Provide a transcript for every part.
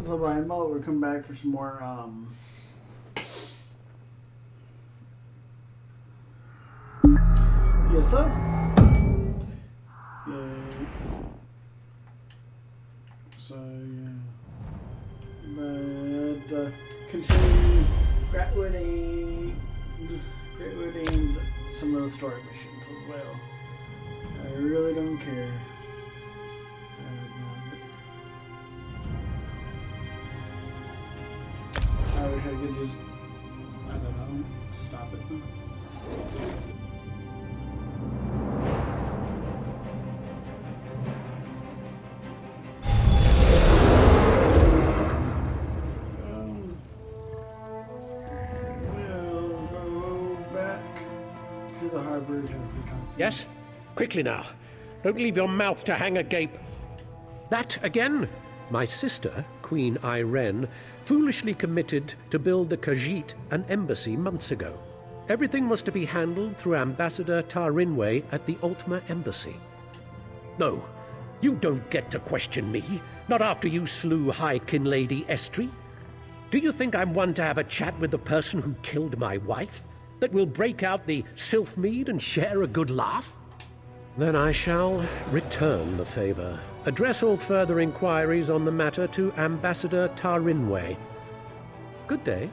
So by mo, we'll come back for some more ESO. Yay. So yeah. But continue Grahtwood and some of the story missions as well. I really don't care. I wish I could just, I don't know, stop it. We'll go back to the harbor every time. Yes? Quickly now. Don't leave your mouth to hang agape. That again? My sister, Queen Irene, foolishly committed to build the Khajiit an embassy months ago. Everything was to be handled through Ambassador Tarinway at the Altma Embassy. No, you don't get to question me, not after you slew High Kin Lady Estri. Do you think I'm one to have a chat with the person who killed my wife? That will break out the Sylphmead and share a good laugh? Then I shall return the favor. Address all further inquiries on the matter to Ambassador Tarinway. Good day.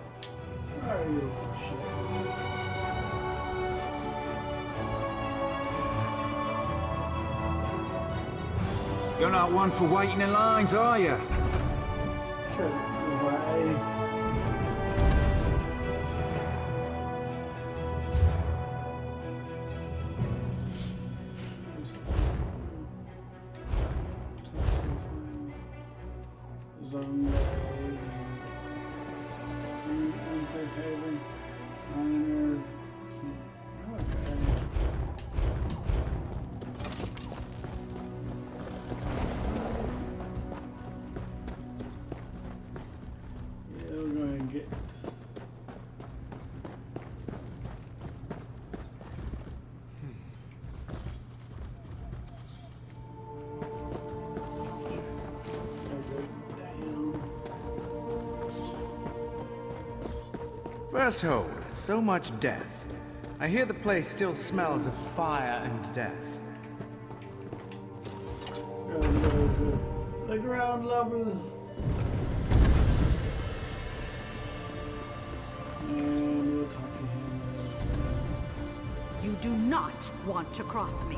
You're not one for waiting in lines, are you? First hold, so much death. I hear the place still smells of fire and death. The ground level. And we'll talk to him. You do not want to cross me.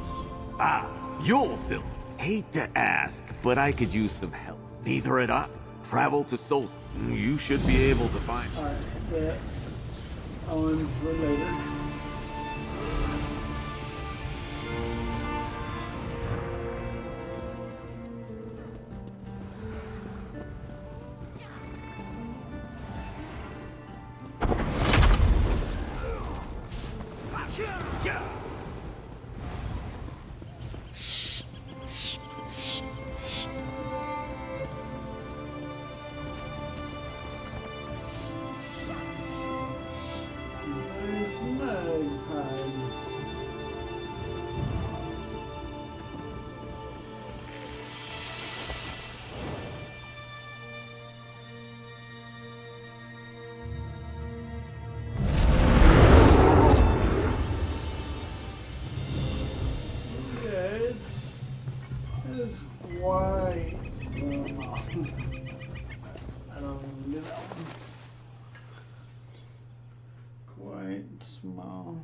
Ah, you're Phil. Hate to ask, but I could use some help. Neither it up. Travel to Souls. You should be able to find. Alright, that Owens for later. It's quite small. I don't even do that one. Quite small.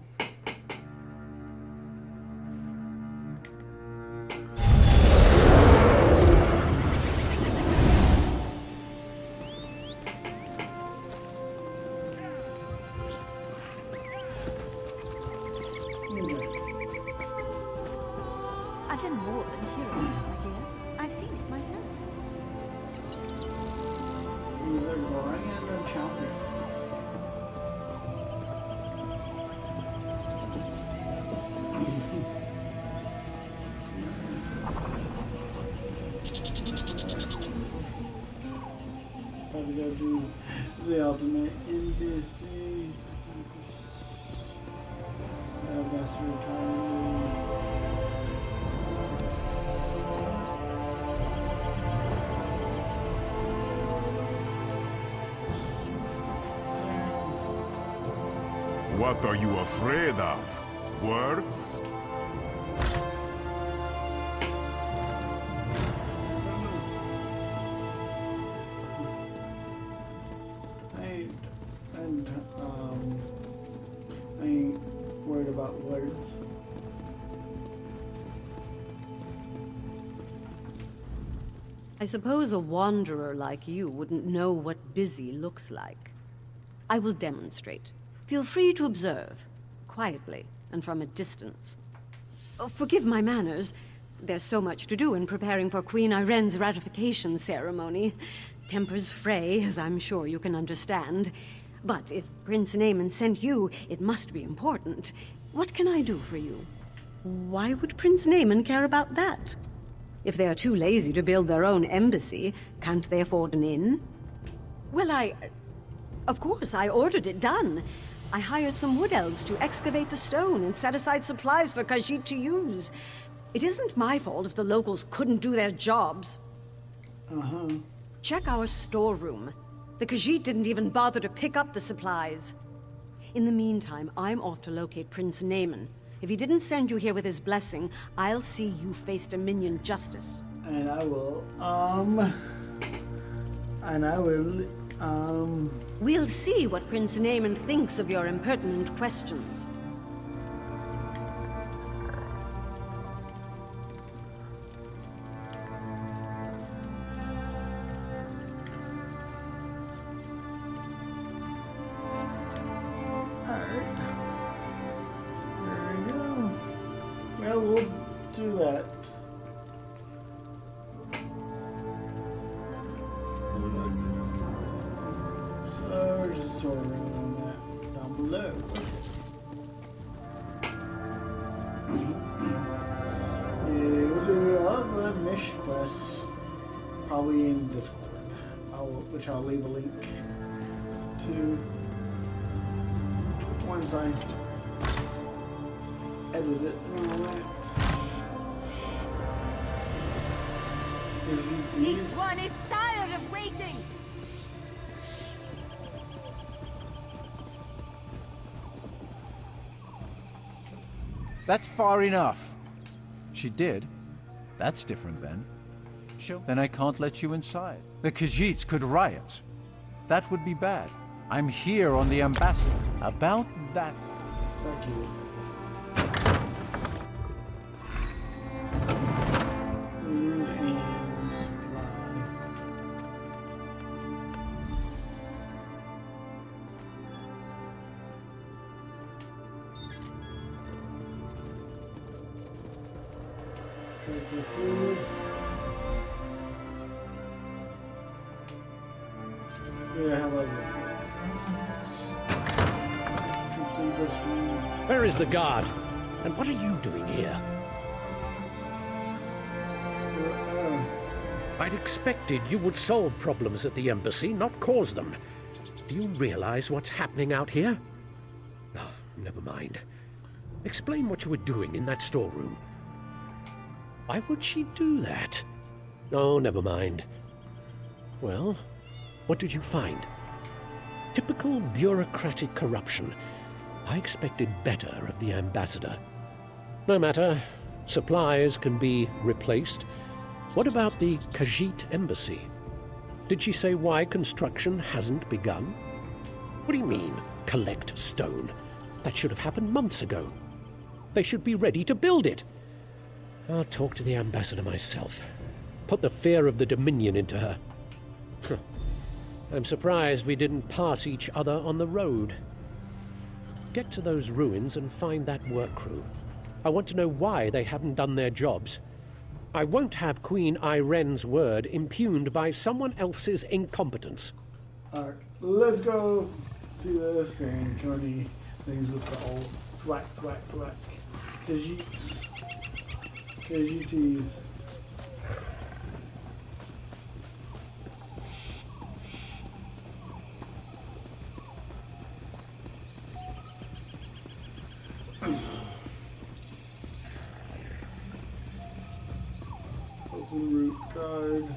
I've done more than hear it, my dear. I've seen it myself. Either Goring or Chowder. Probably go do the ultimate NBC. That's retirement. What are you afraid of? Words? I ain't worried about words. I suppose a wanderer like you wouldn't know what busy looks like. I will demonstrate. Feel free to observe, quietly and from a distance. Oh, forgive my manners. There's so much to do in preparing for Queen Irene's ratification ceremony. Tempers fray, as I'm sure you can understand. But if Prince Naaman sent you, it must be important. What can I do for you? Why would Prince Naaman care about that? If they are too lazy to build their own embassy, can't they afford an inn? Well, of course, I ordered it done. I hired some wood elves to excavate the stone and set aside supplies for Khajiit to use. It isn't my fault if the locals couldn't do their jobs. Check our storeroom. The Khajiit didn't even bother to pick up the supplies. In the meantime, I'm off to locate Prince Naaman. If he didn't send you here with his blessing, I'll see you face Dominion justice. And I will, We'll see what Prince Naaman thinks of your impertinent questions. We'll do that. So we're just sorting that down below. We'll do all the mission quests probably in Discord, which I'll leave a link to once I edit it and all that. This one is tired of waiting! That's far enough. She did? That's different then. Then I can't let you inside. The Khajiits could riot. That would be bad. I'm here on the ambassador. About that. Thank you. Food. Yeah, how about you? Complete this room. Where is the guard? And what are you doing here? I'd expected you would solve problems at the embassy, not cause them. Do you realize what's happening out here? Oh, never mind. Explain what you were doing in that storeroom. Why would she do that? Oh, never mind. Well, what did you find? Typical bureaucratic corruption. I expected better of the ambassador. No matter. Supplies can be replaced. What about the Khajiit embassy? Did she say why construction hasn't begun? What do you mean, collect stone? That should have happened months ago. They should be ready to build it. I'll talk to the ambassador myself. Put the fear of the Dominion into her. I'm surprised we didn't pass each other on the road. Get to those ruins and find that work crew. I want to know why they haven't done their jobs. I won't have Queen Irene's word impugned by someone else's incompetence. Alright, let's go see this and kill any things with the old thwack. KGTs. Open root guard.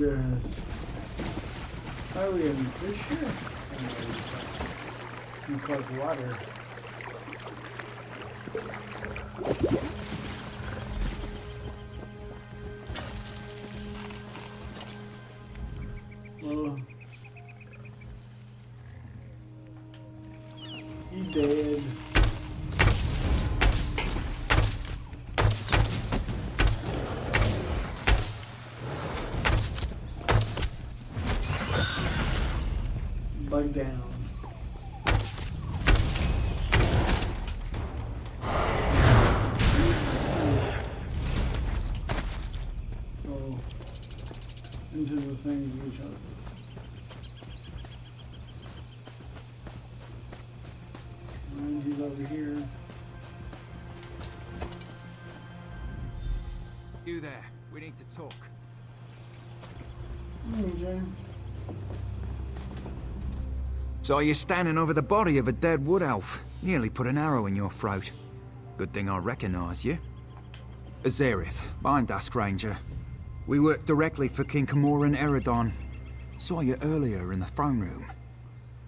Just... Are we in fish here? Looks like water. Well, he dead. Bug down. Oh, into the things we shot. And he's over here. You there. We need to talk. Hey, James. Saw you standing over the body of a dead wood elf. Nearly put an arrow in your throat. Good thing I recognize you. Azerith, Bind Dusk Ranger. We work directly for King Camoran Eredon. Saw you earlier in the throne room.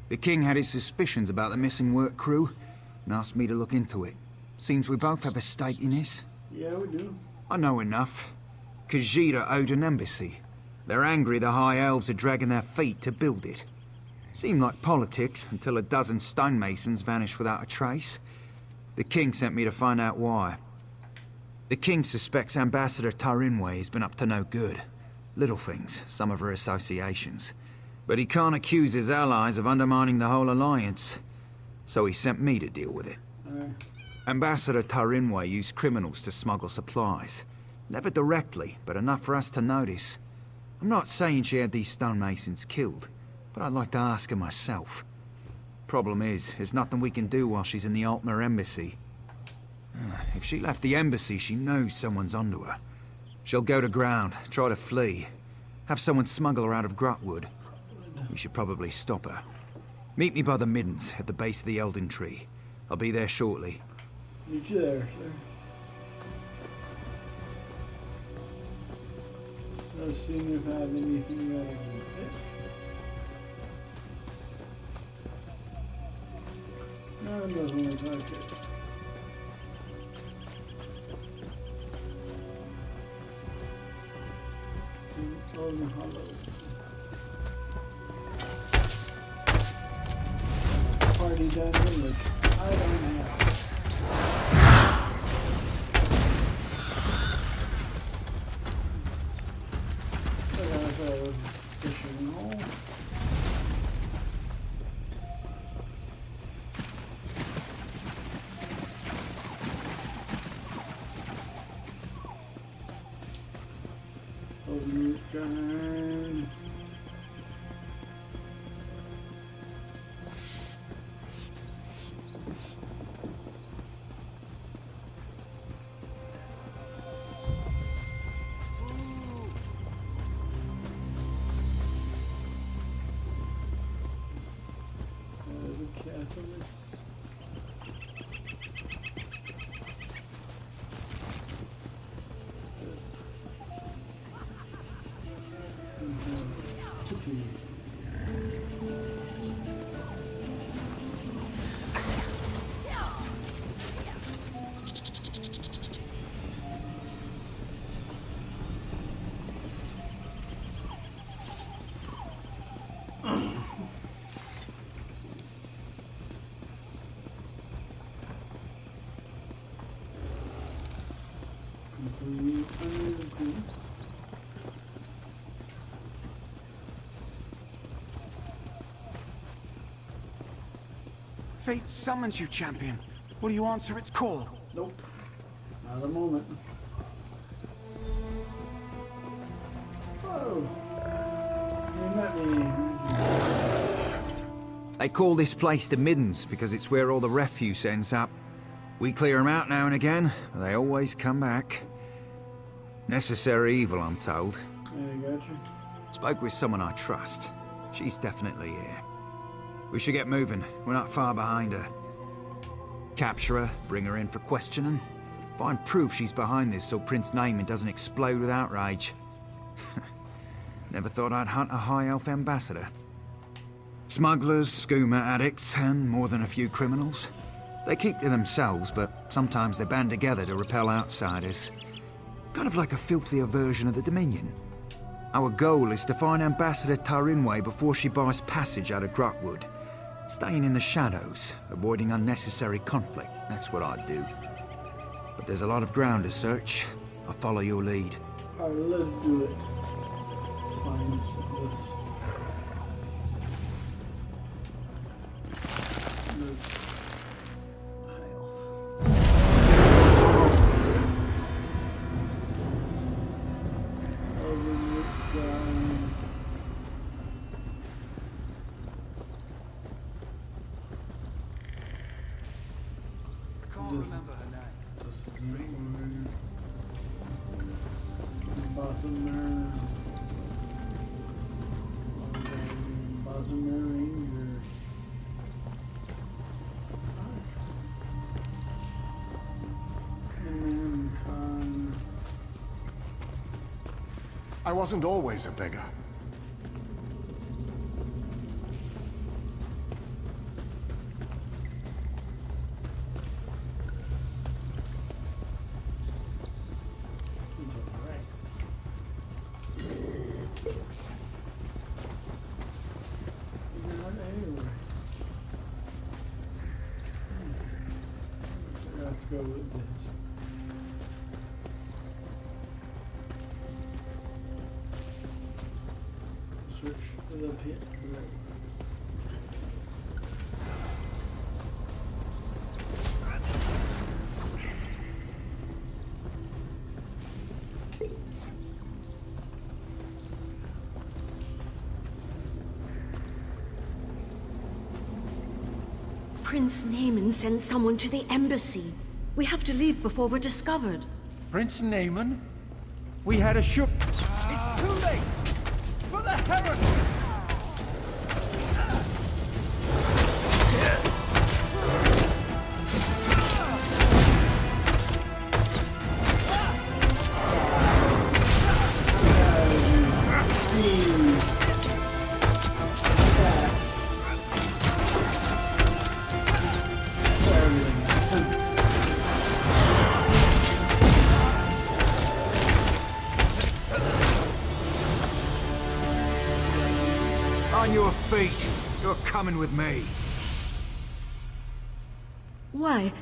The king had his suspicions about the missing work crew and asked me to look into it. Seems we both have a stake in this. Yeah, we do. I know enough. Khajiit owed an embassy. They're angry the High Elves are dragging their feet to build it. Seemed like politics until a dozen stonemasons vanished without a trace. The king sent me to find out why. The king suspects Ambassador Tarinway has been up to no good. Little things, some of her associations. But he can't accuse his allies of undermining the whole alliance. So he sent me to deal with it. Ambassador Tarinway used criminals to smuggle supplies. Never directly, but enough for us to notice. I'm not saying she had these stonemasons killed, but I'd like to ask her myself. Problem is, there's nothing we can do while she's in the Altmer embassy. If she left the embassy, she knows someone's onto her. She'll go to ground, try to flee. Have someone smuggle her out of Grahtwood. We should probably stop her. Meet me by the middens, at the base of the Elden Tree. I'll be there shortly. Meet you there, sir. Let's see if I have anything that I can pick. No, it doesn't look like it. Golden Hollow. Party dungeon, which I don't have. So that's a fishing hole. Golden Giant. Catalyst. Fate summons you, champion. Will you answer its call? Nope. Not at the moment. Oh. You met me. They call this place the Middens because it's where all the refuse ends up. We clear them out now and again, but they always come back. Necessary evil, I'm told. Yeah, gotcha. Spoke with someone I trust. She's definitely here. We should get moving. We're not far behind her. Capture her, bring her in for questioning. Find proof she's behind this so Prince Naaman doesn't explode with outrage. Never thought I'd hunt a High Elf ambassador. Smugglers, skooma addicts, and more than a few criminals. They keep to themselves, but sometimes they band together to repel outsiders. Kind of like a filthier version of the Dominion. Our goal is to find Ambassador Tarinway before she buys passage out of Grahtwood. Staying in the shadows, avoiding unnecessary conflict. That's what I'd do. But there's a lot of ground to search. I'll follow your lead. Alright, let's do it. It's fine. Let's high elf. I can't remember her name. Bosmer Rangers. I wasn't always a beggar. Go with this. Search for the pit. Prince Naaman sent someone to the embassy. We have to leave before we're discovered. Prince Naaman? We had a ship. It's too late! For the heretics! On your feet. You're coming with me. Why?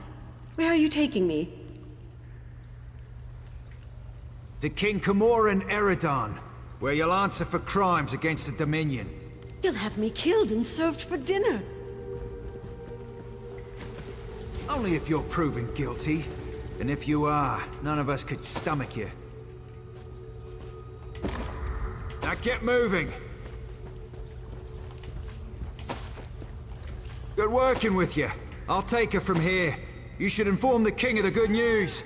Where are you taking me? To King Kamor and Eredon, where you'll answer for crimes against the Dominion. You'll have me killed and served for dinner. Only if you're proven guilty. And if you are, none of us could stomach you. Now get moving! Good working with you. I'll take her from here. You should inform the king of the good news.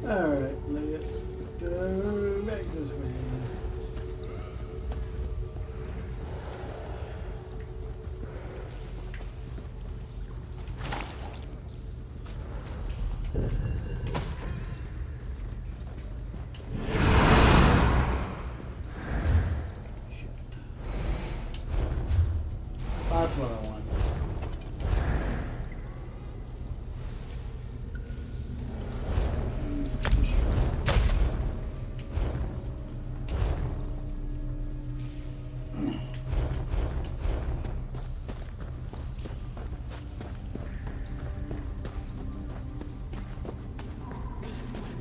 Alright, let's go back this way. That's what I want.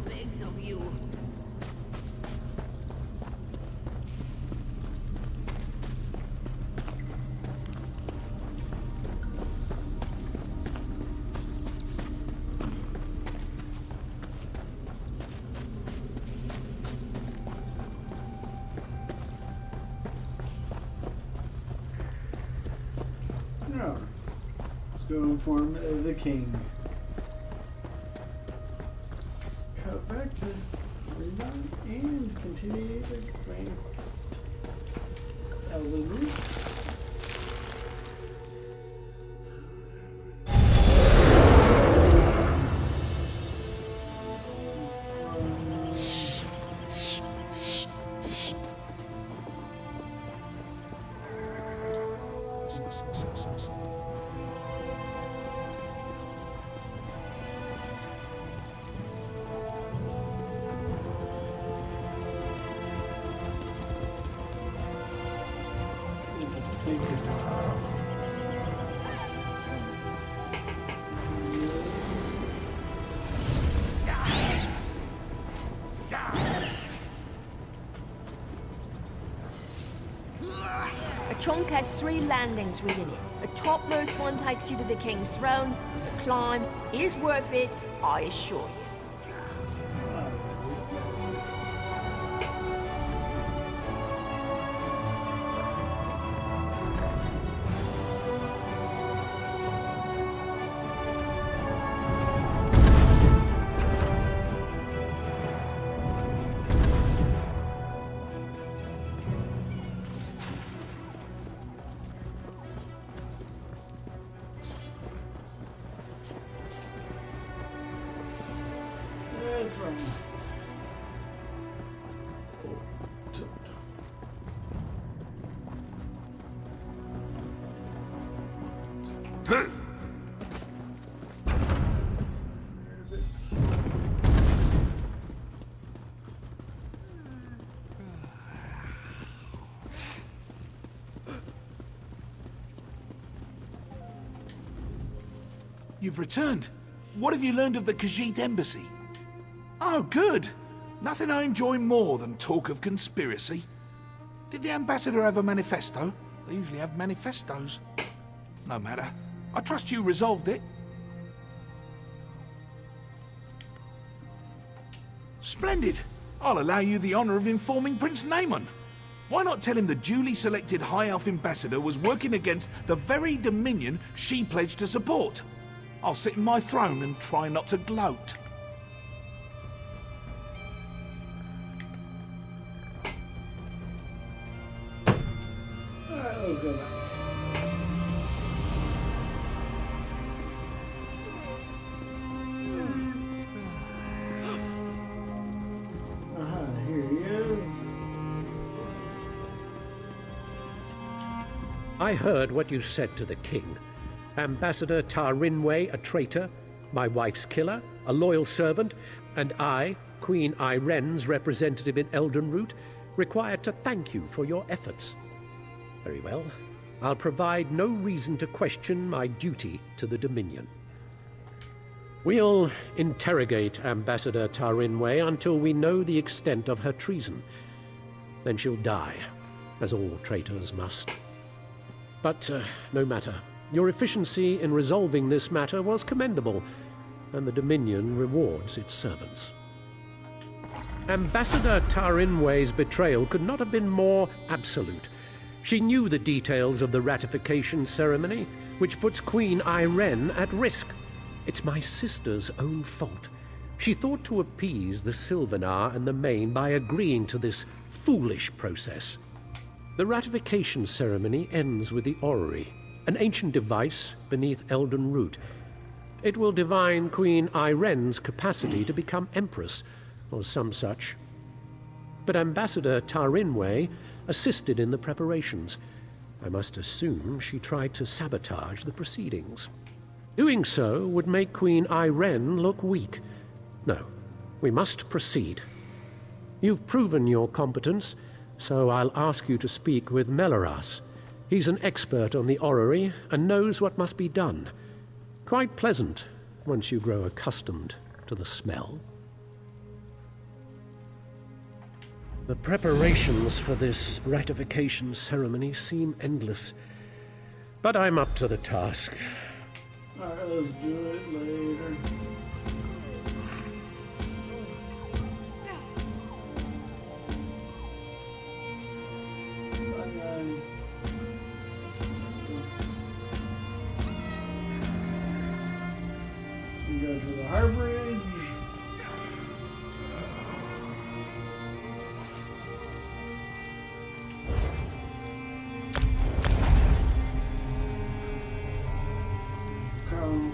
Begs of you. No. Let's go inform the king. Cut back to Rebound and continue the main quest. Elderly. trunk has 3 landings within it. The topmost one takes you to the king's throne. The climb is worth it, I assure you. That's right. You've returned. What have you learned of the Khajiit embassy? Oh, good. Nothing I enjoy more than talk of conspiracy. Did the ambassador have a manifesto? They usually have manifestos. No matter. I trust you resolved it. Splendid. I'll allow you the honor of informing Prince Naaman. Why not tell him the duly selected High Elf ambassador was working against the very dominion she pledged to support? I'll sit in my throne and try not to gloat. Alright, let's go back. Here he is. I heard what you said to the king. Ambassador Tarinway a traitor, my wife's killer, a loyal servant, and I, Queen Iren's representative in Eldenroot, required to thank you for your efforts. Very well. I'll provide no reason to question my duty to the Dominion. We'll interrogate Ambassador Tarinway until we know the extent of her treason. Then she'll die, as all traitors must. But no matter. Your efficiency in resolving this matter was commendable, and the Dominion rewards its servants. Ambassador Tarinway's betrayal could not have been more absolute. She knew the details of the ratification ceremony, which puts Queen Iren at risk. It's my sister's own fault. She thought to appease the Sylvanar and the Main by agreeing to this foolish process. The ratification ceremony ends with the orrery, an ancient device beneath Eldenroot. It will divine Queen Iren's capacity to become Empress, or some such. But Ambassador Tarinway assisted in the preparations. I must assume she tried to sabotage the proceedings. Doing so would make Queen Iren look weak. No, we must proceed. You've proven your competence, so I'll ask you to speak with Melaras. He's an expert on the orrery and knows what must be done. Quite pleasant once you grow accustomed to the smell. The preparations for this ratification ceremony seem endless, but I'm up to the task. Alright, let's do it later. Go to the Harbridge. Come.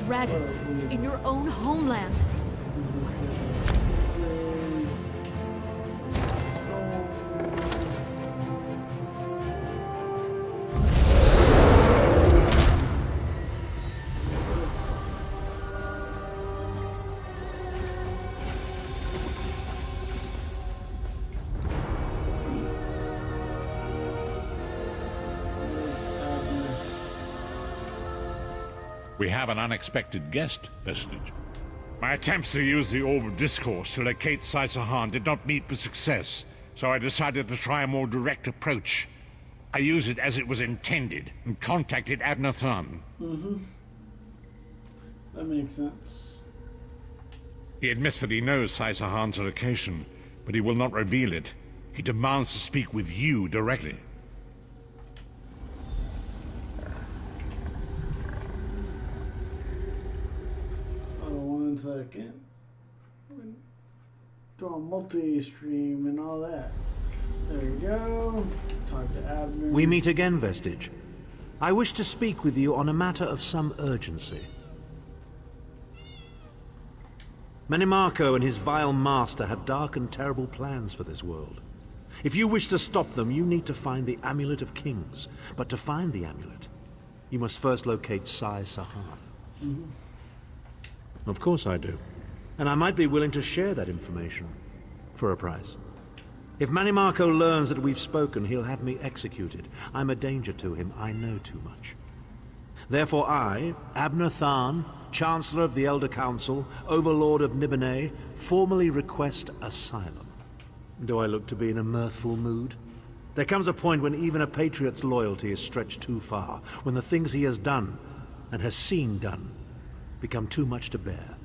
Dragons in your own homeland. We have an unexpected guest, Vestige. My attempts to use the Orb of Discourse to locate Sai-Sahan did not meet with success, so I decided to try a more direct approach. I used it as it was intended, and contacted Abner Than. That makes sense. He admits that he knows Sai-Sahan's location, but he will not reveal it. He demands to speak with you directly. One second. Doing multi-stream and all that. There we go. Talk to Abner. We meet again, Vestige. I wish to speak with you on a matter of some urgency. Menimarco and his vile master have dark and terrible plans for this world. If you wish to stop them, you need to find the Amulet of Kings. But to find the amulet, you must first locate Sai-Sahan. Of course I do. And I might be willing to share that information. For a price. If Menimarco learns that we've spoken, he'll have me executed. I'm a danger to him. I know too much. Therefore I, Abner Than, Chancellor of the Elder Council, Overlord of Nibene, formally request asylum. Do I look to be in a mirthful mood? There comes a point when even a patriot's loyalty is stretched too far, when the things he has done, and has seen done, become too much to bear.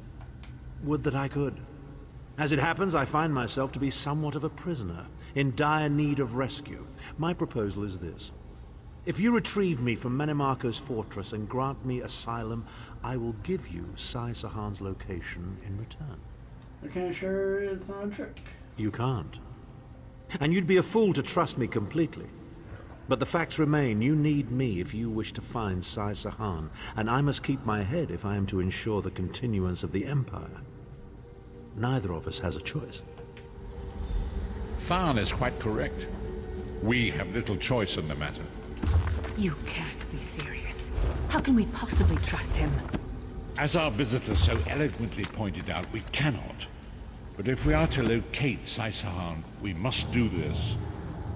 Would that I could. As it happens, I find myself to be somewhat of a prisoner, in dire need of rescue. My proposal is this. If you retrieve me from Menimarco's fortress and grant me asylum, I will give you Sai-Sahan's location in return. I can't sure it's not a trick. You can't. And you'd be a fool to trust me completely. But the facts remain, you need me if you wish to find Sai-Sahan, and I must keep my head if I am to ensure the continuance of the Empire. Neither of us has a choice. Than is quite correct. We have little choice in the matter. You can't be serious. How can we possibly trust him? As our visitor so eloquently pointed out, we cannot. But if we are to locate Sai-Sahan, we must do this.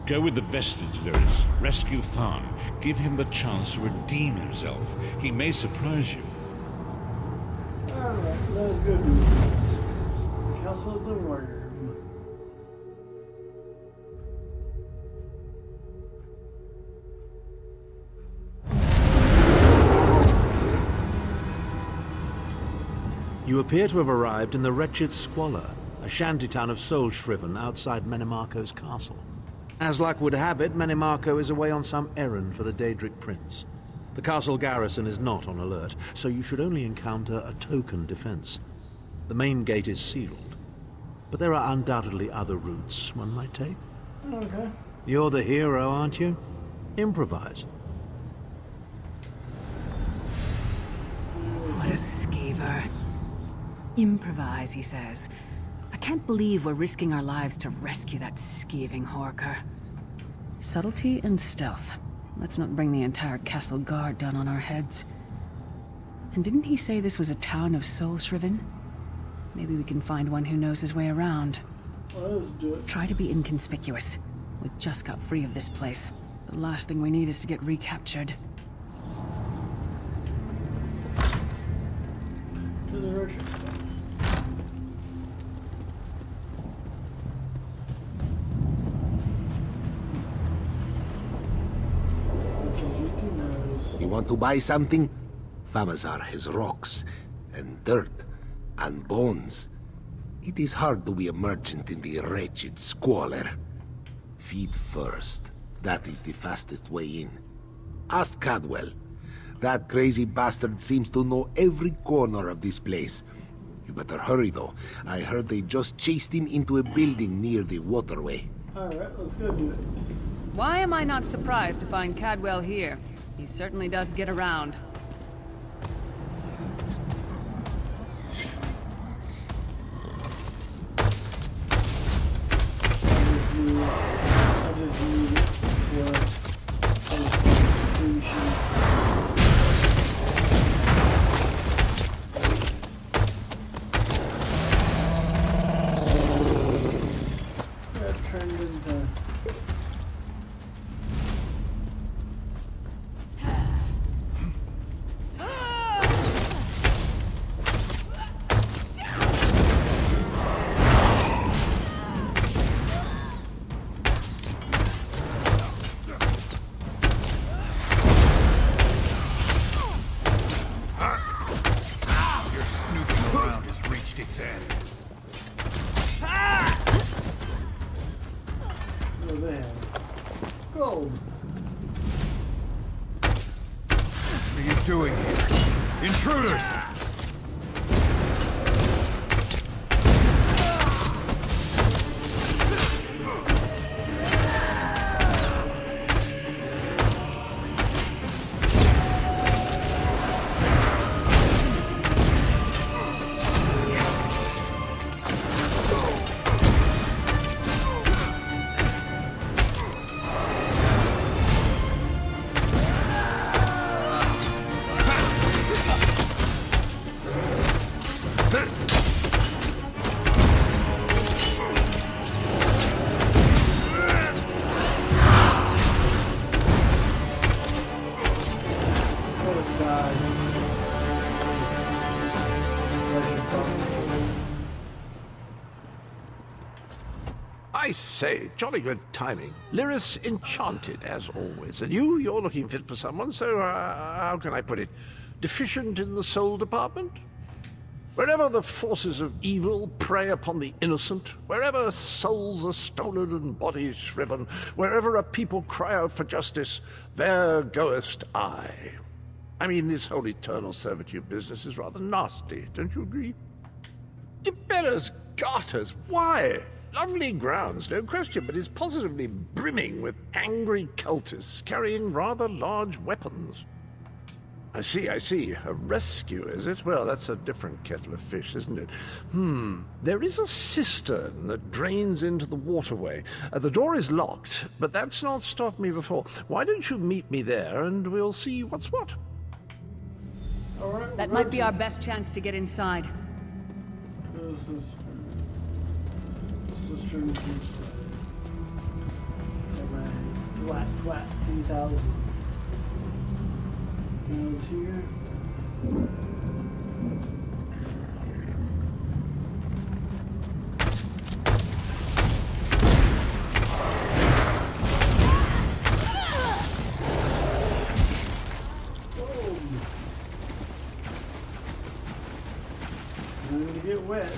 Go with the Vestige Lewis, rescue Than, give him the chance to redeem himself. He may surprise you. Alright, let's go do it. Castle of the Worm. You appear to have arrived in the wretched Squalor, a shantytown of Soul-Shriven outside Menimarco's castle. As luck would have it, Menimarco is away on some errand for the Daedric Prince. The castle garrison is not on alert, so you should only encounter a token defense. The main gate is sealed, but there are undoubtedly other routes one might take. Okay. You're the hero, aren't you? Improvise. What a skeever. Improvise, he says. I can't believe we're risking our lives to rescue that skeeving horker. Subtlety and stealth. Let's not bring the entire castle guard down on our heads. And didn't he say this was a town of Soul-Shriven? Maybe we can find one who knows his way around. Well, let's do it. Try to be inconspicuous. We just got free of this place. The last thing we need is to get recaptured. To the road trip. You want to buy something? Famazar has rocks, and dirt, and bones. It is hard to be a merchant in the wretched Squalor. Feed first. That is the fastest way in. Ask Cadwell. That crazy bastard seems to know every corner of this place. You better hurry, though. I heard they just chased him into a building near the waterway. Alright, let's go do it. Why am I not surprised to find Cadwell here? He certainly does get around. I just need it for completion. That turned into... gold. What are you doing here? Intruders! I say, jolly good timing. Lyris enchanted, as always. And you're looking fit for someone, so how can I put it? Deficient in the soul department? Wherever the forces of evil prey upon the innocent, wherever souls are stolen and bodies shriven, wherever a people cry out for justice, there goest I. I mean, this whole eternal servitude business is rather nasty, don't you agree? Dibellers, garters, why? Lovely grounds, no question, but it's positively brimming with angry cultists carrying rather large weapons. I see. A rescue, is it? Well, that's a different kettle of fish, isn't it? There is a cistern that drains into the waterway. The door is locked, but that's not stopped me before. Why don't you meet me there, and we'll see what's what? All right, That might be our best chance to get inside. Sister. Twat, 3,000. Goes here. I'm gonna get wet.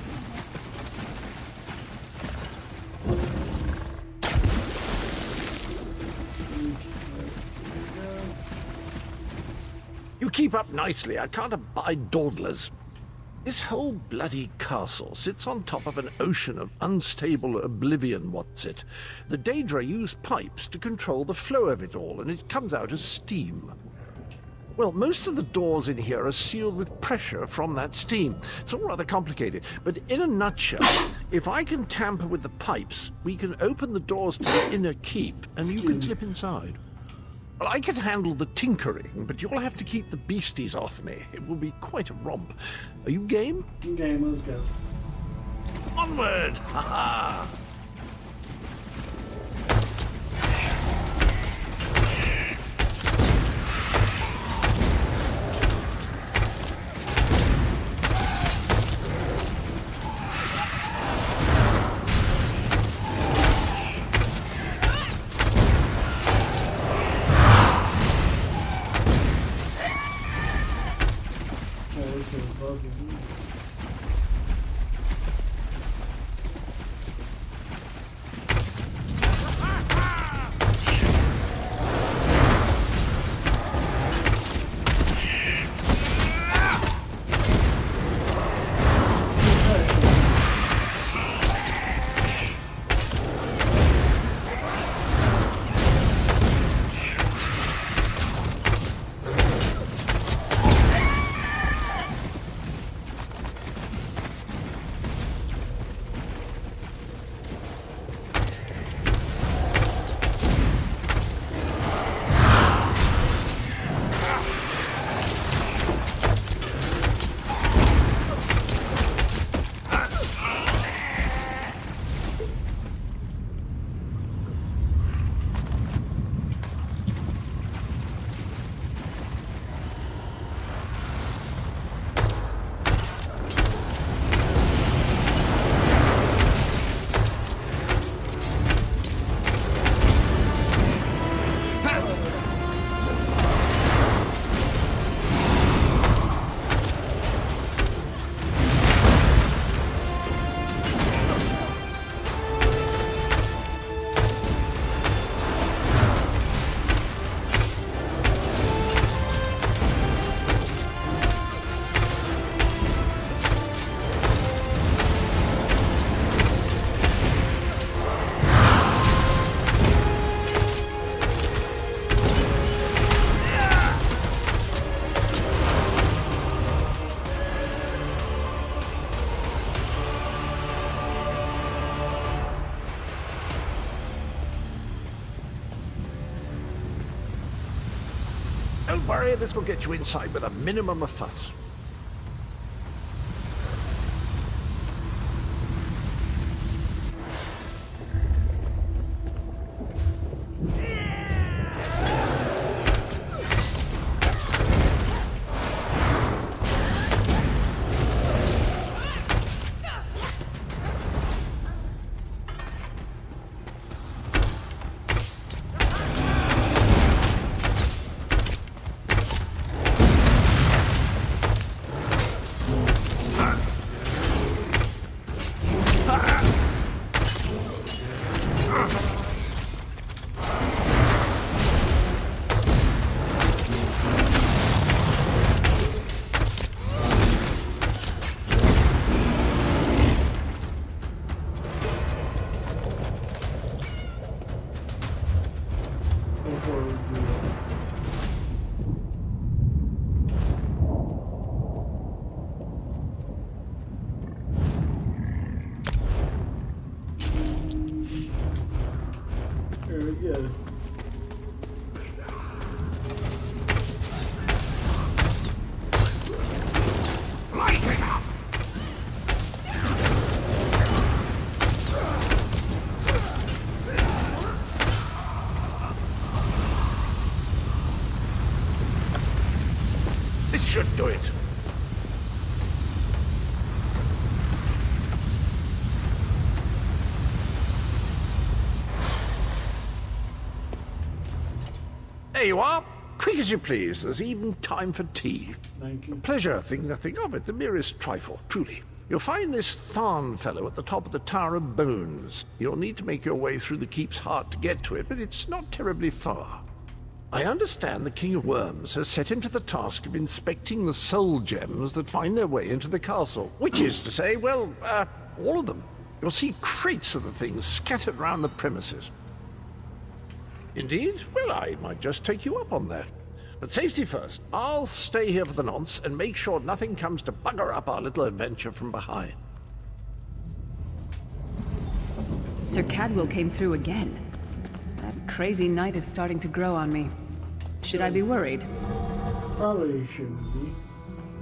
You keep up nicely. I can't abide dawdlers. This whole bloody castle sits on top of an ocean of unstable oblivion, what's it? The Daedra use pipes to control the flow of it all, and it comes out as steam. Well, most of the doors in here are sealed with pressure from that steam. It's all rather complicated, but in a nutshell, if I can tamper with the pipes, we can open the doors to the inner keep, and you can slip inside. Well, I can handle the tinkering, but you'll have to keep the beasties off me. It will be quite a romp. Are you game? Game, let's go. Onward! Ha-ha! Don't worry, this will get you inside with a minimum of fuss. Should do it. There you are. Quick as you please. There's even time for tea. Thank you. Pleasure, think nothing of it. The merest trifle, truly. You'll find this Tharn fellow at the top of the Tower of Bones. You'll need to make your way through the keep's heart to get to it, but it's not terribly far. I understand the King of Worms has set him to the task of inspecting the soul gems that find their way into the castle. Which is to say, well, all of them. You'll see crates of the things scattered around the premises. Indeed? Well, I might just take you up on that. But safety first. I'll stay here for the nonce and make sure nothing comes to bugger up our little adventure from behind. Sir Cadwell came through again. That crazy night is starting to grow on me. Should I be worried? Probably shouldn't be.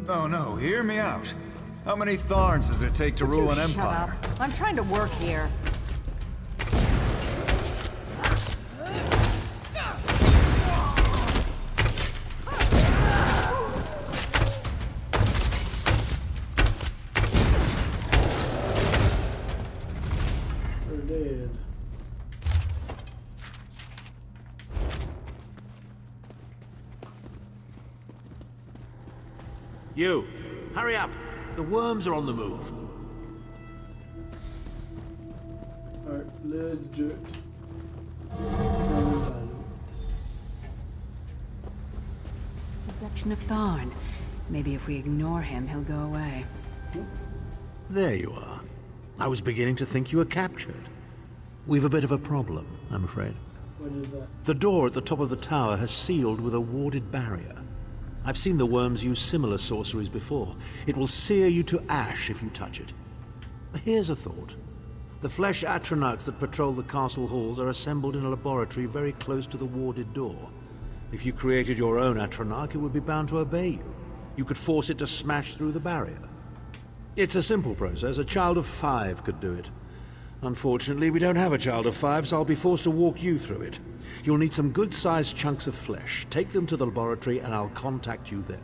Oh no, hear me out. How many Tharns does it take to rule an empire? Shut up. I'm trying to work here. They're dead. You, hurry up. The worms are on the move. Alright, let's do it. Reflection of Tharn. Maybe if we ignore him, he'll go away. There you are. I was beginning to think you were captured. We've a bit of a problem, I'm afraid. What is that? The door at the top of the tower has sealed with a warded barrier. I've seen the worms use similar sorceries before. It will sear you to ash if you touch it. Here's a thought. The flesh atronachs that patrol the castle halls are assembled in a laboratory very close to the warded door. If you created your own atronach, it would be bound to obey you. You could force it to smash through the barrier. It's a simple process. A child of 5 could do it. Unfortunately, we don't have a child of 5, so I'll be forced to walk you through it. You'll need some good-sized chunks of flesh. Take them to the laboratory and I'll contact you there.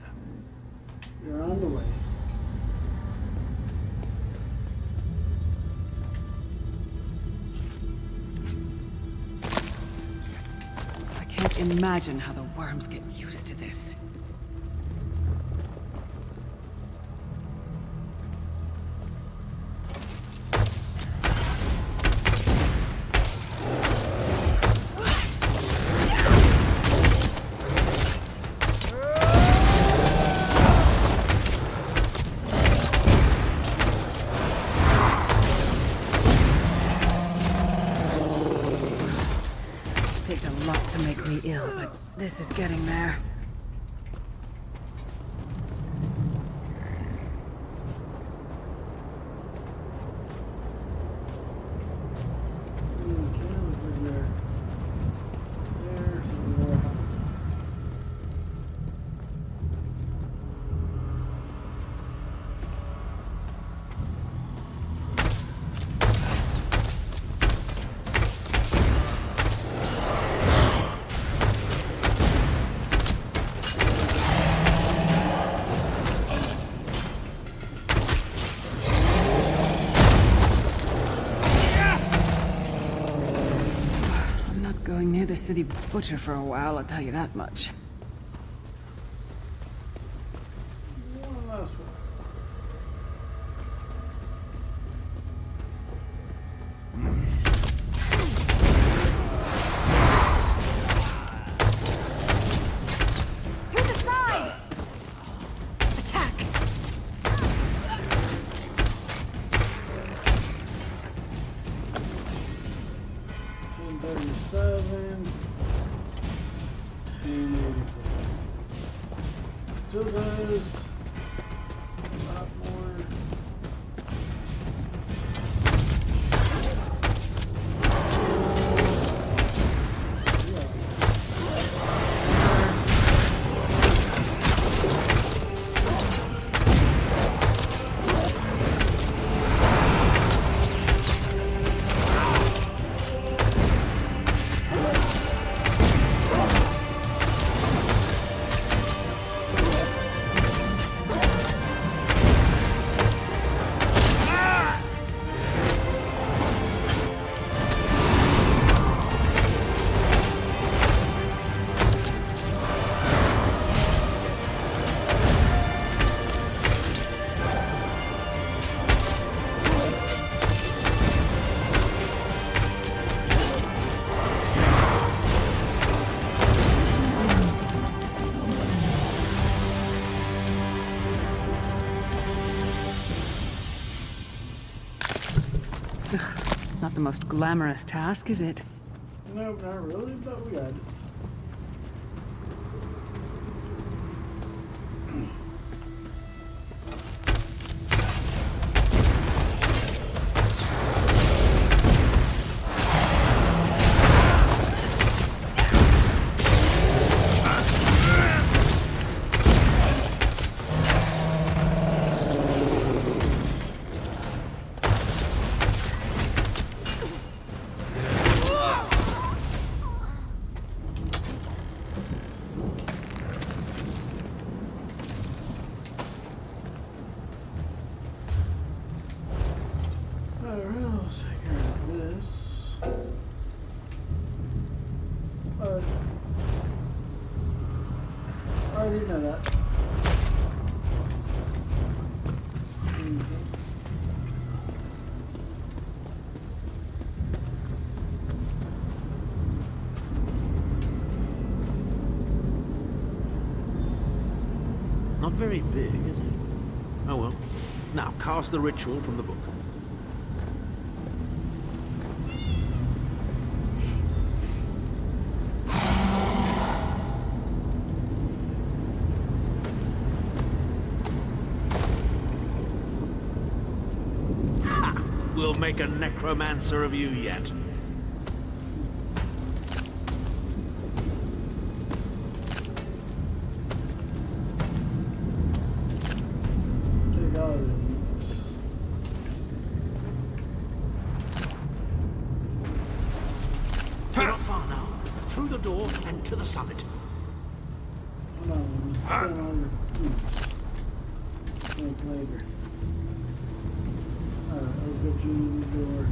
You're on the way. I can't imagine how the worms get used to this. Takes a lot to make me ill, but this is getting there. going near the city butcher for a while, I'll tell you that much. One last one. To the side! Attack! 37. 1084. Still does a lot more. Not the most glamorous task, is it? No, not really, but we got it. I already know that. Not very big, is it? Oh well. Now, cast the ritual from the book. Ha! We'll make a necromancer of you yet. You're not far now. Through the door and to the summit. Hold on, spend all your boots. Think later. Alright, let's get you in the door.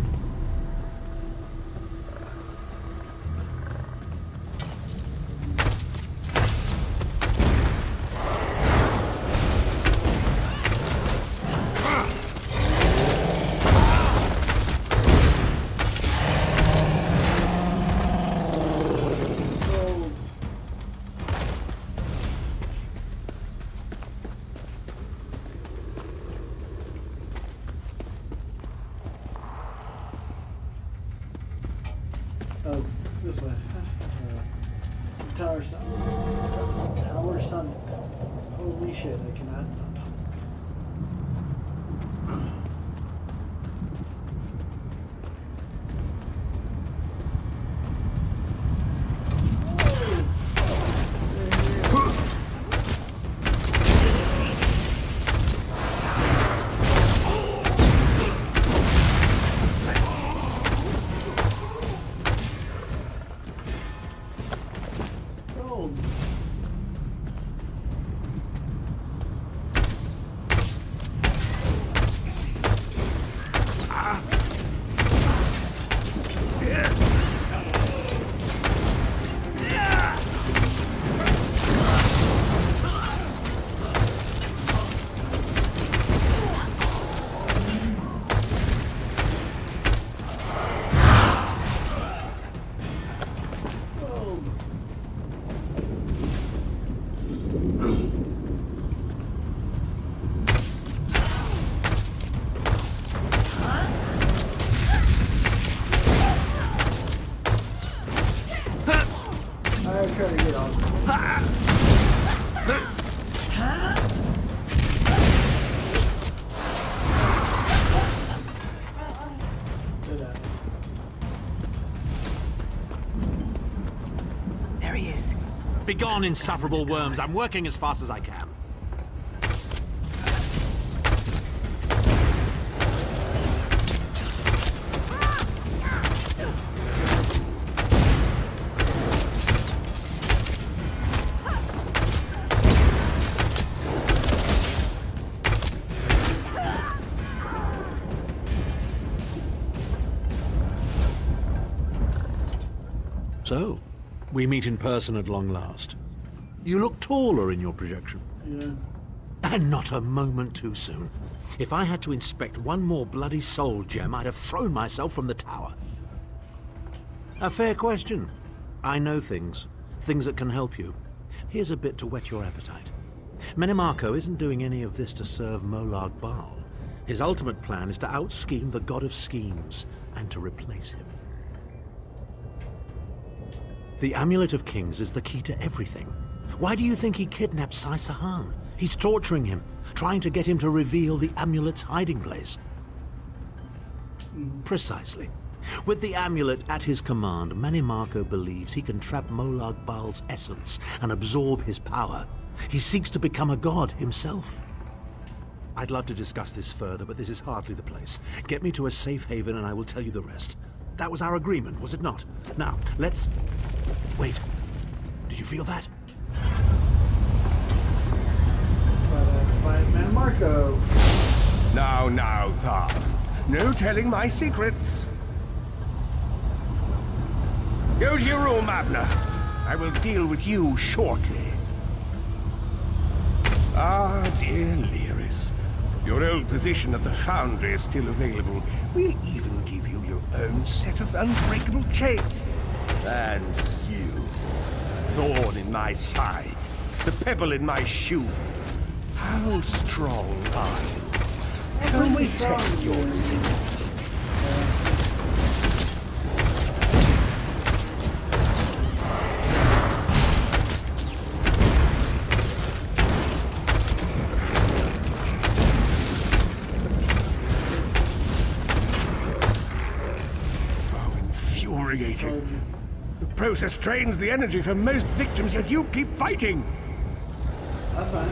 Oh, this way. Tower Summit. Tower Summit. Holy shit, I cannot not talk. try to get on. There he is. Begone, insufferable worms. I'm working as fast as I can. So, we meet in person at long last. You look taller in your projection. Yeah. And not a moment too soon. If I had to inspect one more bloody soul gem, I'd have thrown myself from the tower. A fair question. I know things that can help you. Here's a bit to whet your appetite. Menimarco isn't doing any of this to serve Molag Bal. His ultimate plan is to out-scheme the god of schemes and to replace him. The Amulet of Kings is the key to everything. Why do you think he kidnapped Sai-Sahan? He's torturing him, trying to get him to reveal the amulet's hiding place. Precisely. With the amulet at his command, Menimarco believes he can trap Molag Bal's essence and absorb his power. He seeks to become a god himself. I'd love to discuss this further, but this is hardly the place. Get me to a safe haven and I will tell you the rest. That was our agreement, was it not? Now, let's... Wait. Did you feel that? By Menimarco. Now, Thar. No telling my secrets. Go to your room, Abner. I will deal with you shortly. Ah, dear Lyris. Your old position at the Foundry is still available. We'll even give you your own set of unbreakable chains. And you, thorn in my side, the pebble in my shoe. How strong are you? Can we test your limits? Oh, infuriating. The process drains the energy from most victims, yet you keep fighting. That's fine.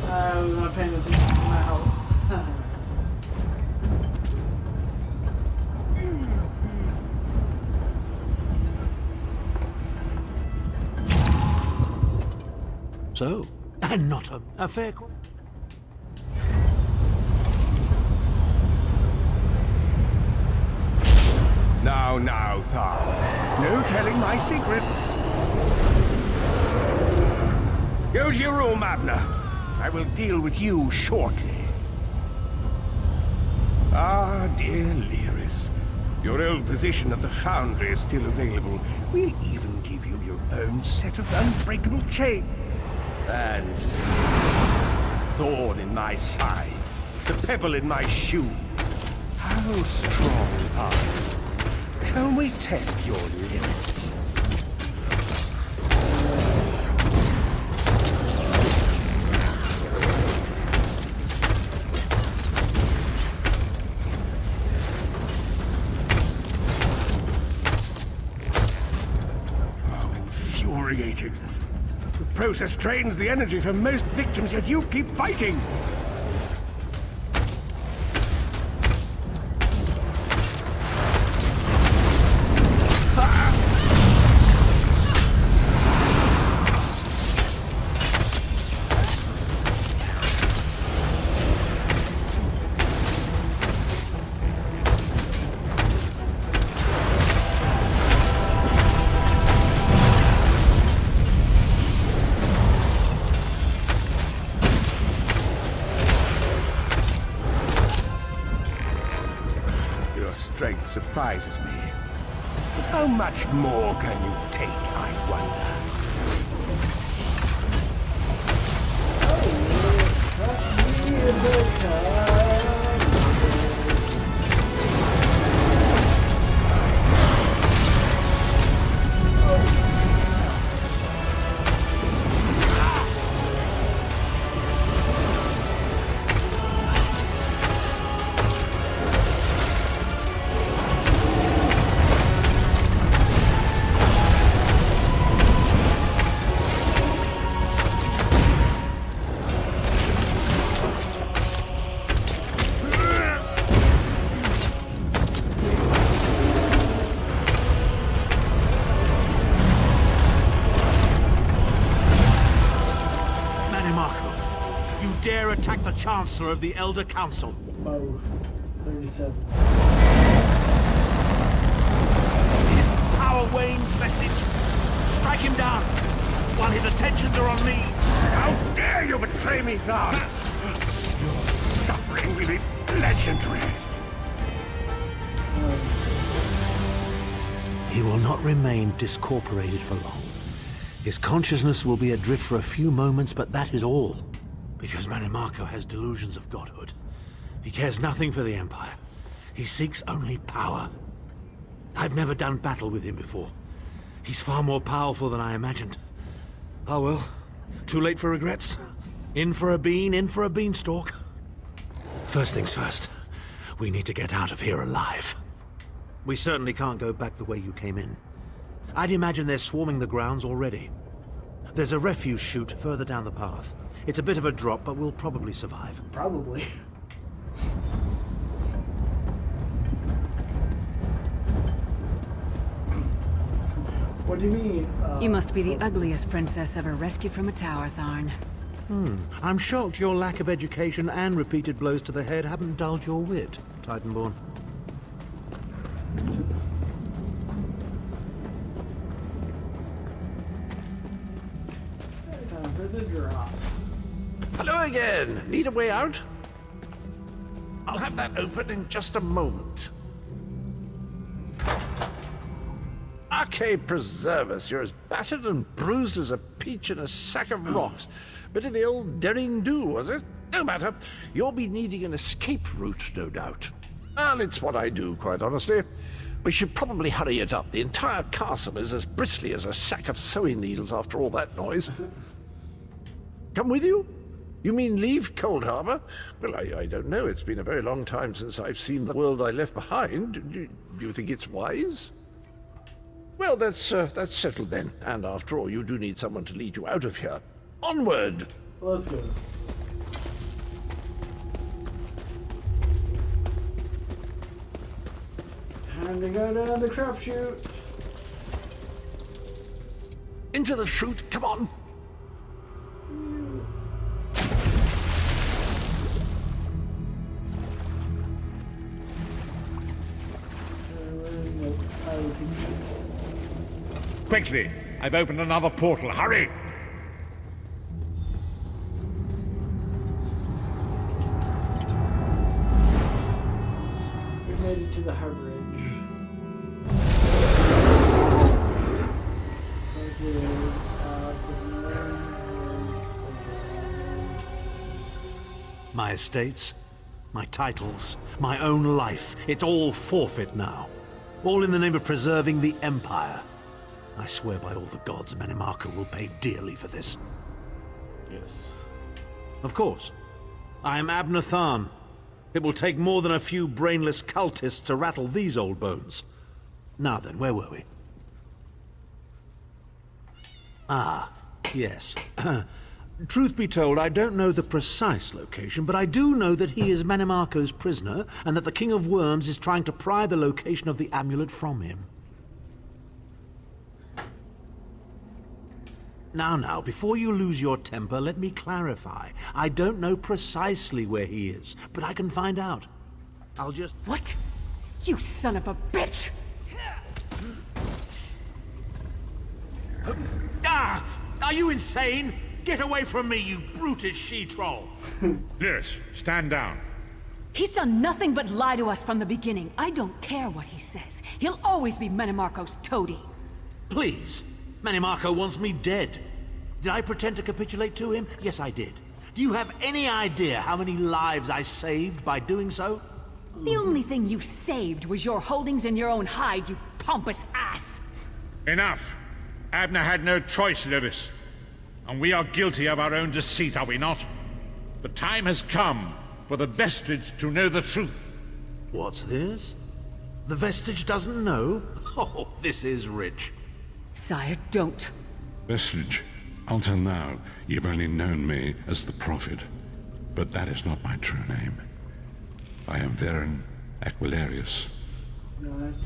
I'm not paying attention to my health. So, and not a fair... Now, Thar. No telling my secrets. Go to your room, Abner. I will deal with you shortly. Ah, dear Lyris. Your old position at the Foundry is still available. We'll even give you your own set of unbreakable chains. And thorn in my side, the pebble in my shoe. How strong are you? Can we test your limits? Oh, infuriating. The process drains the energy from most victims, yet you keep fighting. surprises me. But how much more can you take, I wonder? Attack the Chancellor of the Elder Council. Mo, 37. His power wanes, vestige. Strike him down while his attentions are on me. How dare you betray me, Tsar! Your suffering will be legendary. He will not remain discorporated for long. His consciousness will be adrift for a few moments, but that is all. Because Manimarco has delusions of godhood. He cares nothing for the Empire. He seeks only power. I've never done battle with him before. He's far more powerful than I imagined. Oh well, too late for regrets. In for a bean, in for a beanstalk. First things first, we need to get out of here alive. We certainly can't go back the way you came in. I'd imagine they're swarming the grounds already. There's a refuse chute further down the path. It's a bit of a drop, but we'll probably survive. Probably. What do you mean? You must be the ugliest princess ever rescued from a tower, Tharn. I'm shocked your lack of education and repeated blows to the head haven't dulled your wit, Titanborn. Time for the drop. Hello again. Need a way out? I'll have that open in just a moment. Arcade preserve us. You're as battered and bruised as a peach in a sack of rocks. Bit of the old derring-do, was it? No matter. You'll be needing an escape route, no doubt. Well, it's what I do, quite honestly. We should probably hurry it up. The entire castle is as bristly as a sack of sewing needles after all that noise. Come with you? You mean leave Cold Harbor? Well, I don't know. It's been a very long time since I've seen the world I left behind. Do you think it's wise? Well, that's settled then. And after all, you do need someone to lead you out of here. Onward! Let's go. Time to go down the crapshoot. Into the chute, come on! Quickly! I've opened another portal. Hurry! We made it to the harbor edge. My estates, my titles, my own life, it's all forfeit now. All in the name of preserving the Empire. I swear by all the gods, Manimarco will pay dearly for this. Yes. Of course. I am Abner Tharn. It will take more than a few brainless cultists to rattle these old bones. Now then, where were we? Ah, yes. Truth be told, I don't know the precise location, but I do know that he is Manimarco's prisoner, and that the King of Worms is trying to pry the location of the amulet from him. Now, before you lose your temper, let me clarify. I don't know precisely where he is, but I can find out. I'll just... What? You son of a bitch! Ah! Are you insane? Get away from me, you brutish she-troll! Lyris, stand down. He's done nothing but lie to us from the beginning. I don't care what he says. He'll always be Menimarco's toady. Please. Menimarco wants me dead. Did I pretend to capitulate to him? Yes, I did. Do you have any idea how many lives I saved by doing so? The only thing you saved was your holdings in your own hide, you pompous ass! Enough! Abner had no choice, Lyris. And we are guilty of our own deceit, are we not? The time has come for the Vestige to know the truth. What's this? The Vestige doesn't know? Oh, this is rich. Sire, don't. Vestige, until now, you've only known me as the Prophet. But that is not my true name. I am Varen Aquilarius.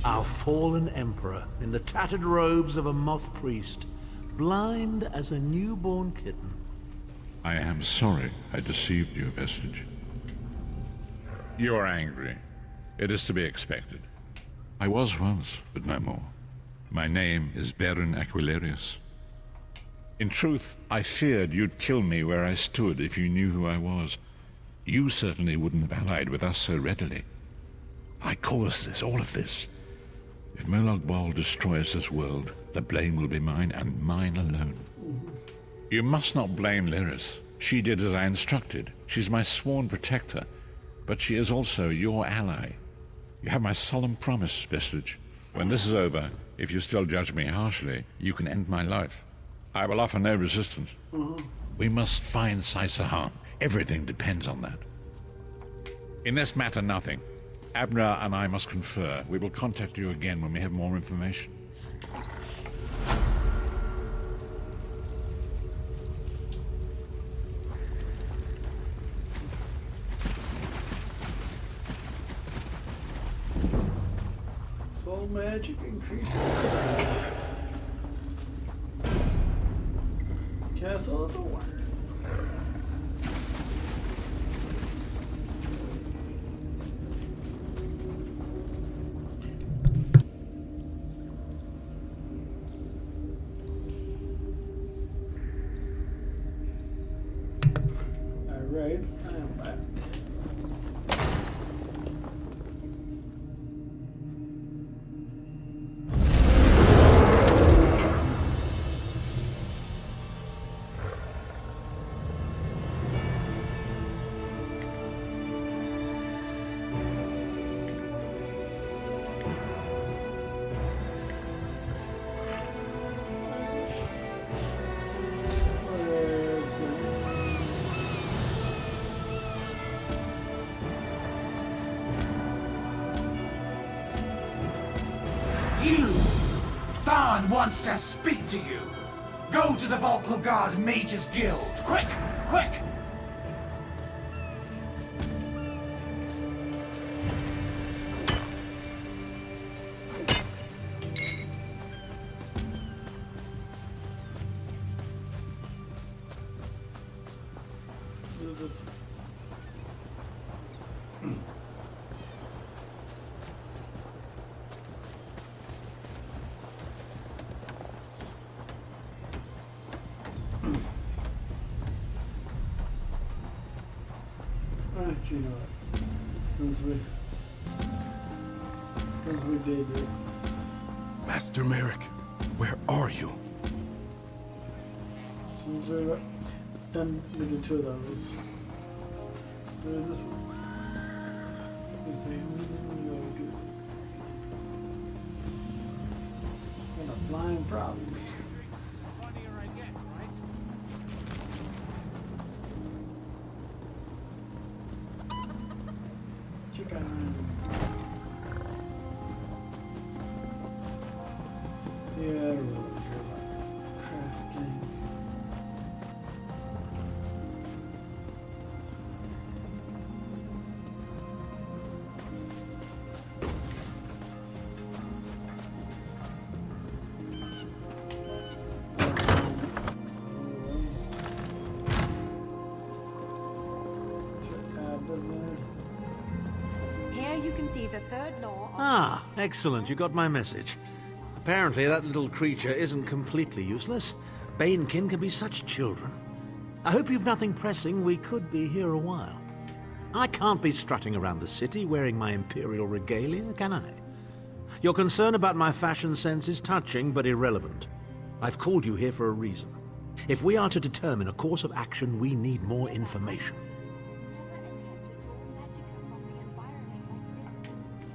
Our fallen emperor, in the tattered robes of a moth priest, blind as a newborn kitten. I am sorry I deceived you, Vestige. You are angry. It is to be expected. I was once, but no more. My name is Varen Aquilarius. In truth, I feared you'd kill me where I stood if you knew who I was. You certainly wouldn't have allied with us so readily. I caused this, all of this. If Molag Bal destroys this world, the blame will be mine, and mine alone. You must not blame Lyris. She did as I instructed. She's my sworn protector, but she is also your ally. You have my solemn promise, Vestige. When this is over, if you still judge me harshly, you can end my life. I will offer no resistance. We must find Saisahan. Everything depends on that. In this matter, nothing. Abner and I must confer. We will contact you again when we have more information. Soul magic increases. Castle of the Worm. Alright, I am back. You! Tharn wants to speak to you! Go to the Volkal Guard Mages Guild! Quick! Quick! You know what? Since we did it. Master Merrick, where are you? Since we're done with the two of those. Do this one. Let's see. And a flying problem. Yeah, I don't really care about crafting. Here you can see the third law. Ah, excellent. You got my message. Apparently that little creature isn't completely useless. Banekin can be such children. I hope you've nothing pressing. We could be here a while. I can't be strutting around the city wearing my imperial regalia, can I? Your concern about my fashion sense is touching but irrelevant. I've called you here for a reason. If we are to determine a course of action, we need more information.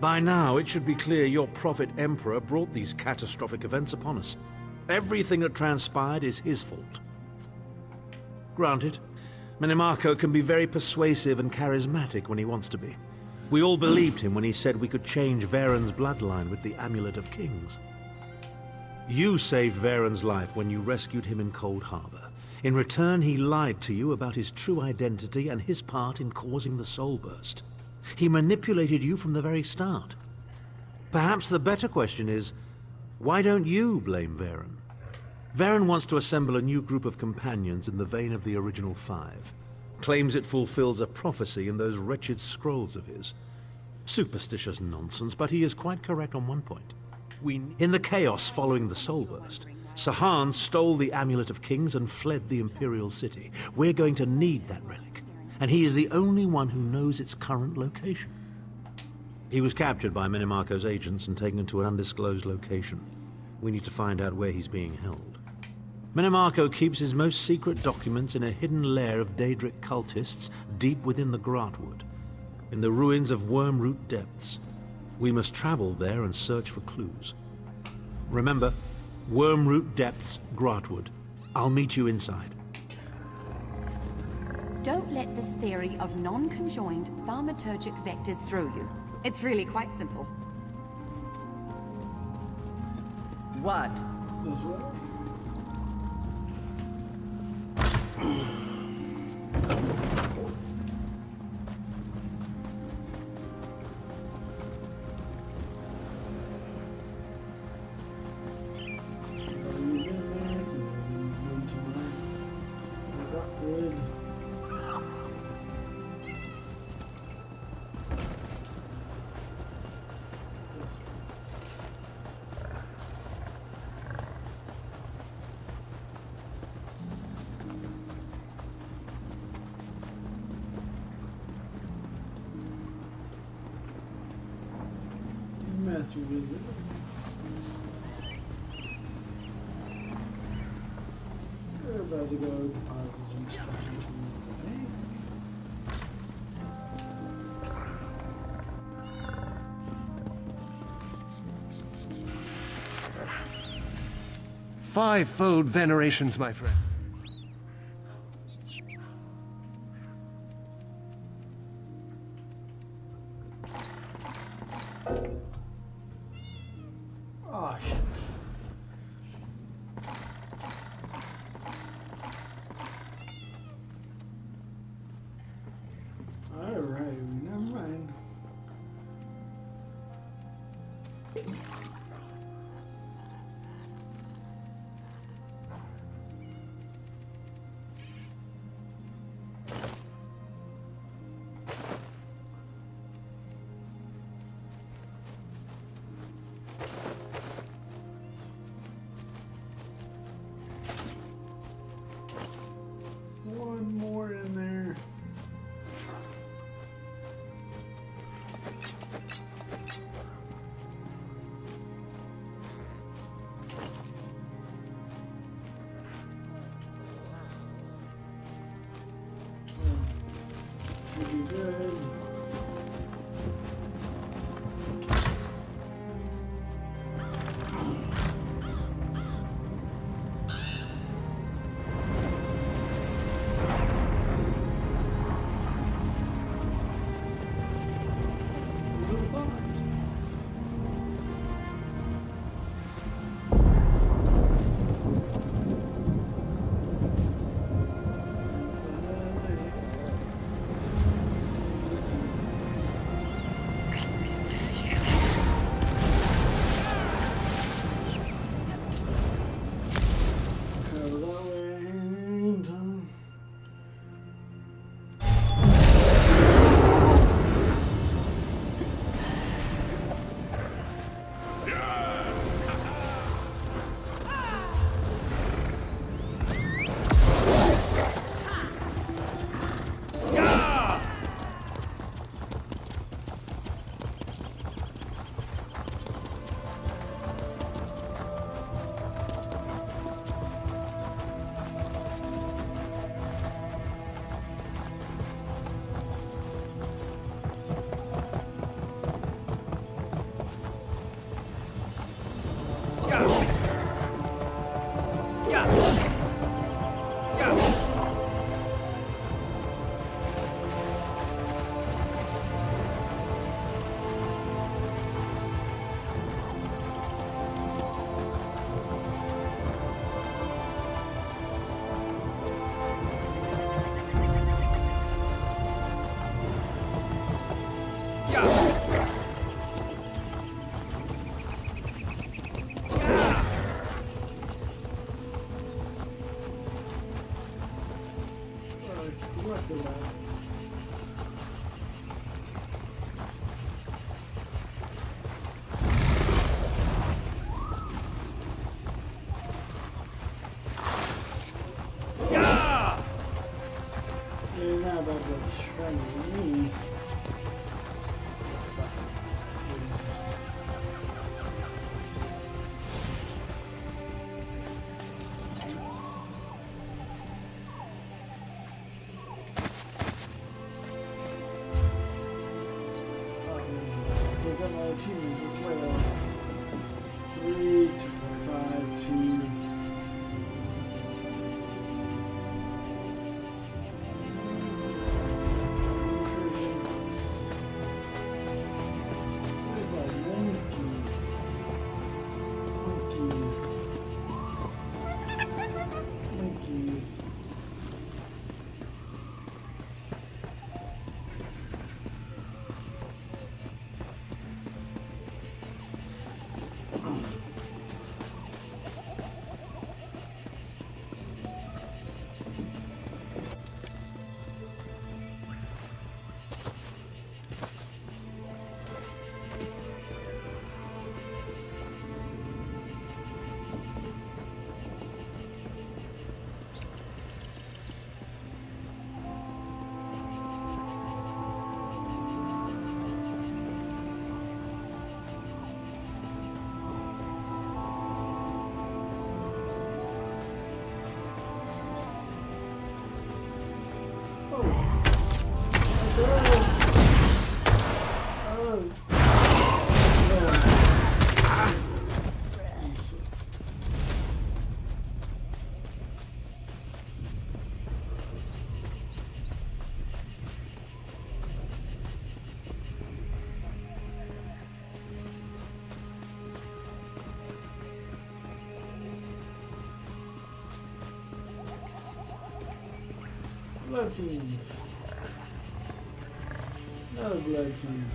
By now, it should be clear your prophet Emperor brought these catastrophic events upon us. Everything that transpired is his fault. Granted, Minimarco can be very persuasive and charismatic when he wants to be. We all believed him when he said we could change Varen's bloodline with the Amulet of Kings. You saved Varen's life when you rescued him in Cold Harbor. In return, he lied to you about his true identity and his part in causing the Soul Burst. He manipulated you from the very start. Perhaps the better question is, why don't you blame Varen? Varen wants to assemble a new group of companions in the vein of the original 5. Claims it fulfills a prophecy in those wretched scrolls of his. Superstitious nonsense, but he is quite correct on one point. In the chaos following the Soul Burst, Sahan stole the Amulet of Kings and fled the Imperial City. We're going to need that relic, and he is the only one who knows its current location. He was captured by Minimarco's agents and taken to an undisclosed location. We need to find out where he's being held. Minimarco keeps his most secret documents in a hidden lair of Daedric cultists deep within the Grahtwood, in the ruins of Wormroot Depths. We must travel there and search for clues. Remember, Wormroot Depths, Grahtwood. I'll meet you inside. Don't let this theory of non-conjoined thaumaturgic vectors throw you. It's really quite simple. What? Visit. We're about to go deposit some stuff into the bank. 5-fold venerations, my friend. Oh, shit. Alright, never mind. One more in there. Should be good. Blood fiends. No blood fiend.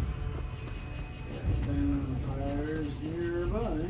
Vampires nearby.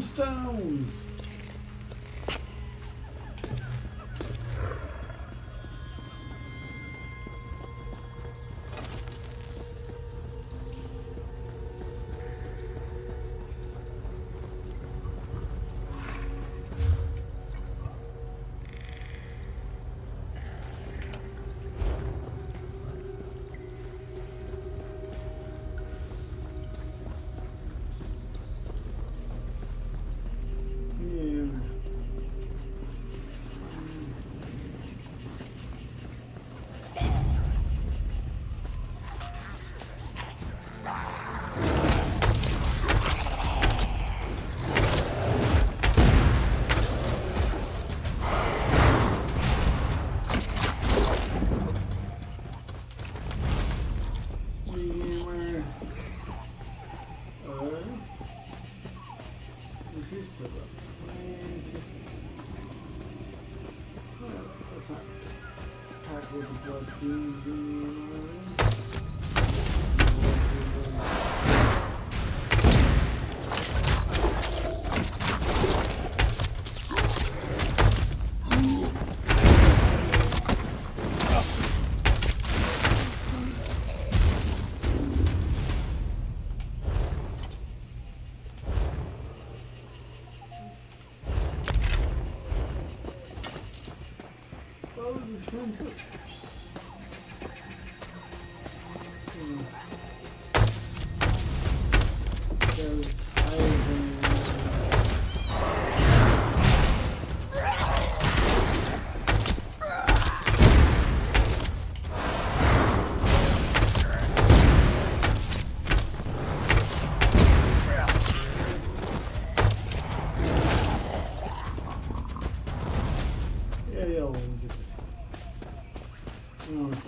Stones.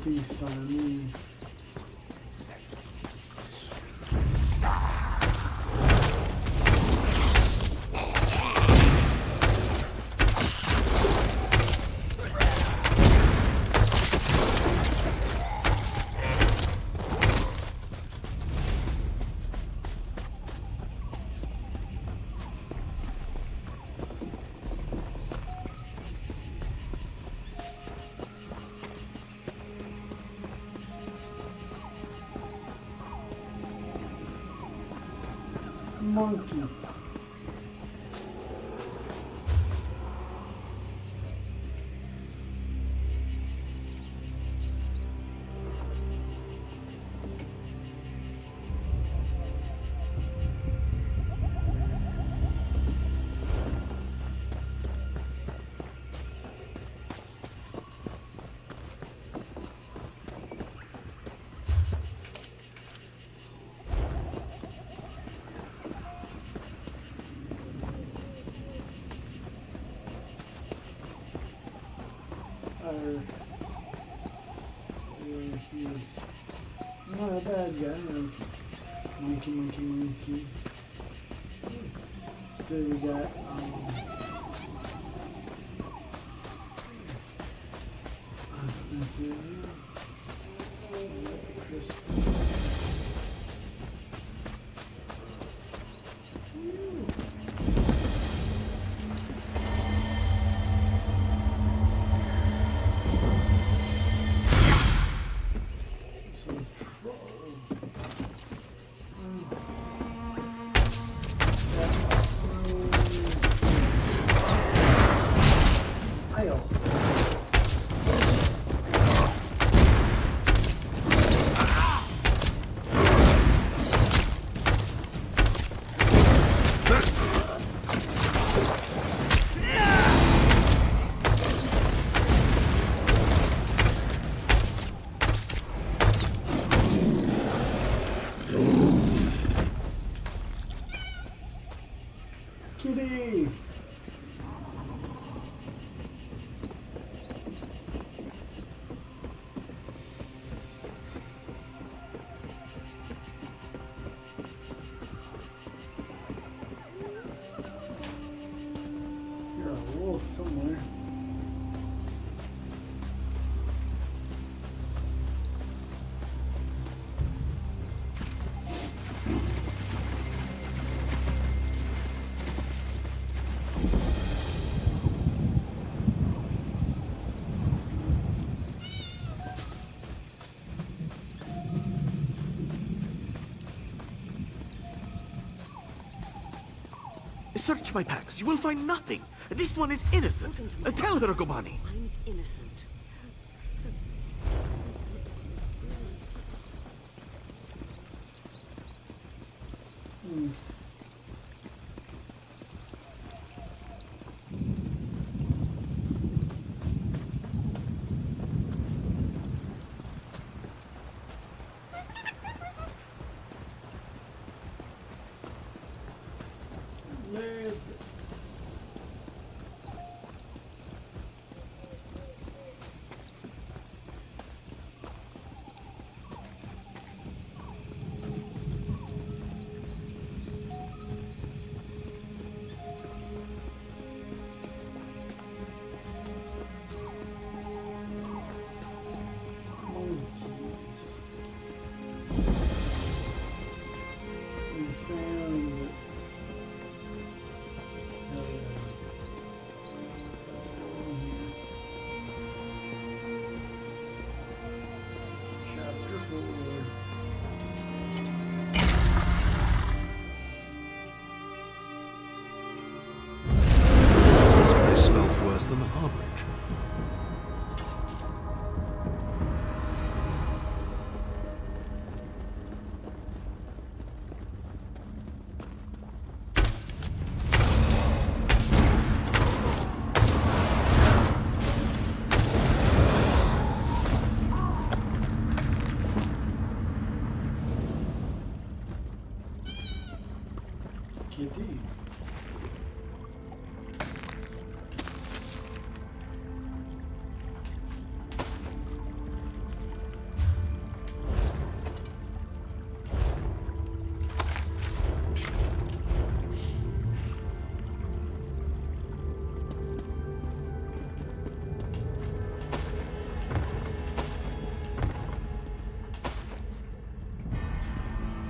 Feast on me. Monkey. are. He's not a bad guy. Monkey. So we got Kitty! You're a wolf somewhere. Search my packs. You will find nothing. This one is innocent. Tell her, Gobani. I'm innocent. This place smells worse than the harborage. Kitty.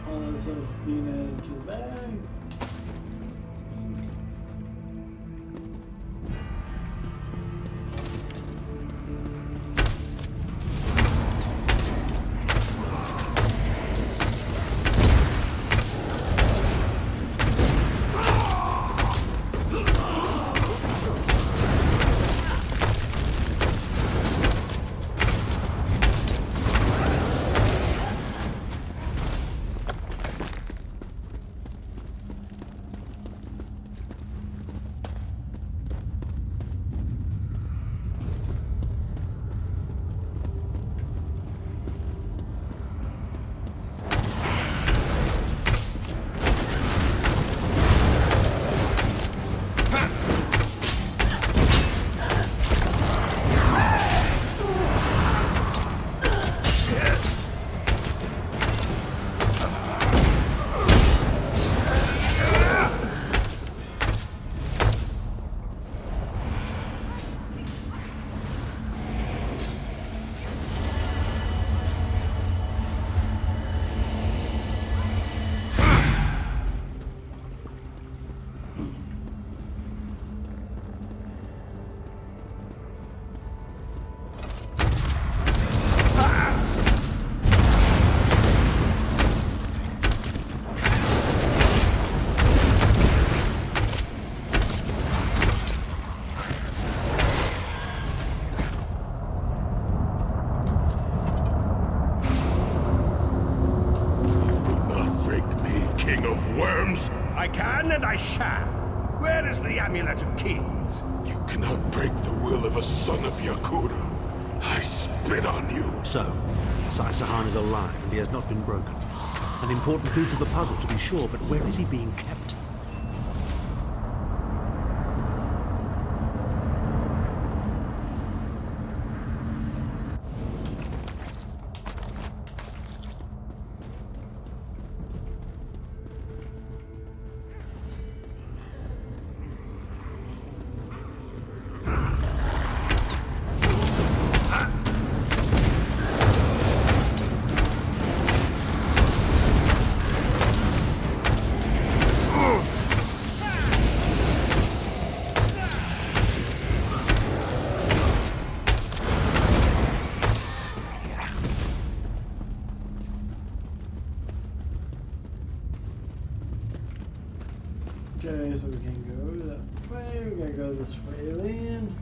All this stuff being added to the bag. of worms! I can and I shall. Where is the Amulet of Kings? You cannot break the will of a son of Yakura. I spit on you. So, Saisahan is alive and he has not been broken. An important piece of the puzzle to be sure, but where is he being kept? Okay, so we can go that way. We gotta go this way then.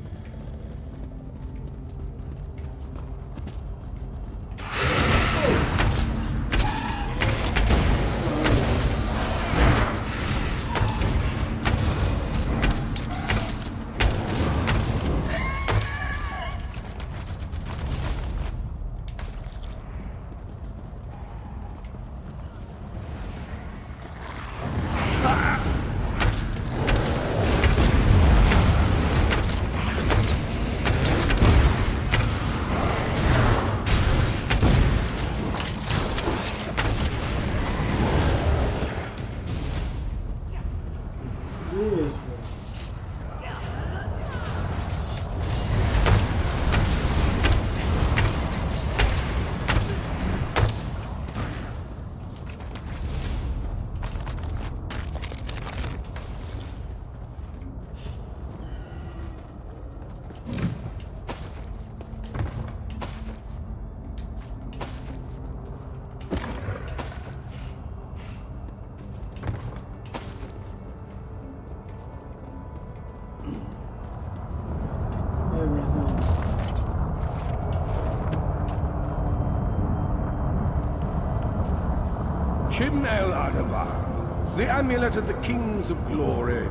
Chimnel Adabar, the Amulet of the Kings of Glory,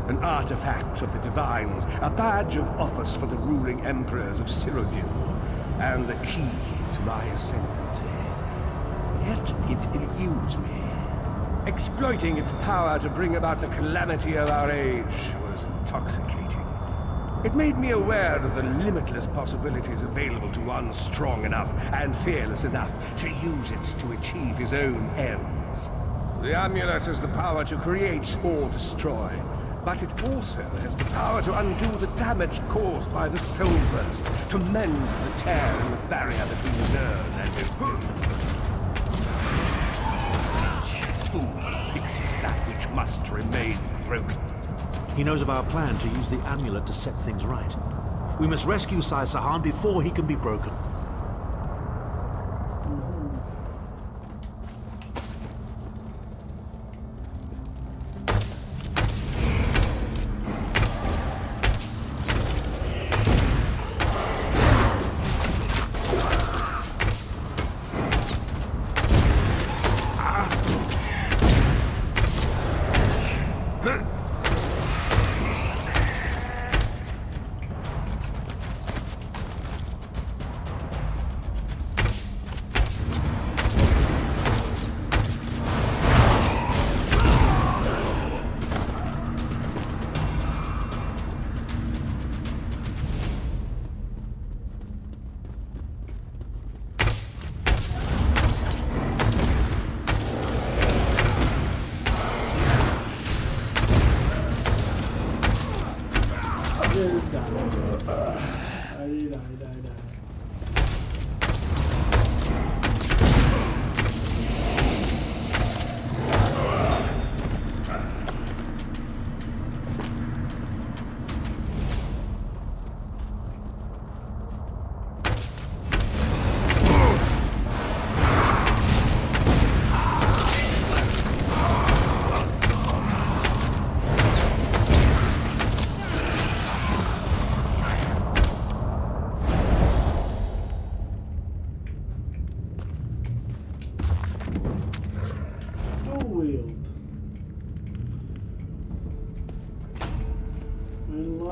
an artifact of the Divines, a badge of office for the ruling emperors of Cyrodiil, and the key to my ascendancy. Yet it eludes me. Exploiting its power to bring about the calamity of our age was intoxicating. It made me aware of the limitless possibilities available to one strong enough and fearless enough to use it to achieve his own ends. The amulet has the power to create or destroy, but it also has the power to undo the damage caused by the soul burst, to mend the tear in the barrier between learn and oblivion. Who fixes that which must remain broken? He knows of our plan to use the amulet to set things right. We must rescue Saisahan before he can be broken.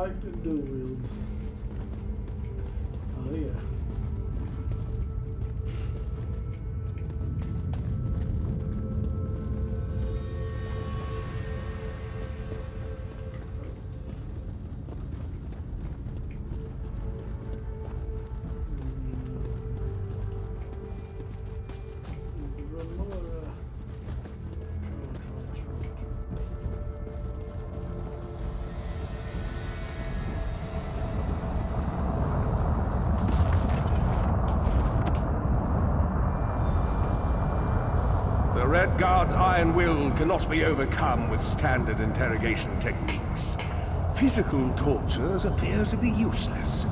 like to dual wield. Oh yeah. The Red Guard's iron will cannot be overcome with standard interrogation techniques. Physical tortures appear to be useless.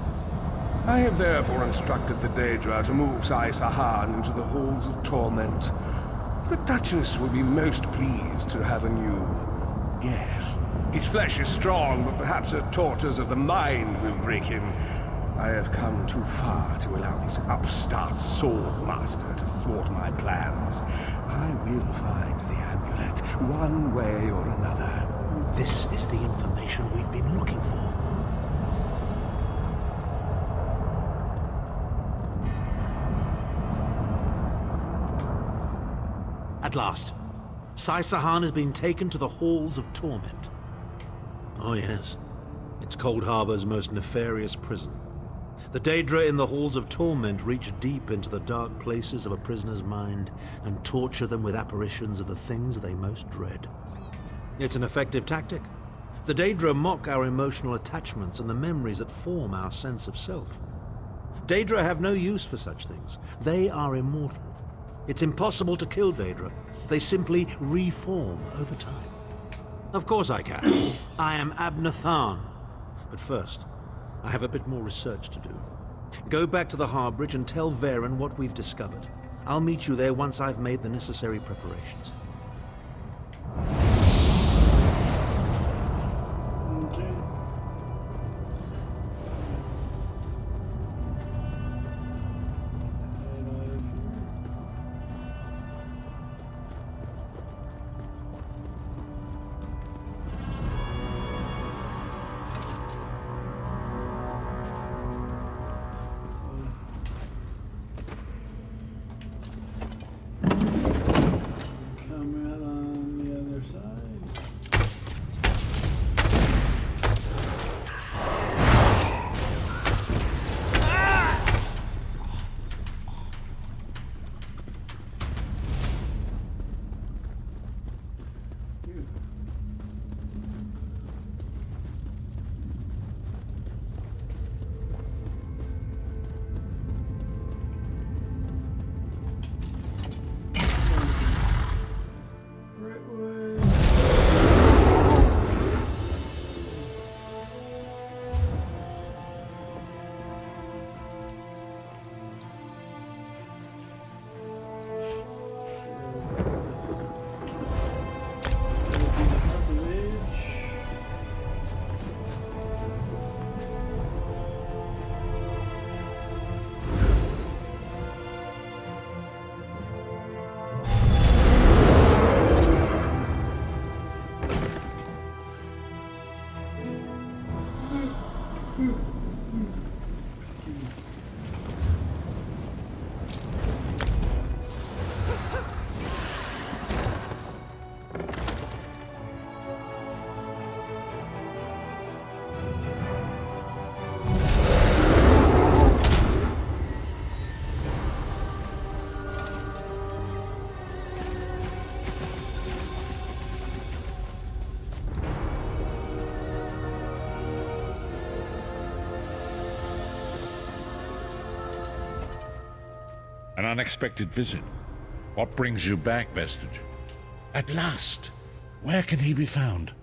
I have therefore instructed the Daedra to move Sai Sahan into the Halls of Torment. The Duchess will be most pleased to have a new guest. His flesh is strong, but perhaps her tortures of the mind will break him. I have come too far to allow this upstart sword master to thwart my plans. I will find the amulet, one way or another. This is the information we've been looking for. At last, Sai Sahan has been taken to the Halls of Torment. Oh yes, it's Cold Harbor's most nefarious prison. The Daedra in the Halls of Torment reach deep into the dark places of a prisoner's mind and torture them with apparitions of the things they most dread. It's an effective tactic. The Daedra mock our emotional attachments and the memories that form our sense of self. Daedra have no use for such things. They are immortal. It's impossible to kill Daedra. They simply reform over time. Of course I can. I am Abnathan. But first, I have a bit more research to do. Go back to the Harbridge and tell Varen what we've discovered. I'll meet you there once I've made the necessary preparations. Okay. Come out on the other side. An unexpected visit. What brings you back, Vestige? At last! Where can he be found?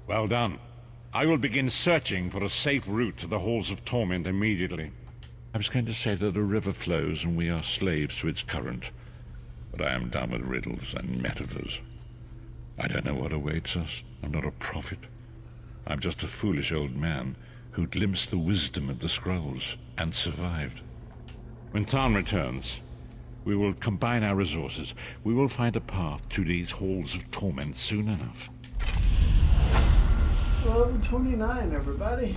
Well done. I will begin searching for a safe route to the Halls of Torment immediately. I was going to say that a river flows and we are slaves to its current, but I am done with riddles and metaphors. I don't know what awaits us. I'm not a prophet. I'm just a foolish old man who glimpsed the wisdom of the scrolls and survived. When Tharn returns, we will combine our resources. We will find a path to these Halls of Torment soon enough. Level 29, everybody.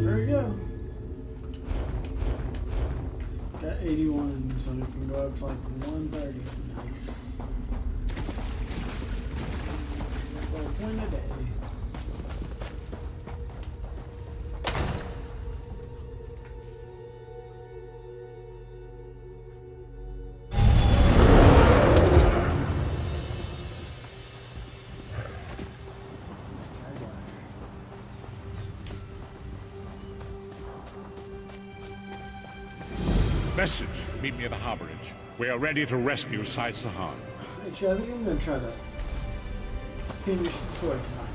There we go. Got 81, so we can go up to like 130. Nice. Well, point a day. Message. Meet me at the harborage. We are ready to rescue Sai Sahan. Actually, I think I'm going to try to finish the story tonight.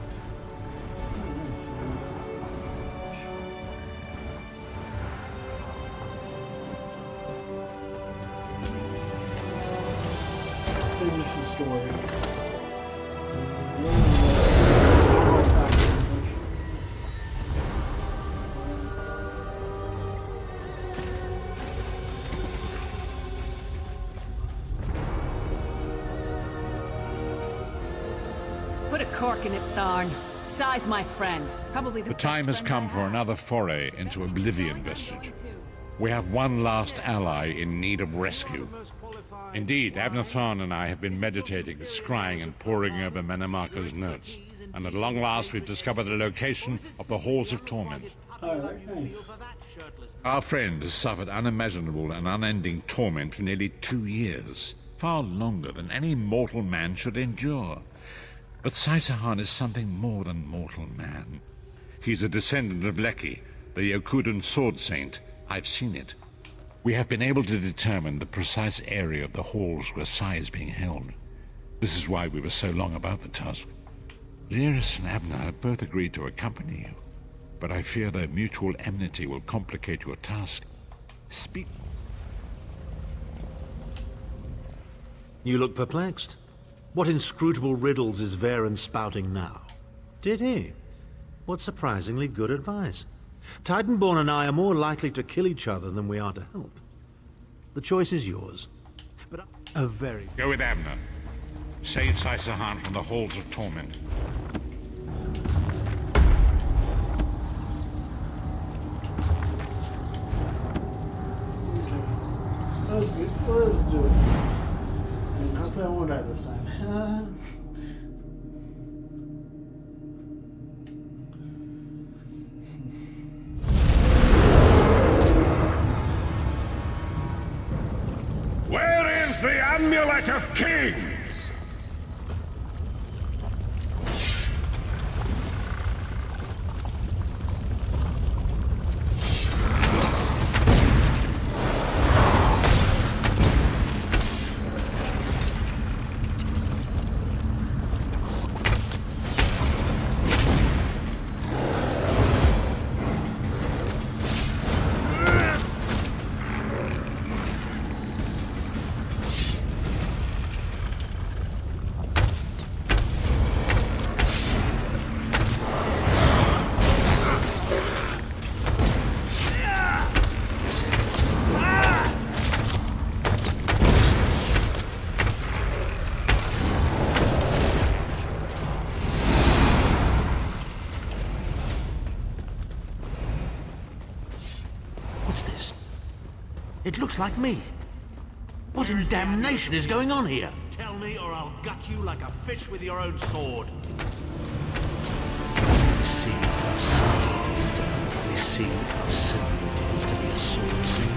Finish the story. Put a cork in it, Tharn. Sai's my friend. Probably The time has come for another foray into Oblivion Vestige. We have one last ally in need of rescue. Indeed, Abnathan and I have been meditating, scrying, and poring over Manamako's notes. And at long last, we've discovered the location of the Halls of Torment. Nice. Our friend has suffered unimaginable and unending torment for nearly 2 years, far longer than any mortal man should endure. But Sai Sahan is something more than mortal man. He's a descendant of Leki, the Yokudan sword saint. I've seen it. We have been able to determine the precise area of the halls where Sai is being held. This is why we were so long about the task. Lyris and Abner have both agreed to accompany you, but I fear their mutual enmity will complicate your task. Speak. You look perplexed. What inscrutable riddles is Varen spouting now? Did he? What surprisingly good advice. Titanborn and I are more likely to kill each other than we are to help. The choice is yours. But a very... Go with Abner. Save Sai Sahan from the Halls of Torment. Let's do it. And hopefully I won't die this time. Where is the Amulet of Kings? looks like me. What in damnation is going on here? Tell me or I'll gut you like a fish with your own sword. See how simple it is to be a sword singer.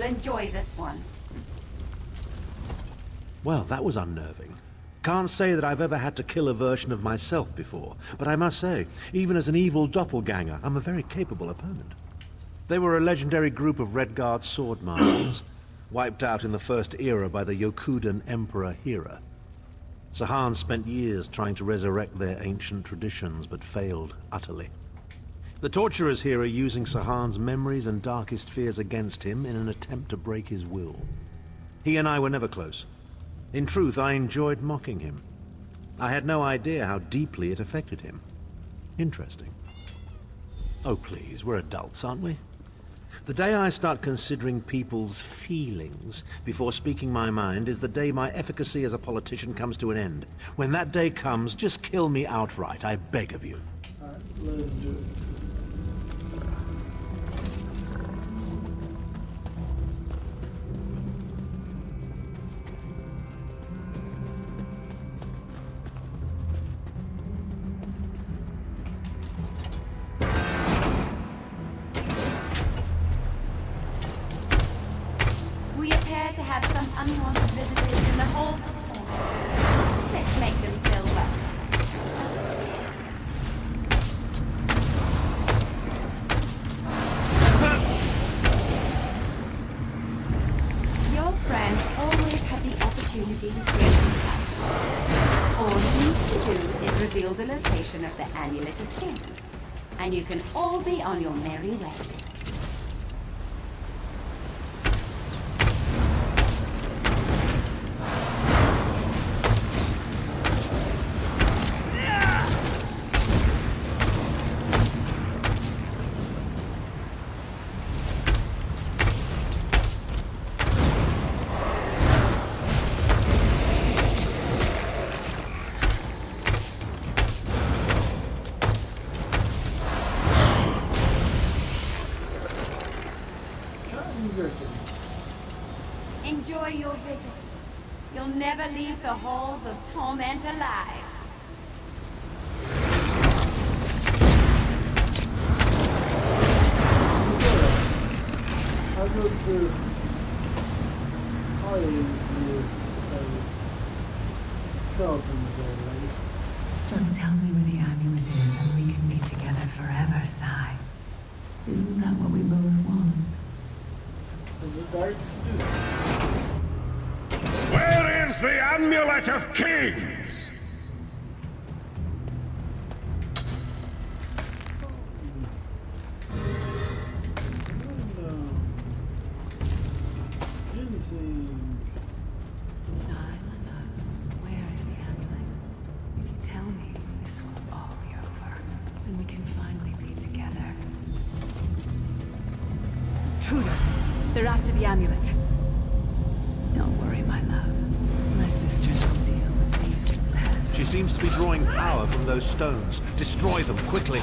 Enjoy this one. Well, that was unnerving. Can't say that I've ever had to kill a version of myself before, but I must say, even as an evil doppelganger, I'm a very capable opponent. They were a legendary group of Redguard sword masters, wiped out in the First Era by the Yokudan Emperor Hira. Sahan spent years trying to resurrect their ancient traditions, but failed utterly. The torturers here are using Sahan's memories and darkest fears against him in an attempt to break his will. He and I were never close. In truth, I enjoyed mocking him. I had no idea how deeply it affected him. Interesting. Oh please, we're adults, aren't we? The day I start considering people's feelings before speaking my mind is the day my efficacy as a politician comes to an end. When that day comes, just kill me outright, I beg of you. Alright, let's do it. Unwanted visitors in the halls of torment. Let's make them feel welcome. Your friend always had the opportunity to create himself. All he needs to do is reveal the location of the Amulet of Kings, and you can all be on your merry way. Enjoy your visit. You'll never leave the halls of torment alive. I go to hiding the skeletons already. Just tell me where the amulet is and we can be together forever, Sai. Isn't that what we both want? Where is the Amulet of Kings? Sai, my love, where is the amulet? If you tell me, this will all be over, and we can finally be together. Intruders! They're after the amulet. Don't worry, my love. My sisters will deal with these pests. She seems to be drawing power from those stones. Destroy them, quickly.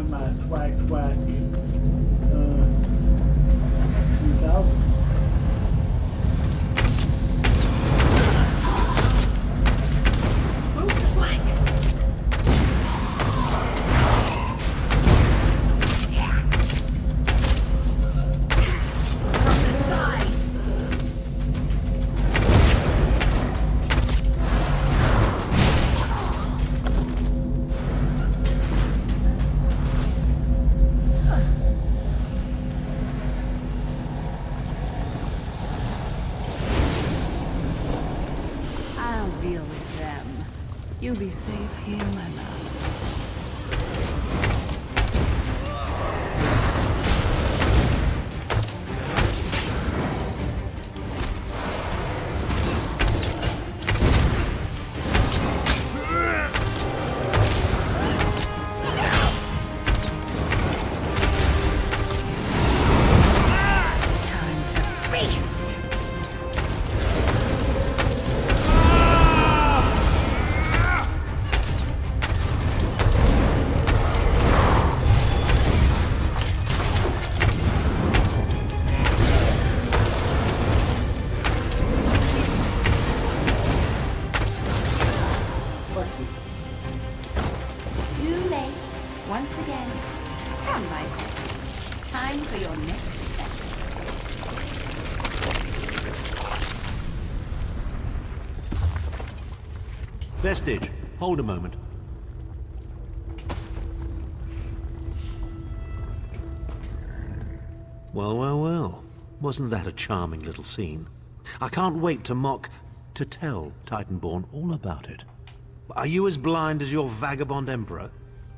have my thwack 2000. Move the flank! From the sides! I'll deal with them. You'll be safe here, my love. Time to feast! Too late. Once again. Come, my pet. Time for your next step. Vestige, hold a moment. Well, well, well. Wasn't that a charming little scene? I can't wait to tell Titanborn all about it. Are you as blind as your vagabond emperor?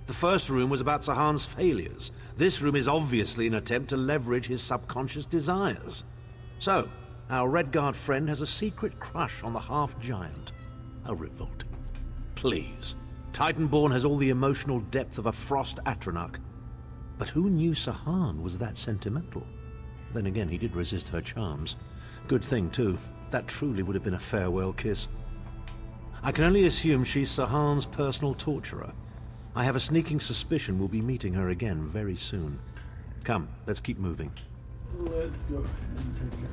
The first room was about Sahan's failures. This room is obviously an attempt to leverage his subconscious desires. So, our Redguard friend has a secret crush on the half-giant. How revolting. Please. Titanborn has all the emotional depth of a Frost Atronach. But who knew Sahan was that sentimental? Then again, he did resist her charms. Good thing, too. That truly would have been a farewell kiss. I can only assume she's Sahan's personal torturer. I have a sneaking suspicion we'll be meeting her again very soon. Come, let's keep moving. Let's go and take care.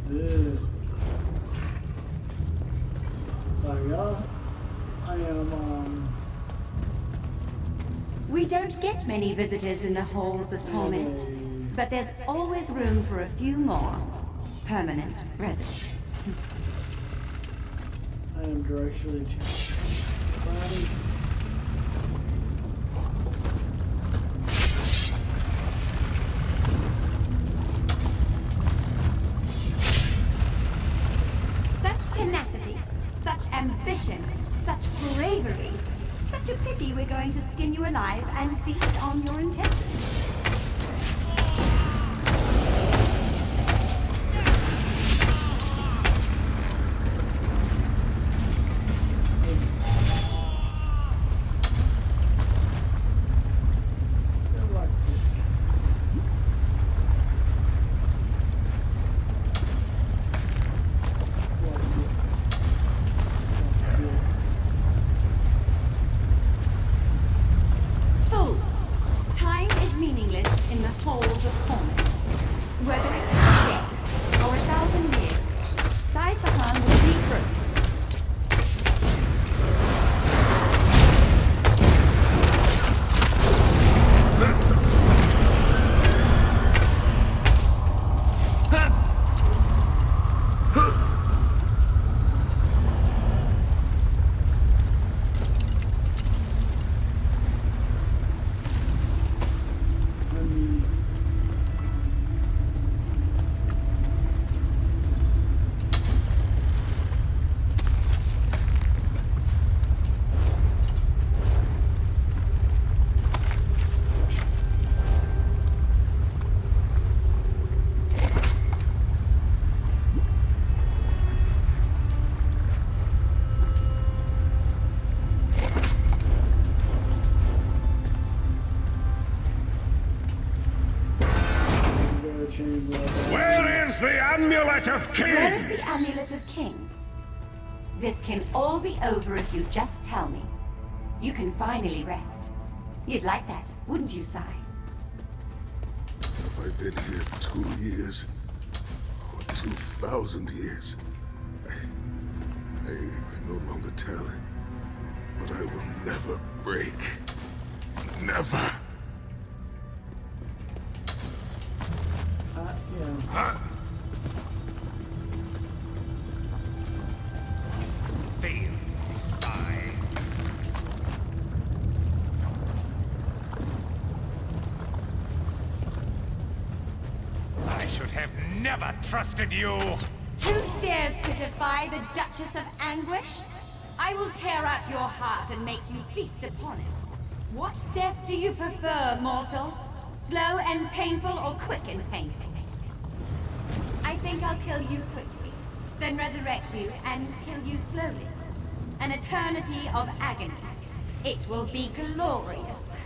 This. Sorry, y'all. I am, We don't get many visitors in the halls of torment, but there's always room for a few more permanent residents. I am directionally changed. Body. Such tenacity, such ambition, such bravery. Such a pity we're going to skin you alive and feast on your intestines. opportunity to Where is the Amulet of Kings? Where is the Amulet of Kings? This can all be over if you just tell me. You can finally rest. You'd like that, wouldn't you, Sai? Have I been here 2 years? Or 2,000 years? I can no longer tell. But I will never break. Never. Fail, Sai. I should have never trusted you. Who dares to defy the Duchess of Anguish? I will tear out your heart and make you feast upon it. What death do you prefer, mortal? Slow and painful or quick and painful? I think I'll kill you quickly, then resurrect you and kill you slowly. An eternity of agony. It will be glorious.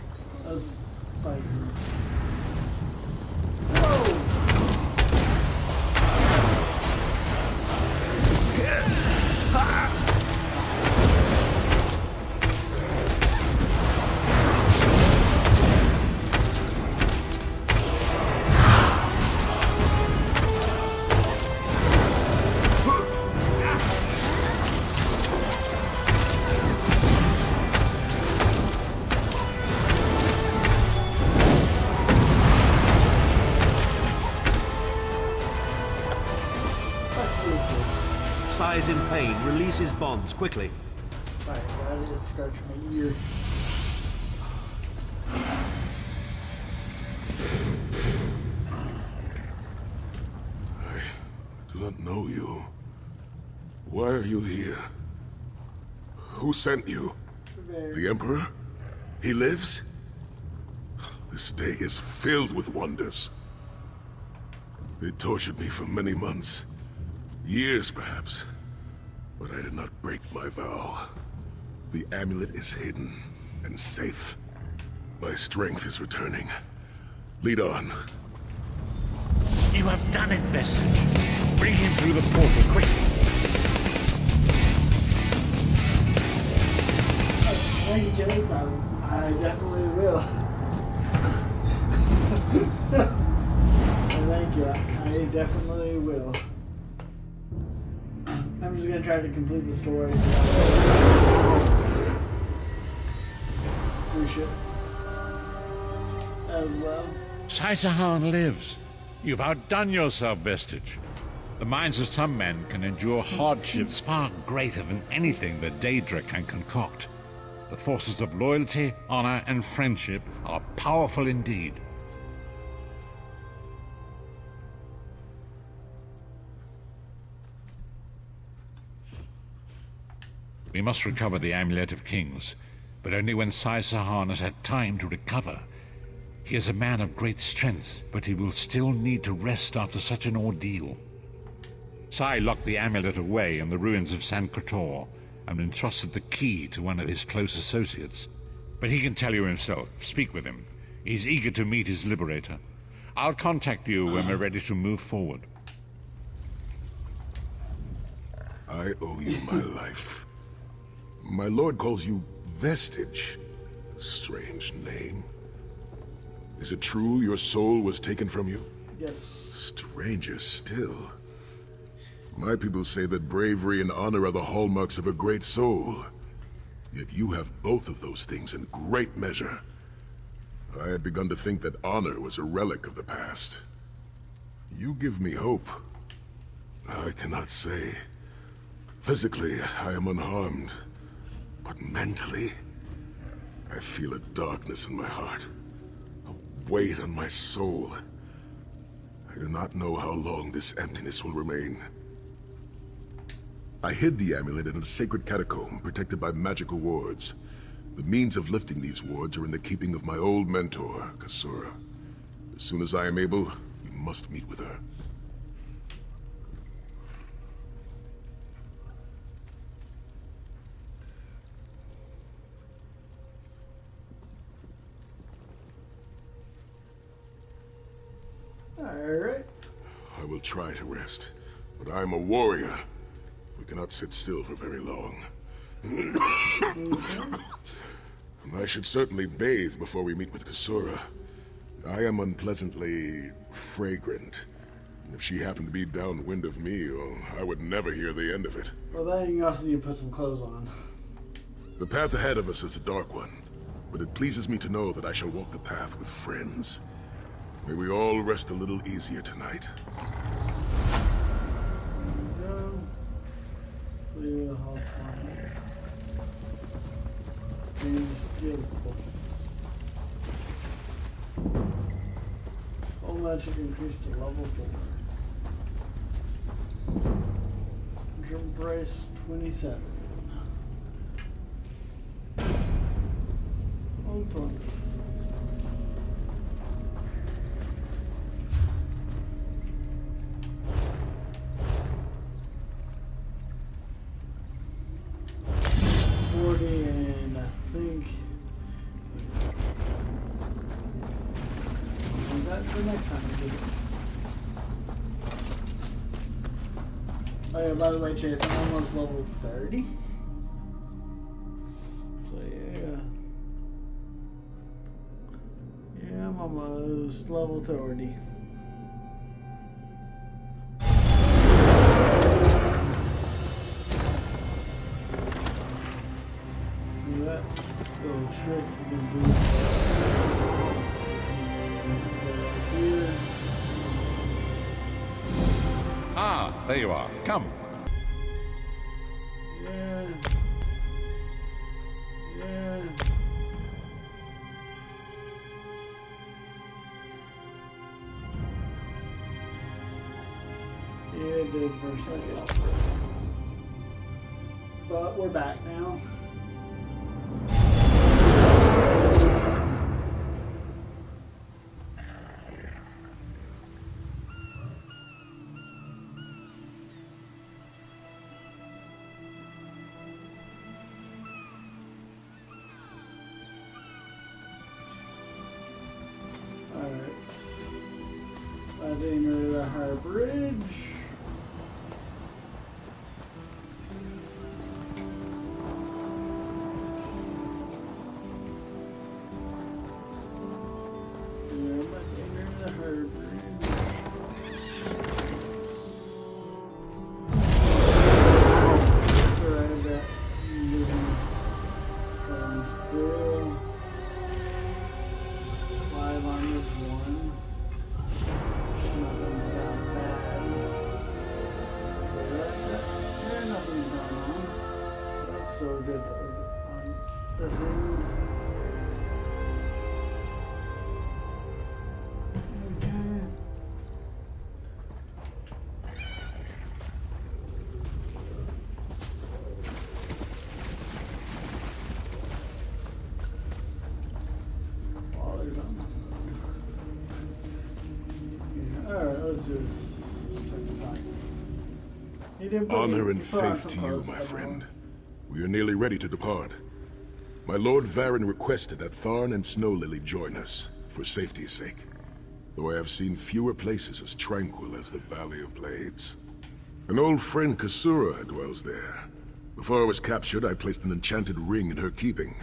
Sai's in pain. Release his bonds, quickly. Sorry, why did it scratch my ear? I do not know you. Why are you here? Who sent you? The Emperor? He lives? This day is filled with wonders. They tortured me for many months. Years, perhaps. But I did not break my vow. The amulet is hidden and safe. My strength is returning. Lead on. You have done it, Vestige. Bring him through the portal quickly. Thank you, Chase. I definitely will. Thank you. I definitely will. I'm just gonna try to complete the story. Crucial. As well. Sai lives. You've outdone yourself, Vestige. The minds of some men can endure hardships far greater than anything that Daedra can concoct. The forces of loyalty, honor, and friendship are powerful indeed. We must recover the Amulet of Kings, but only when Sai Sahan has had time to recover. He is a man of great strength, but he will still need to rest after such an ordeal. Sai locked the amulet away in the ruins of San Kotor and entrusted the key to one of his close associates. But he can tell you himself. Speak with him. He's eager to meet his liberator. I'll contact you when we're ready to move forward. I owe you my life. My lord calls you Vestige. Strange name. Is it true your soul was taken from you? Yes. Stranger still. My people say that bravery and honor are the hallmarks of a great soul. Yet you have both of those things in great measure. I had begun to think that honor was a relic of the past. You give me hope. I cannot say. Physically, I am unharmed. But mentally, I feel a darkness in my heart. A weight on my soul. I do not know how long this emptiness will remain. I hid the amulet in a sacred catacomb protected by magical wards. The means of lifting these wards are in the keeping of my old mentor, Kasura. As soon as I am able, we must meet with her. Alright. I will try to rest, but I am a warrior. We cannot sit still for very long. I should certainly bathe before we meet with Kasura. I am unpleasantly fragrant. If she happened to be downwind of me, well, I would never hear the end of it. Well, then you also need to put some clothes on. The path ahead of us is a dark one, but it pleases me to know that I shall walk the path with friends. May we all rest a little easier tonight. Clear the hall planet. Gain the skill. All magic increased to level 4. Jump price 27. Hold on. And I think that's the next time we do it. Oh yeah, by the way, Chase, I'm almost level 30. So yeah. Yeah, I'm almost level 30. That little trick you can do here. Ah, there you are. Come. Yeah. Yeah. Yeah, it did for a second. But we're back now. Heading to the high bridge. Honor and faith to you, my friend. We are nearly ready to depart. My Lord Varen requested that Tharn and Snow Lily join us, for safety's sake. Though I have seen fewer places as tranquil as the Valley of Blades. An old friend, Kasura, dwells there. Before I was captured, I placed an enchanted ring in her keeping.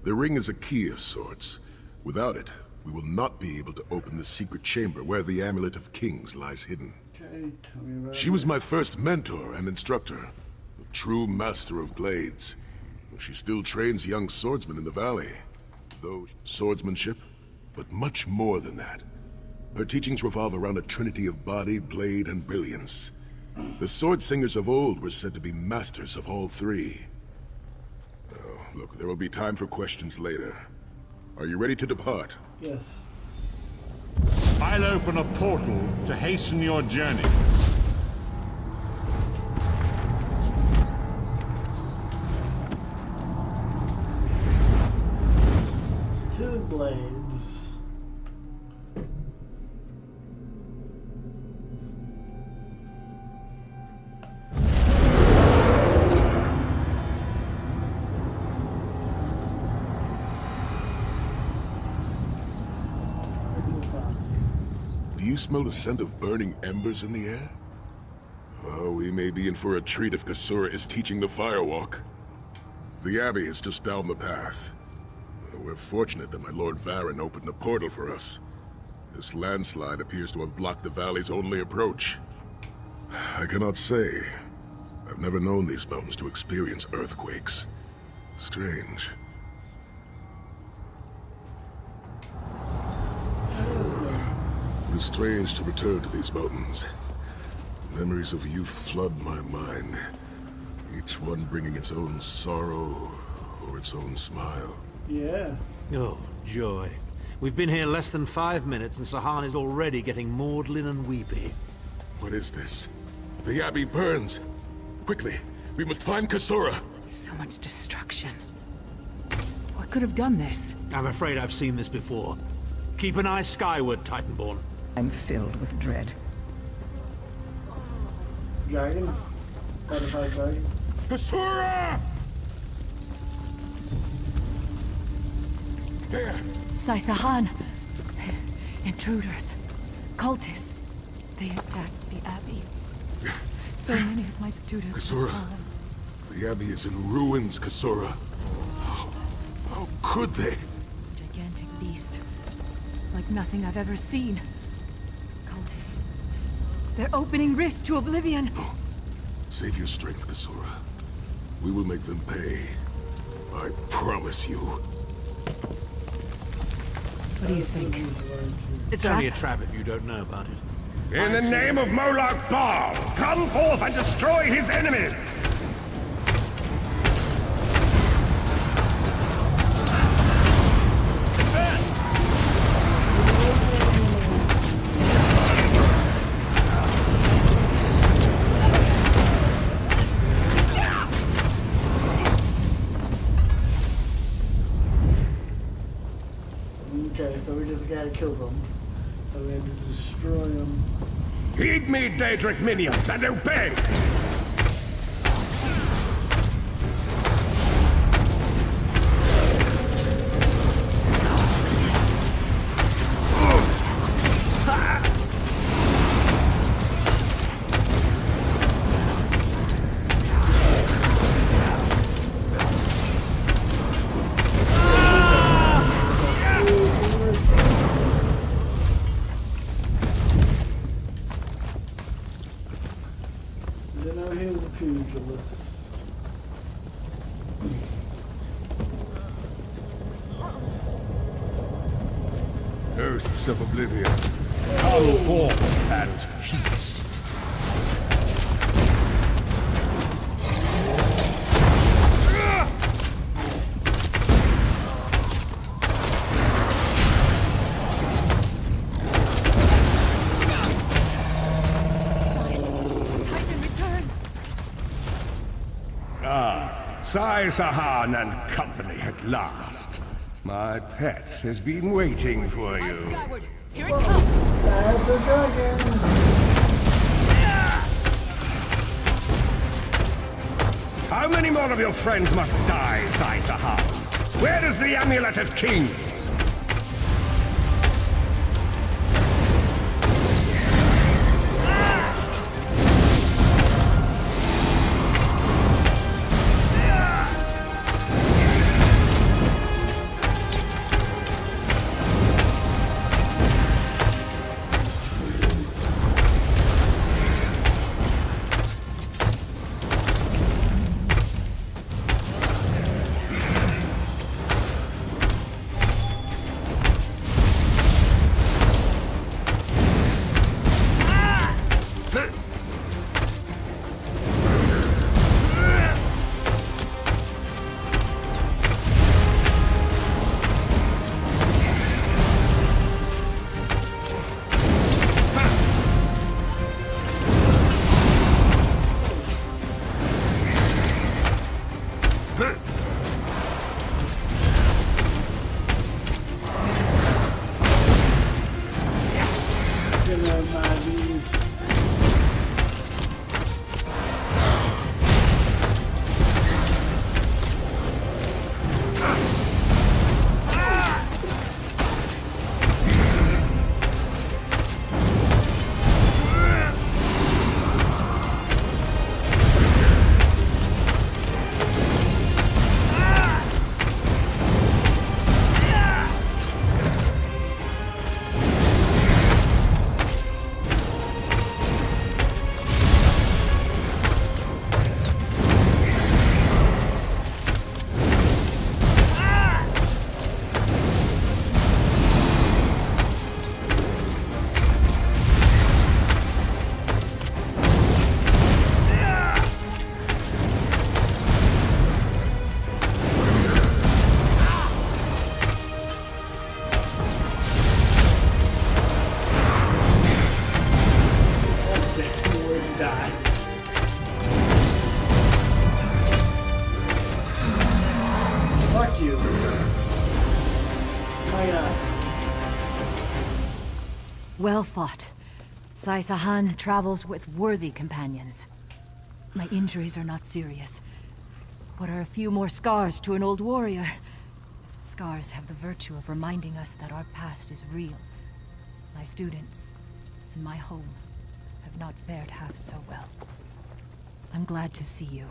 The ring is a key of sorts. Without it, we will not be able to open the secret chamber where the Amulet of Kings lies hidden. Okay, tell me about She was my first mentor and instructor, a true master of blades. She still trains young swordsmen in the valley, though swordsmanship, but much more than that. Her teachings revolve around a trinity of body, blade, and brilliance. The sword singers of old were said to be masters of all three. Oh, look, there will be time for questions later. Are you ready to depart? Yes. I'll open a portal to hasten your journey. Two blades. Do you smell the scent of burning embers in the air? Oh, we may be in for a treat if Kasura is teaching the firewalk. The Abbey is just down the path. We're fortunate that my Lord Varen opened a portal for us. This landslide appears to have blocked the valley's only approach. I cannot say. I've never known these mountains to experience earthquakes. Strange. It is strange to return to these mountains. Memories of youth flood my mind, each one bringing its own sorrow or its own smile. Yeah. Oh, joy. We've been here less than 5 minutes and Sahan is already getting maudlin and weepy. What is this? The Abbey burns! Quickly, we must find Kasura! So much destruction. What could have done this? I'm afraid I've seen this before. Keep an eye skyward, Titanborn. I'm filled with dread. Dragon? Fortified dragon? Kasura! There! Sahan. Intruders. Cultists. They attacked the Abbey. So many of my students have Kasura. fallen. The Abbey is in ruins, Kasura. How could they? Gigantic beast. Like nothing I've ever seen. Cultists. They're opening rifts to oblivion. Save your strength, Kasura. We will make them pay. I promise you. What do you think? It's only a trap if you don't know about it. In the name of Moloch Baal, come forth and destroy his enemies! Okay, so we just gotta kill them. So we have to destroy them. Heed me, Daedric minions, and obey! Then out here the pugilists. Hosts of Oblivion, come forth and feast. Sahan and company at last. My pet has been waiting for you. Skyward. Here it comes. That's a dragon. How many more of your friends must die, Sahan? Where is the Amulet of Kings? fought. Sai-Sahan travels with worthy companions. My injuries are not serious. What are a few more scars to an old warrior? Scars have the virtue of reminding us that our past is real. My students and my home have not fared half so well. I'm glad to see you,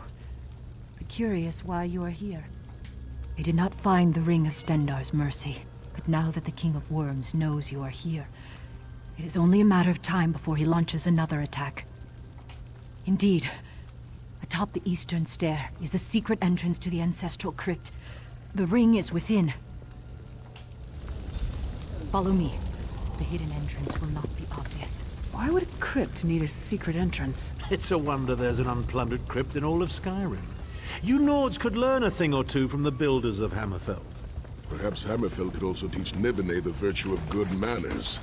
but curious why you are here. I did not find the Ring of Stendarr's mercy, but now that the King of Worms knows you are here, it is only a matter of time before he launches another attack. Indeed, atop the eastern stair is the secret entrance to the ancestral crypt. The ring is within. Follow me. The hidden entrance will not be obvious. Why would a crypt need a secret entrance? It's a wonder there's an unplundered crypt in all of Skyrim. You Nords could learn a thing or two from the builders of Hammerfell. Perhaps Hammerfell could also teach Nibene the virtue of good manners.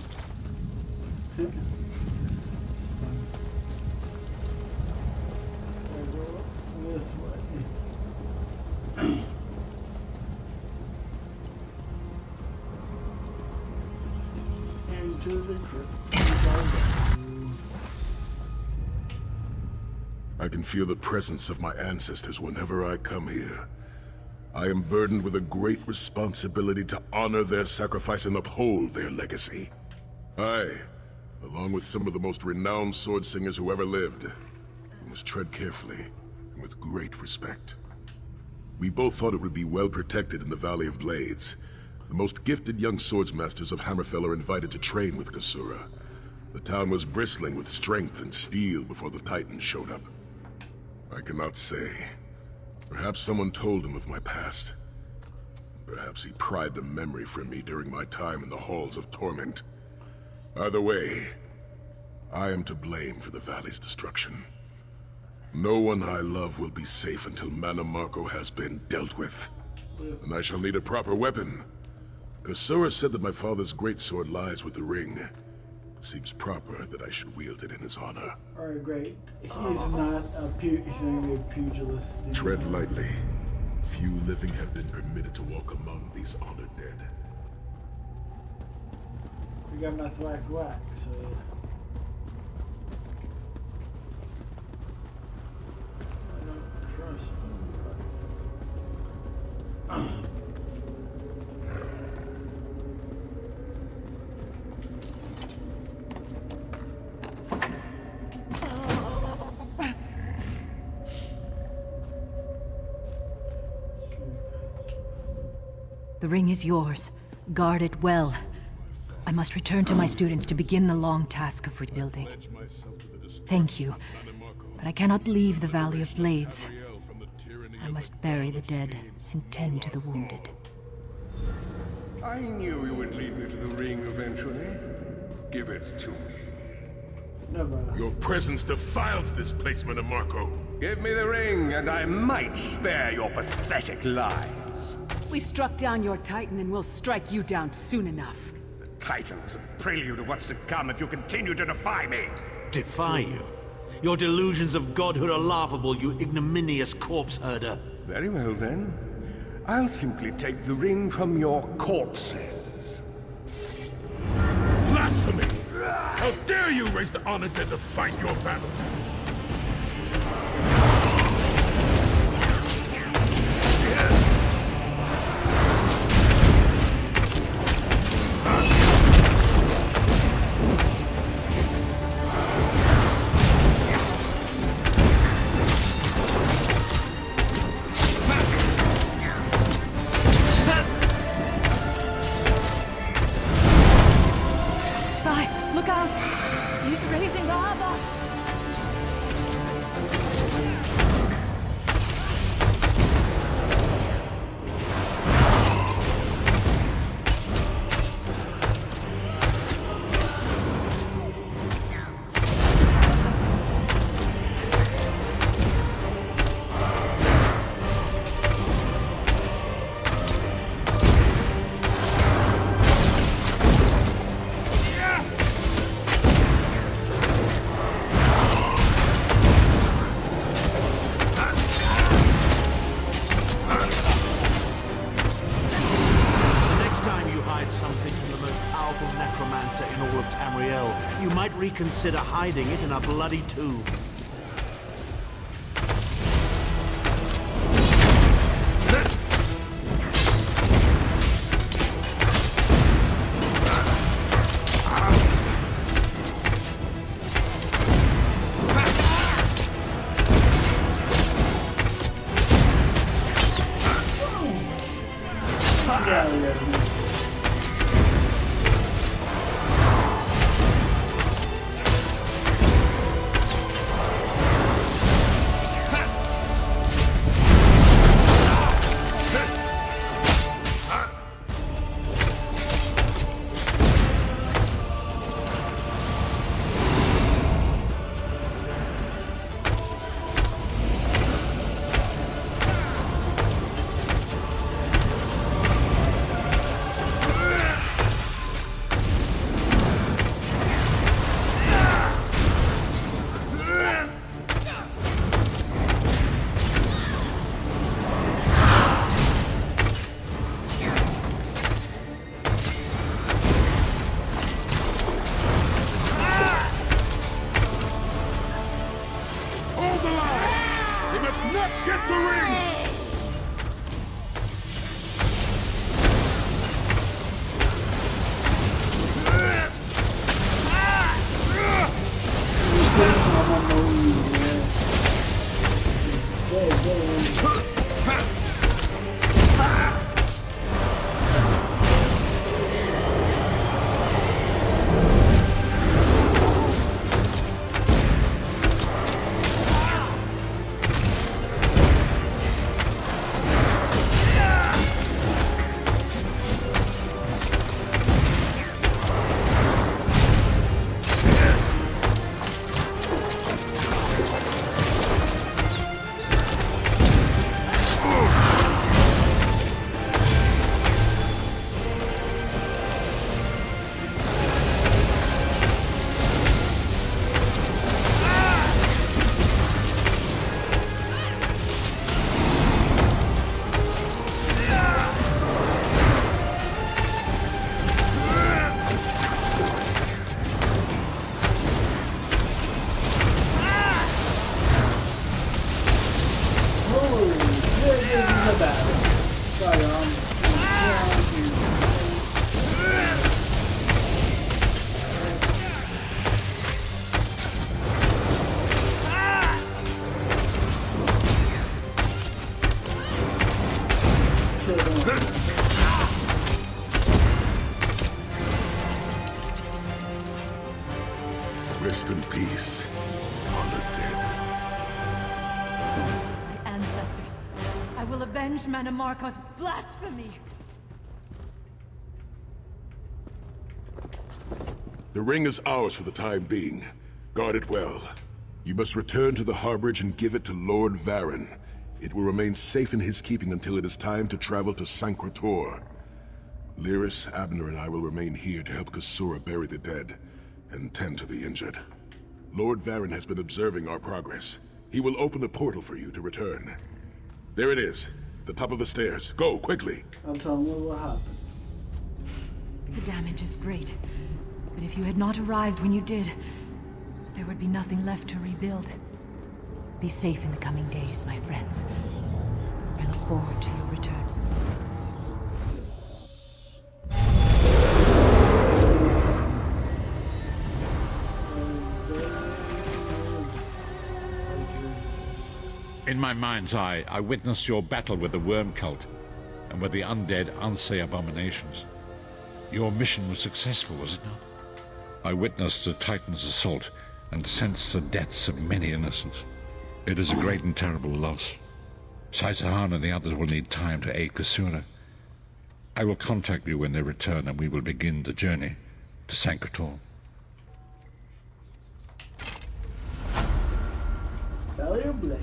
I can feel the presence of my ancestors whenever I come here. I am burdened with a great responsibility to honor their sacrifice and uphold their legacy. I, along with some of the most renowned sword singers who ever lived, must tread carefully and with great respect. We both thought it would be well protected in the Valley of Blades. The most gifted young swordsmasters of Hammerfell are invited to train with Kasura. The town was bristling with strength and steel before the Titans showed up. I cannot say. Perhaps someone told him of my past. Perhaps he pried the memory from me during my time in the Halls of Torment. Either way, I am to blame for the valley's destruction. No one I love will be safe until Mannimarco has been dealt with. And I shall need a proper weapon. Kasura said that my father's greatsword lies with the ring. It seems proper that I should wield it in his honor. Alright, great. He's not a pugilist. Tread lightly. Few living have been permitted to walk among these honored dead. We got my thwack, so... I don't trust anybody. The ring is yours. Guard it well. I must return to my students to begin the long task of rebuilding. Thank you, but I cannot leave the Valley of Blades. I must bury the dead and tend to the wounded. I knew you would lead me to the ring eventually. Give it to me. Your presence defiles this place, Mannimarco. Give me the ring, and I might spare your pathetic lives. We struck down your Titan and we'll strike you down soon enough. The Titan was a prelude of what's to come if you continue to defy me. Defy you? Your delusions of godhood are laughable, you ignominious corpse herder. Very well then. I'll simply take the ring from your corpses. Blasphemy! How dare you raise the honored dead to fight your battle? Look out! He's raising lava! consider hiding it in a bloody tomb. Rest in peace, honor dead. My ancestors, I will avenge Manamarco's blasphemy! The ring is ours for the time being. Guard it well. You must return to the harborage and give it to Lord Varen. It will remain safe in his keeping until it is time to travel to Sancretor. Lyris, Abner, and I will remain here to help Kasura bury the dead and tend to the injured. Lord Varen has been observing our progress. He will open a portal for you to return. There it is, the top of the stairs. Go, quickly! I'll tell him what will happen. The damage is great, but if you had not arrived when you did, there would be nothing left to rebuild. Be safe in the coming days, my friends. I look forward to your return. In my mind's eye, I witnessed your battle with the worm cult and with the undead Unsay abominations. Your mission was successful, was it not? I witnessed the Titan's assault and sensed the deaths of many innocents. It is a great and terrible loss. Saisahan and the others will need time to aid Kasura. I will contact you when they return and we will begin the journey to Sancretor. Value Blades.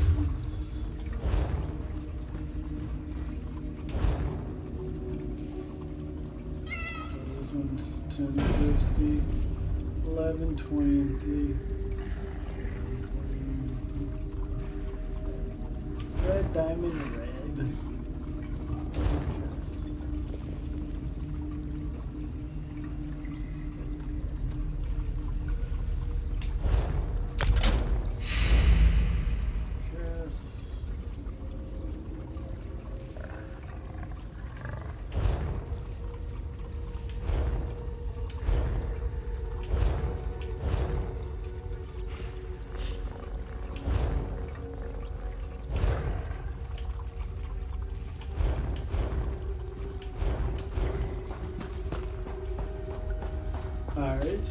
This one's 1060, 1120. Red, diamond, red.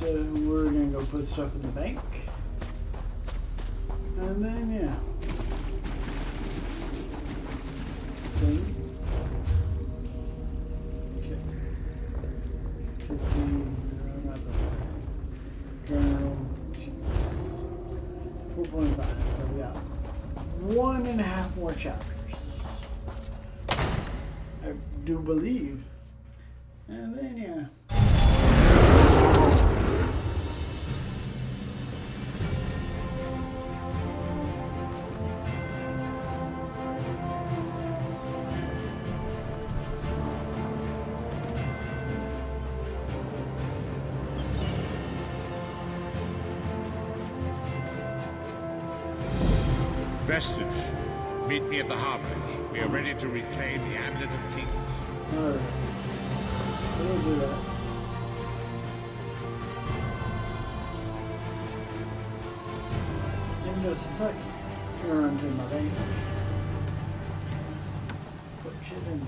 So we're gonna go put stuff in the bank. And then, yeah. Thing. Okay. 15, journal, 4.5. So we got 1.5 more chapters. I do believe. And then, yeah. Vestige, meet me at the harbor. We are ready to reclaim the Amulet of Kings. Alright. We'll do that. In just a second. We're gonna run to my bank. Put shit in there.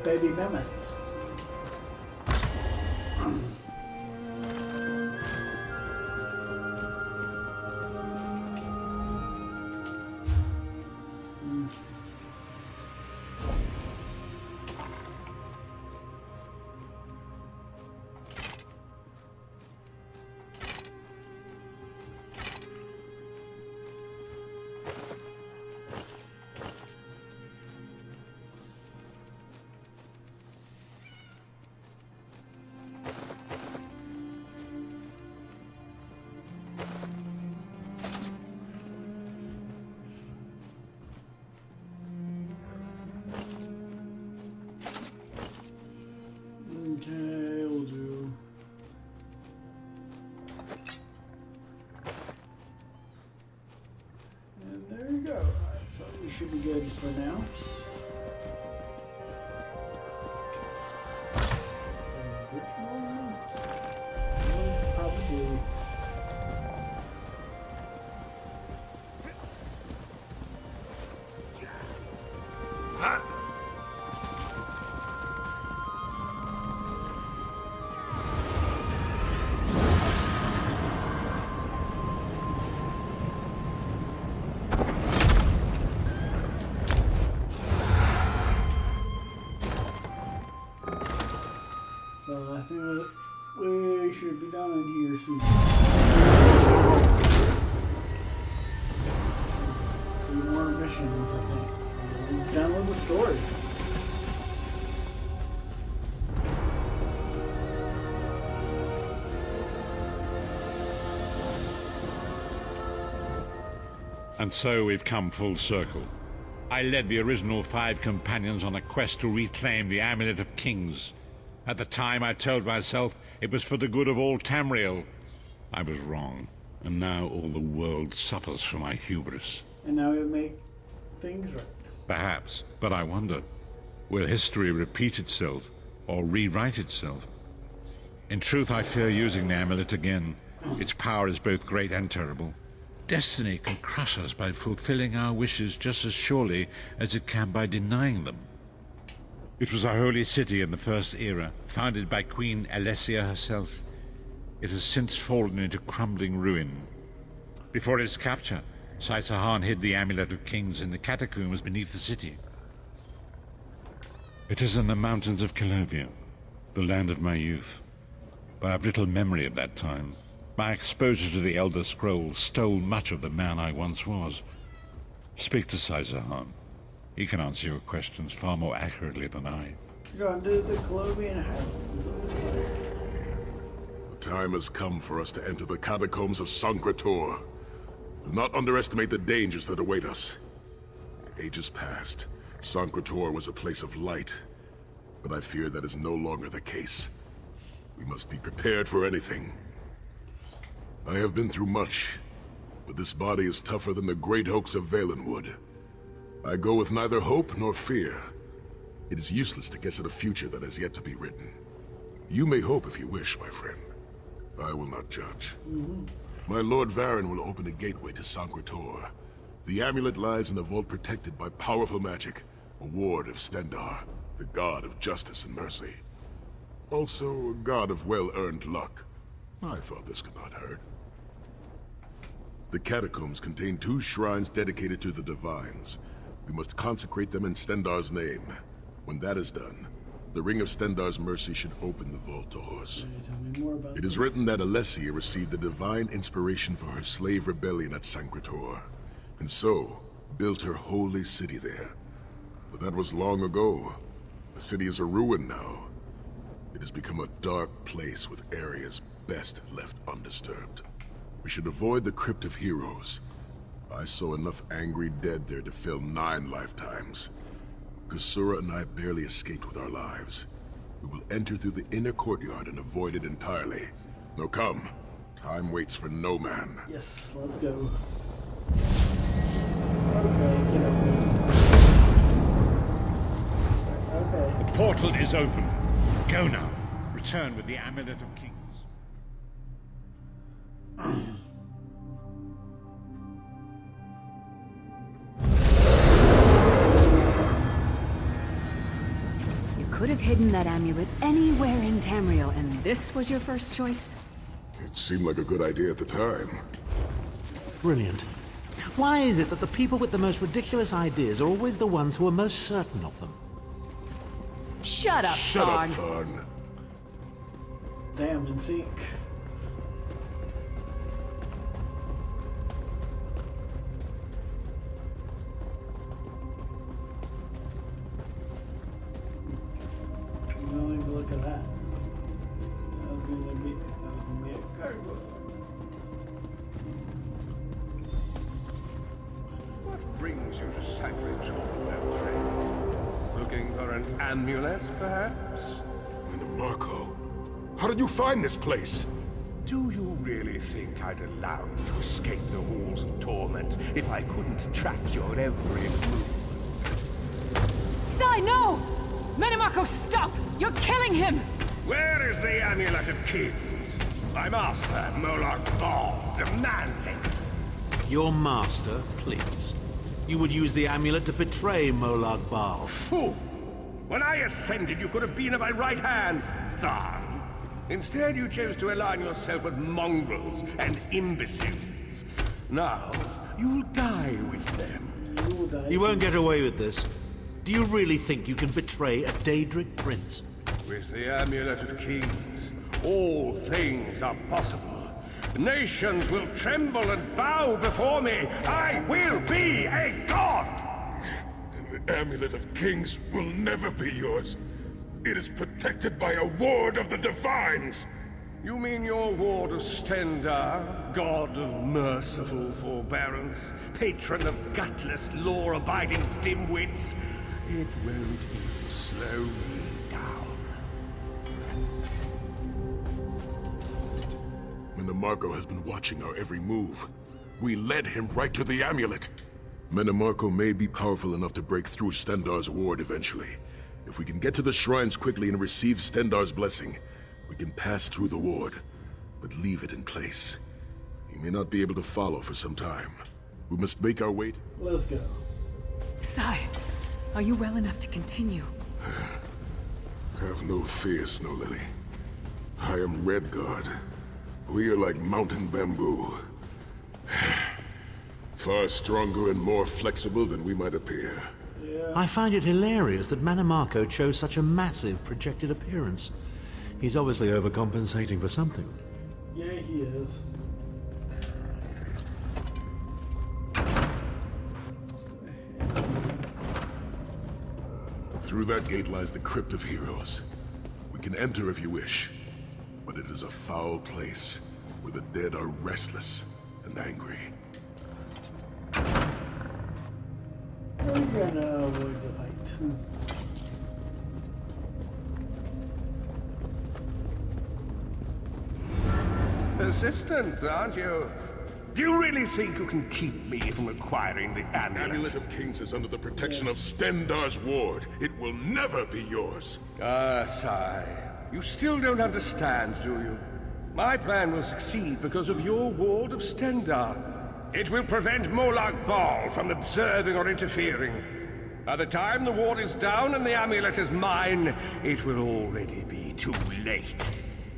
Baby mammoth. Okay, we'll do. And there you go. Alright, so we should be good for now. Probably. So I think that we should be done here soon. Two more missions, I think. We're done with the story. And so we've come full circle. I led the original 5 companions on a quest to reclaim the Amulet of Kings. At the time, I told myself it was for the good of all Tamriel. I was wrong, and now all the world suffers for my hubris. And now we make things right. Perhaps, but I wonder, will history repeat itself, or rewrite itself? In truth, I fear using the amulet again. Its power is both great and terrible. Destiny can crush us by fulfilling our wishes just as surely as it can by denying them. It was a holy city in the First Era, founded by Queen Alessia herself. It has since fallen into crumbling ruin. Before its capture, Saitahan hid the Amulet of Kings in the catacombs beneath the city. It is in the mountains of Calovia, the land of my youth. But I have little memory of that time. My exposure to the Elder Scrolls stole much of the man I once was. Speak to Saitahan. He can answer your questions far more accurately than I. You're gonna do the Colovian house. The time has come for us to enter the catacombs of Sankrator. Do not underestimate the dangers that await us. Ages past, Sankrator was a place of light, but I fear that is no longer the case. We must be prepared for anything. I have been through much, but this body is tougher than the great oaks of Valenwood. I go with neither hope nor fear. It is useless to guess at a future that has yet to be written. You may hope if you wish, my friend. I will not judge. My Lord Varen will open a gateway to Sankrator. The amulet lies in a vault protected by powerful magic, a ward of Stendar, the god of justice and mercy. Also, a god of well-earned luck. I thought this could not hurt. The catacombs contain 2 shrines dedicated to the divines. We must consecrate them in Stendar's name. When that is done, the Ring of Stendar's mercy should open the vault doors. It is written that Alessia received the divine inspiration for her slave rebellion at Sankrator, and so built her holy city there. But that was long ago. The city is a ruin now. It has become a dark place with areas best left undisturbed. We should avoid the Crypt of Heroes. I saw enough angry dead there to fill 9 lifetimes. Kusura and I barely escaped with our lives. We will enter through the inner courtyard and avoid it entirely. Now come. Time waits for no man. Yes, let's go. Okay, get up there. Okay. The portal is open. Go now. Return with the Amulet of Kings. You could have hidden that amulet anywhere in Tamriel, and this was your first choice? It seemed like a good idea at the time. Brilliant. Why is it that the people with the most ridiculous ideas are always the ones who are most certain of them? Shut up, Shut up, Thorn. Thorn. Damn, in sync. Don't even look at that. That was gonna be a gargoyle. What brings you to Sankrator, old friend? Looking for an amulet, perhaps? And Marco, how did you find this place? Do you really think I'd allow you to escape the halls of torment if I couldn't track your every move? Sai, no! Menimarco, stop! You're killing him! Where is the Amulet of Kings? My master, Molark Ball, demands it. Your master, please. You would use the amulet to betray Molag Bal. Fool! When I ascended, you could have been at my right hand, Tharn. Instead, you chose to align yourself with mongrels and imbeciles. Now, you'll die with them. You won't get away with this. Do you really think you can betray a Daedric prince? With the Amulet of Kings, all things are possible. Nations will tremble and bow before me. I will be a god! The Amulet of Kings will never be yours. It is protected by a ward of the Divines. You mean your ward of Stendar, god of merciful forbearance, patron of gutless, law-abiding dimwits? It won't even slow me down. Menimarco has been watching our every move. We led him right to the amulet. Menimarco may be powerful enough to break through Stendar's ward eventually. If we can get to the shrines quickly and receive Stendar's blessing, we can pass through the ward, but leave it in place. He may not be able to follow for some time. We must make our way. Let's go. Sai, are you well enough to continue? Have no fear, Snow Lily. I am Redguard. We are like mountain bamboo. Far stronger and more flexible than we might appear. I find it hilarious that Menimarco chose such a massive projected appearance. He's obviously overcompensating for something. Yeah, he is. Through that gate lies the Crypt of Heroes. We can enter if you wish, but it is a foul place where the dead are restless and angry. We're gonna avoid the fight. Persistent, aren't you? Do you really think you can keep me from acquiring the amulet? Amulet of Kings is under the protection of Stendar's ward. It will never be yours. Ah, sigh. You still don't understand, do you? My plan will succeed because of your ward of Stendar. It will prevent Molag Bal from observing or interfering. By the time the ward is down and the amulet is mine, it will already be too late.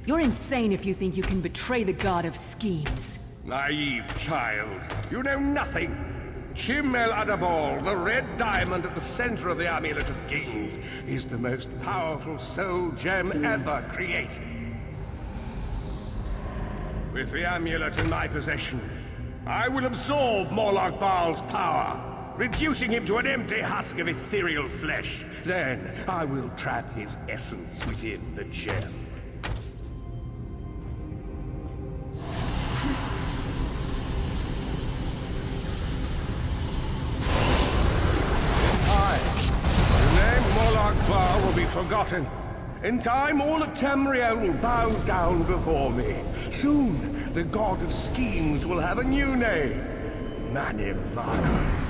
You're insane if you think you can betray the god of schemes. Naive child. You know nothing. Chim El Adabal, the red diamond at the center of the Amulet of Kings, is the most powerful soul gem ever created. With the amulet in my possession, I will absorb Molag Bal's power, reducing him to an empty husk of ethereal flesh. Then I will trap his essence within the gem. Will be forgotten. In time, all of Tamriel will bow down before me. Soon, the god of schemes will have a new name. Manimaka.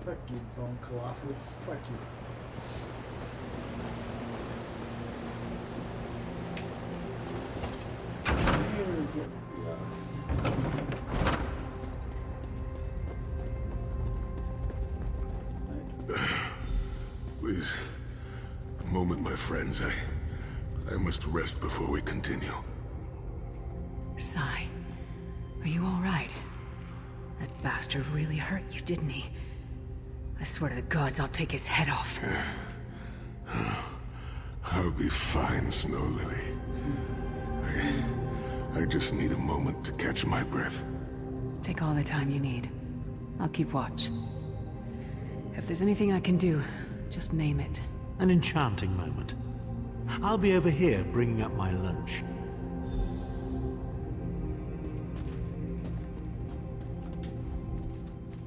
Fuck you, Bone Colossus. Fuck you. Please, a moment, my friends. I must rest before we continue. Sai, are you all right? That bastard really hurt you, didn't he? I swear to the gods, I'll take his head off. I'll be fine, Snow Lily. I just need a moment to catch my breath. Take all the time you need. I'll keep watch. If there's anything I can do, just name it. An enchanting moment. I'll be over here bringing up my lunch.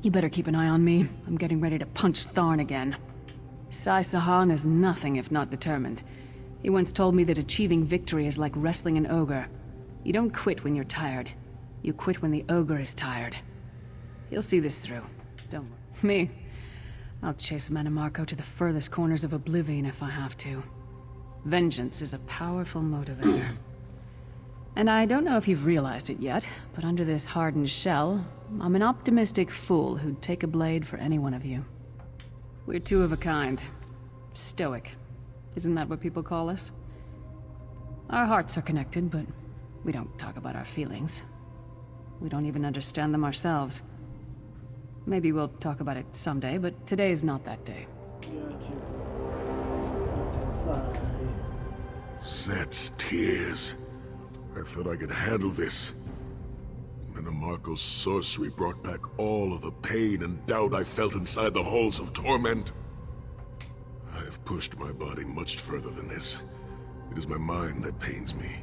You better keep an eye on me. I'm getting ready to punch Tharn again. Sai Sahan is nothing if not determined. He once told me that achieving victory is like wrestling an ogre. You don't quit when you're tired. You quit when the ogre is tired. He'll see this through. Don't worry. Me? I'll chase Mannimarco to the furthest corners of oblivion if I have to. Vengeance is a powerful motivator. And I don't know if you've realized it yet, but under this hardened shell, I'm an optimistic fool who'd take a blade for any one of you. We're two of a kind. Stoic. Isn't that what people call us? Our hearts are connected, but we don't talk about our feelings. We don't even understand them ourselves. Maybe we'll talk about it someday, but today is not that day. Set's tears. I thought I could handle this. Minimarco's sorcery brought back all of the pain and doubt I felt inside the halls of torment. I have pushed my body much further than this. It is my mind that pains me.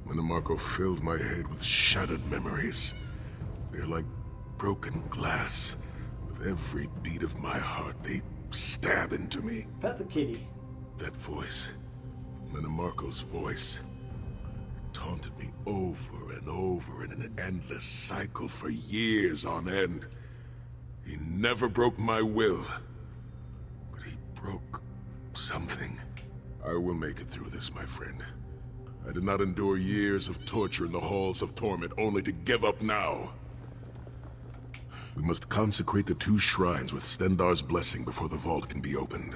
Minimarco filled my head with shattered memories. They're like broken glass. With every beat of my heart, they stab into me. Pet the kitty. That voice, Minimarco's voice, taunted me over and over in an endless cycle for years on end. He never broke my will, but he broke something. I will make it through this, my friend. I did not endure years of torture in the halls of torment only to give up now. We must consecrate the 2 shrines with Stendarr's blessing before the vault can be opened.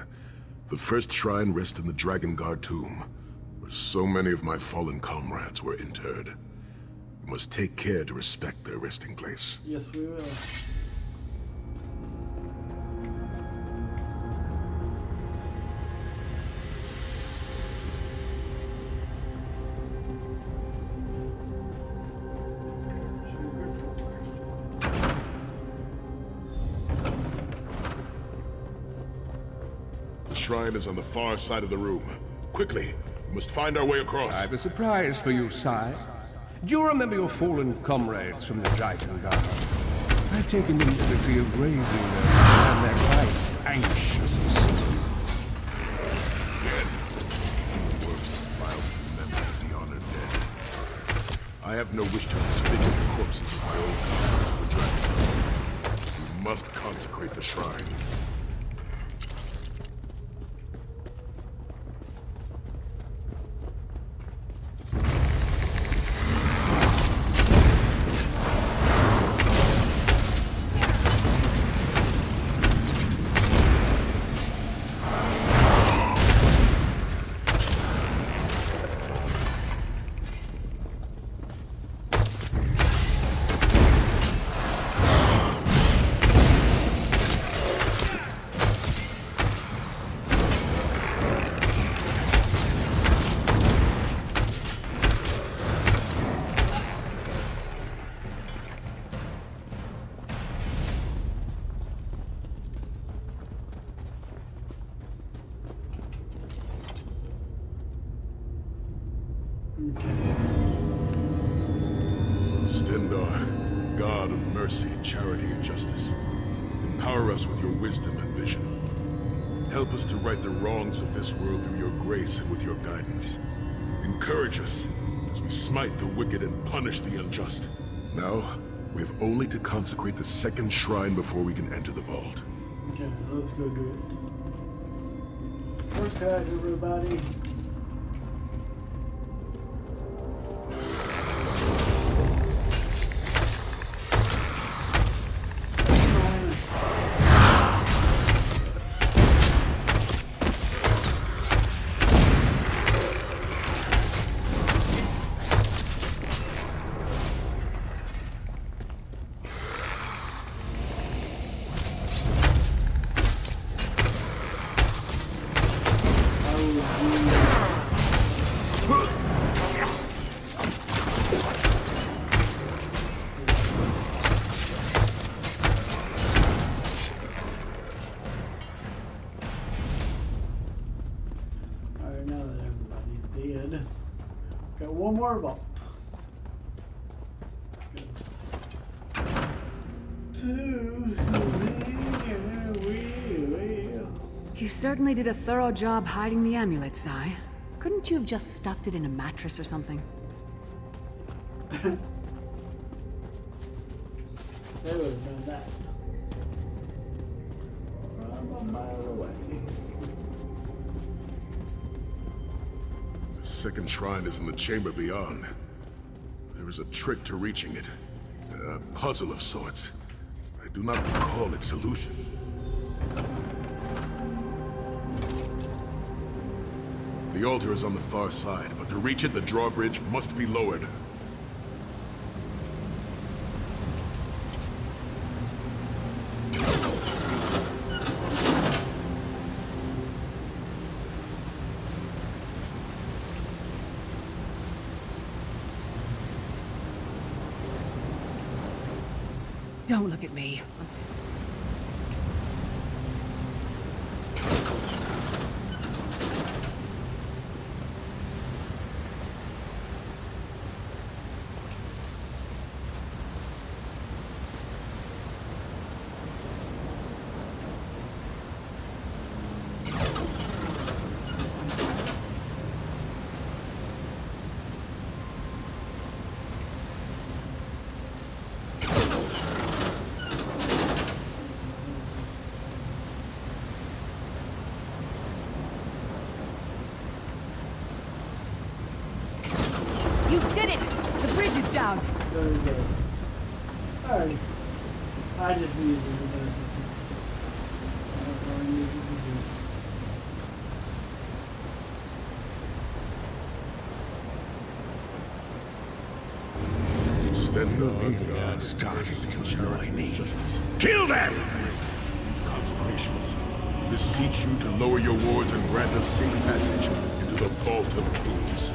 The first shrine rests in the Dragon Guard tomb, where so many of my fallen comrades were interred. We must take care to respect their resting place. Yes, we will. The shrine is on the far side of the room. Quickly, we must find our way across. I have a surprise for you, sire. Do you remember your fallen comrades from the Dragon Guard? I've taken the liberty of raising them and their quite anxious to see them. Again, the worst files to remember of the honored dead. I have no wish to disfigure the corpses of my old comrades of the Dragon Guard. We must consecrate the shrine. Stendarr, God of mercy, charity, and justice, empower us with your wisdom and vision. Help us to right the wrongs of this world through your grace and with your guidance. Encourage us as we smite the wicked and punish the unjust. Now, we have only to consecrate the second shrine before we can enter the vault. Okay, let's go do it. Work hard, everybody. Got one more vault. You certainly did a thorough job hiding the amulet, Sai. Couldn't you have just stuffed it in a mattress or something? They would have done that. I'm a mile away. The second shrine is in the chamber beyond. There is a trick to reaching it. A puzzle of sorts. I do not recall its solution. The altar is on the far side, but to reach it, the drawbridge must be lowered. Don't look at me. You did it! The bridge is down! Very good. Alright. I just needed to do something. That's all I needed to do. Extend the You're starting to annoy me. Kill them! These consecrations beseech you to lower your wards and grant us safe passage into the Vault of Kings.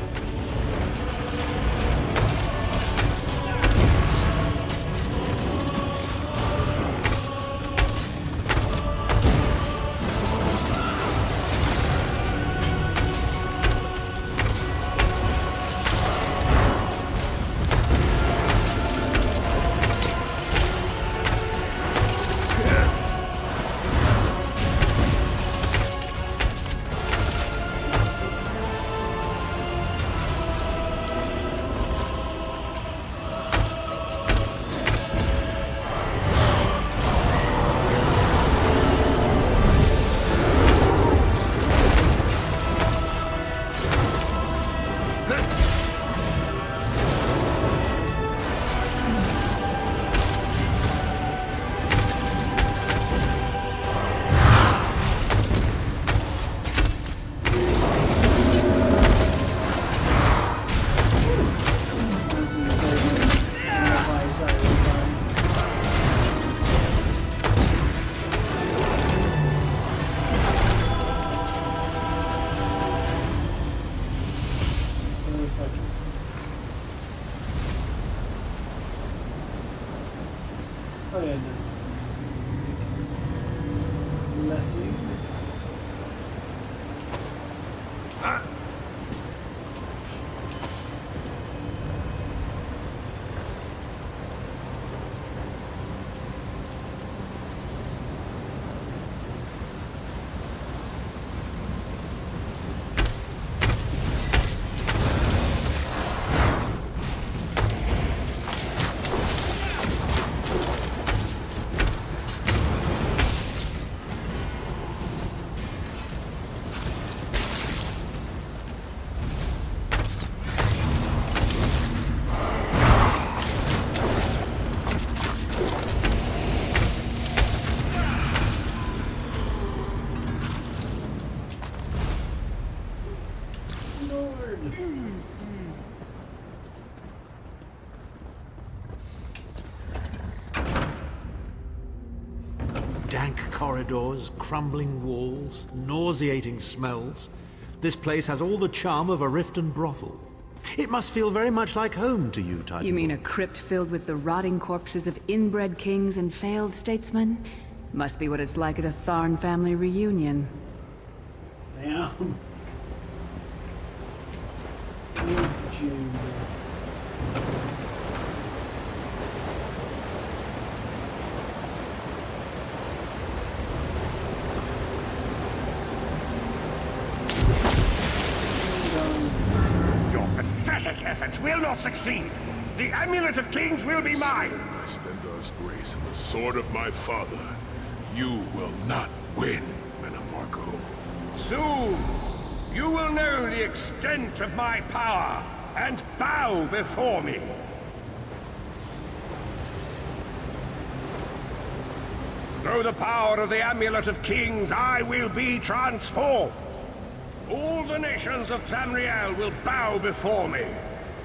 Oh yeah, no. Blessings. Dank corridors, crumbling walls, nauseating smells. This place has all the charm of a Riften brothel. It must feel very much like home to you, Titan. You mean a crypt filled with the rotting corpses of inbred kings and failed statesmen? Must be what it's like at a Tharn family reunion. Damn. Your pathetic efforts will not succeed. The Amulet of Kings will be mine. My Stendar's grace and the sword of my father, you will not win, Menamarco. Soon, you will know the extent of my power and bow before me. Through the power of the Amulet of Kings, I will be transformed. All the nations of Tamriel will bow before me.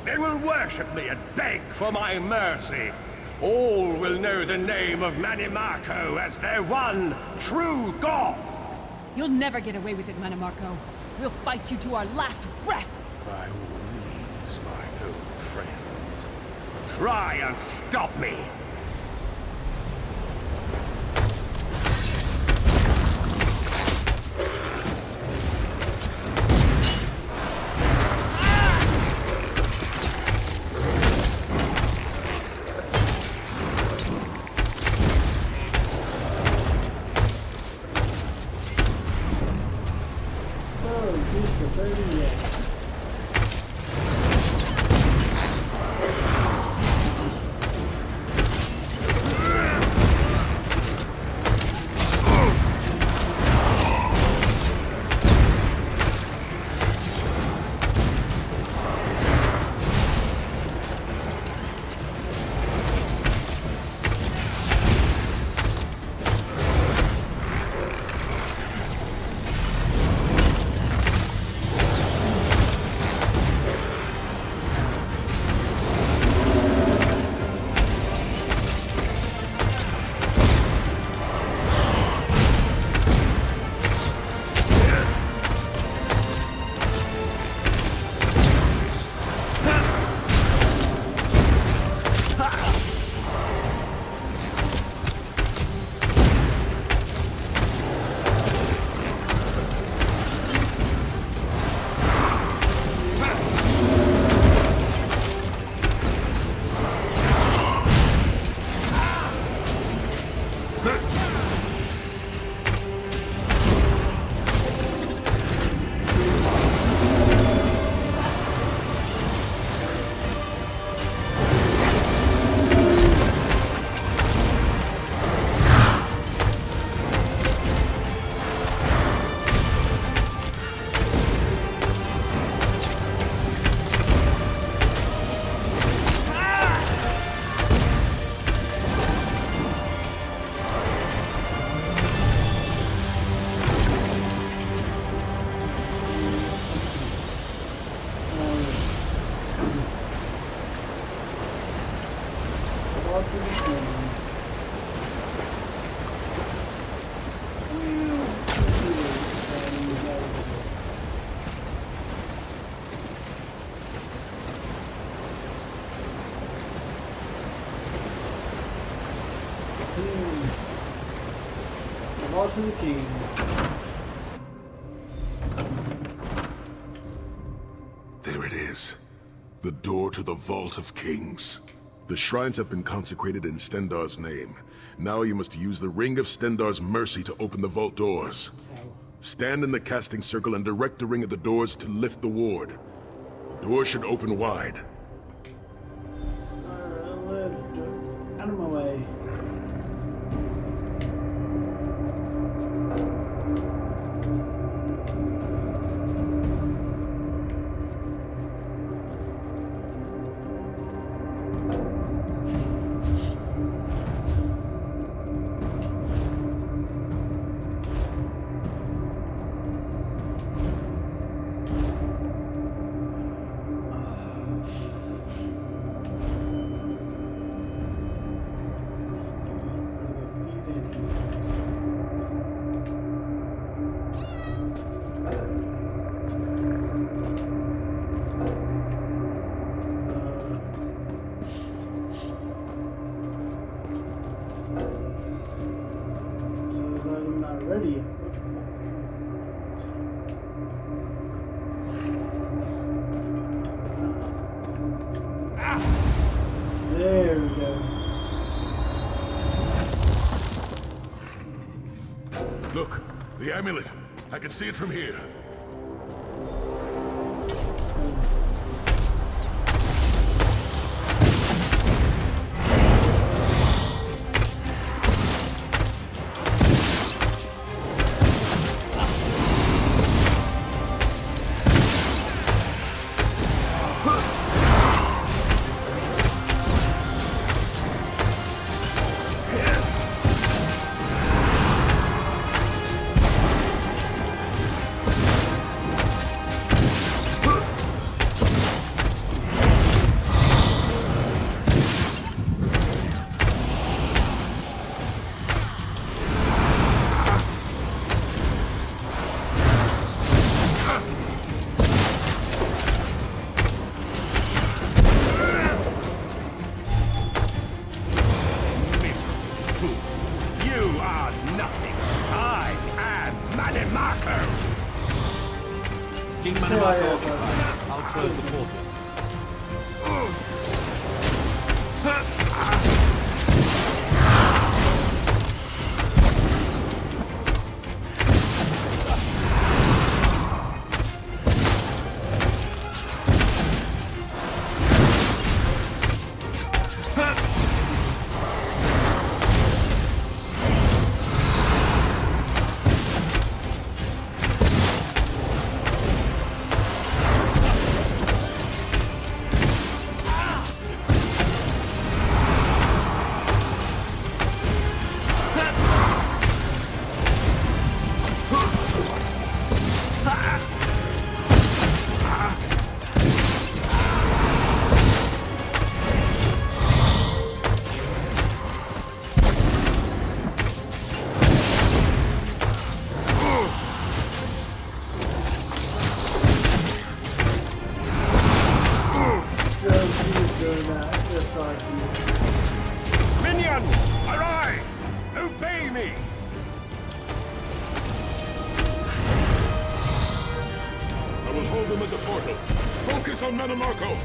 They will worship me and beg for my mercy. All will know the name of Manimarco as their one true god. You'll never get away with it, Manimarco. We'll fight you to our last breath. By all means, my old friends. Try and stop me. To the king. There it is. The door to the Vault of Kings. The shrines have been consecrated in Stendarr's name. Now you must use the Ring of Stendarr's mercy to open the vault doors. Stand in the casting circle and direct the ring at the doors to lift the ward. The door should open wide. Out of my way. There we go. Look, the amulet. I can see it from here. King Manimarco occupied. I'll close the portal. Minions, arise! Obey me! I will hold them at the portal. Focus on Manimarco.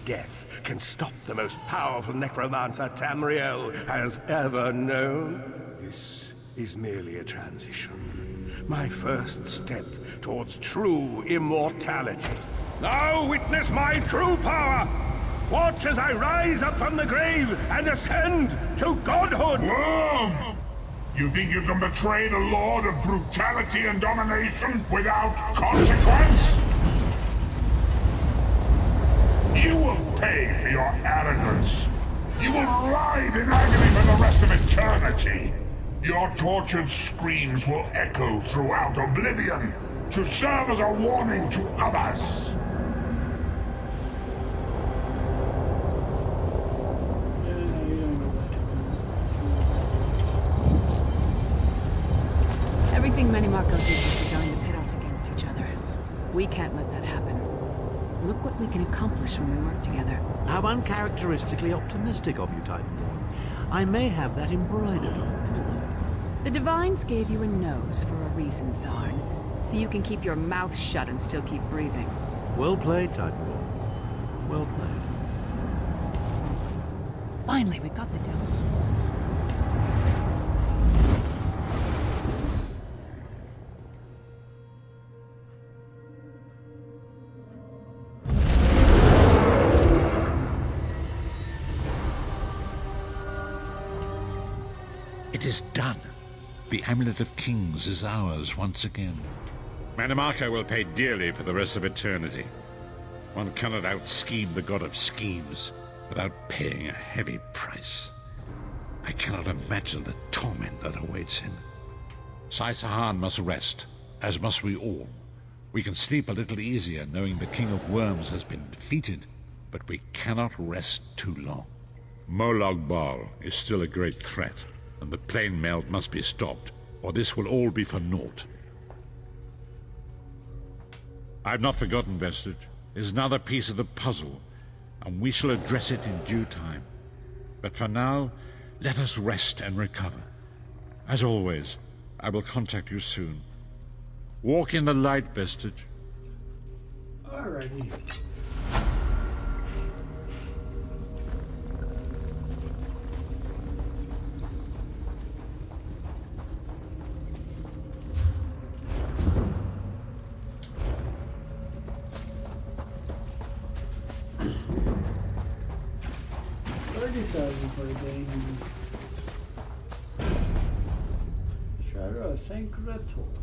Death can stop the most powerful necromancer Tamriel has ever known. This is merely a transition. My first step towards true immortality. Now witness my true power! Watch as I rise up from the grave and ascend to godhood! Worm! You think you can betray the Lord of brutality and domination without consequence? You will pay for your arrogance. You will writhe in agony for the rest of eternity. Your tortured screams will echo throughout oblivion to serve as a warning to others. Everything Manimarco did was designed to pit us against each other. We can't let that happen. Look what we can accomplish flesh when we work together. How uncharacteristically optimistic of you, Titanborn. I may have that embroidered on. The Divines gave you a nose for a reason, Tharn. So you can keep your mouth shut and still keep breathing. Well played, Titanborn. Well played. Finally, we got the deal. It is done. The Amulet of Kings is ours once again. Manimarca will pay dearly for the rest of eternity. One cannot out-scheme the god of schemes without paying a heavy price. I cannot imagine the torment that awaits him. Sai-Sahan must rest, as must we all. We can sleep a little easier knowing the King of Worms has been defeated, but we cannot rest too long. Molag Bal is still a great threat, and the plane melt must be stopped, or this will all be for naught. I've not forgotten, Vestige. It is another piece of the puzzle, and we shall address it in due time. But for now, let us rest and recover. As always, I will contact you soon. Walk in the light, Vestige. Alrighty. For the game. Shadow of Saint Grahtwood.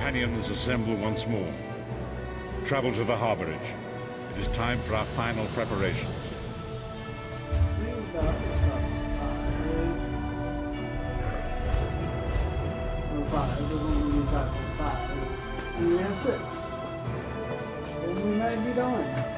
Companions assemble once more. Travel to the harborage. It is time for our final preparations. And 6. Then we might be done.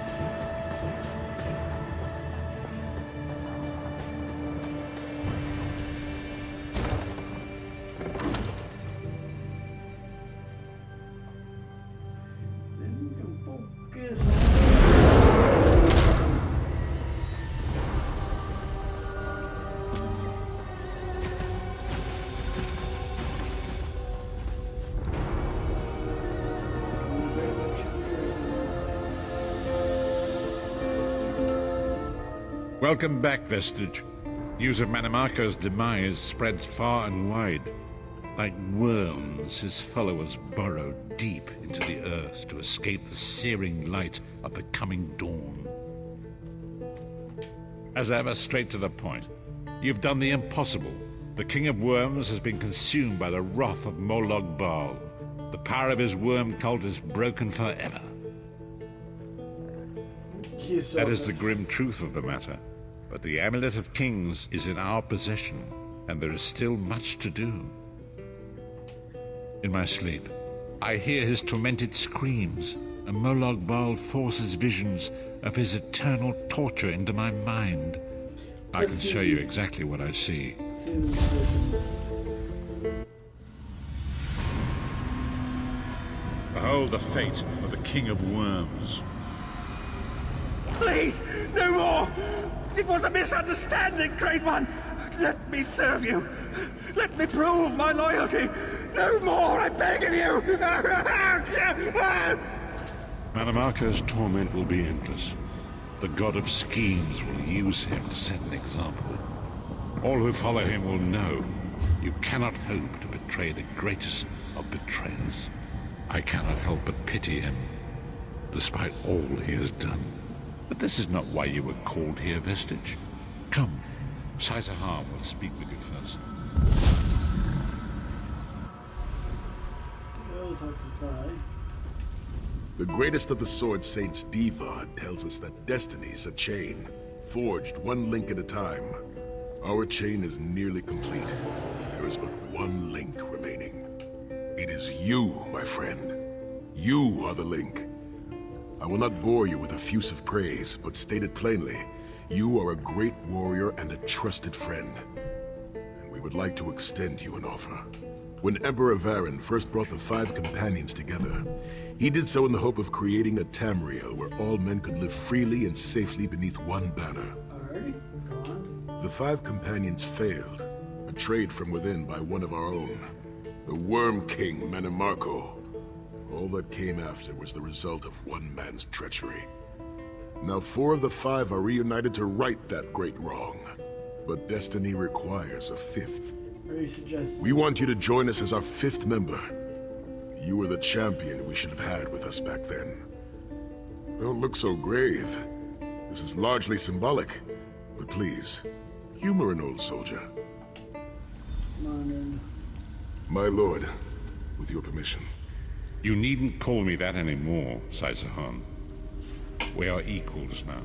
Welcome back, Vestige. News of Manimarca's demise spreads far and wide. Like worms, his followers burrow deep into the earth to escape the searing light of the coming dawn. As ever, straight to the point. You've done the impossible. The King of Worms has been consumed by the wrath of Molag Bal. The power of his worm cult is broken forever. That is the grim truth of the matter. But the Amulet of Kings is in our possession, and there is still much to do. In my sleep, I hear his tormented screams. and Molag Bal forces visions of his eternal torture into my mind. I can show you exactly what I see. Behold the fate of the King of Worms. Please, no more! It was a misunderstanding, Great One! Let me serve you! Let me prove my loyalty! No more, I beg of you! Manamarco's torment will be endless. The god of schemes will use him to set an example. All who follow him will know you cannot hope to betray the greatest of betrayers. I cannot help but pity him, despite all he has done. But this is not why you were called here, Vestige. Come, Saisahan will speak with you first. The greatest of the Sword Saints, Divad, tells us that destiny is a chain, forged one link at a time. Our chain is nearly complete. There is but one link remaining. It is you, my friend. You are the link. I will not bore you with effusive praise, but stated plainly, you are a great warrior and a trusted friend. And we would like to extend you an offer. When Emperor Varen first brought the 5 companions together, he did so in the hope of creating a Tamriel where all men could live freely and safely beneath one banner. The 5 companions failed, betrayed from within by one of our own, the Worm King Manamarco. All that came after was the result of one man's treachery. Now 4 of the 5 are reunited to right that great wrong, but destiny requires a 5th. We want you to join us as our 5th member. You were the champion we should have had with us back then. Don't look so grave. This is largely symbolic, but please, humor an old soldier. My lord, with your permission. You needn't call me that anymore, Saisahan. We are equals now.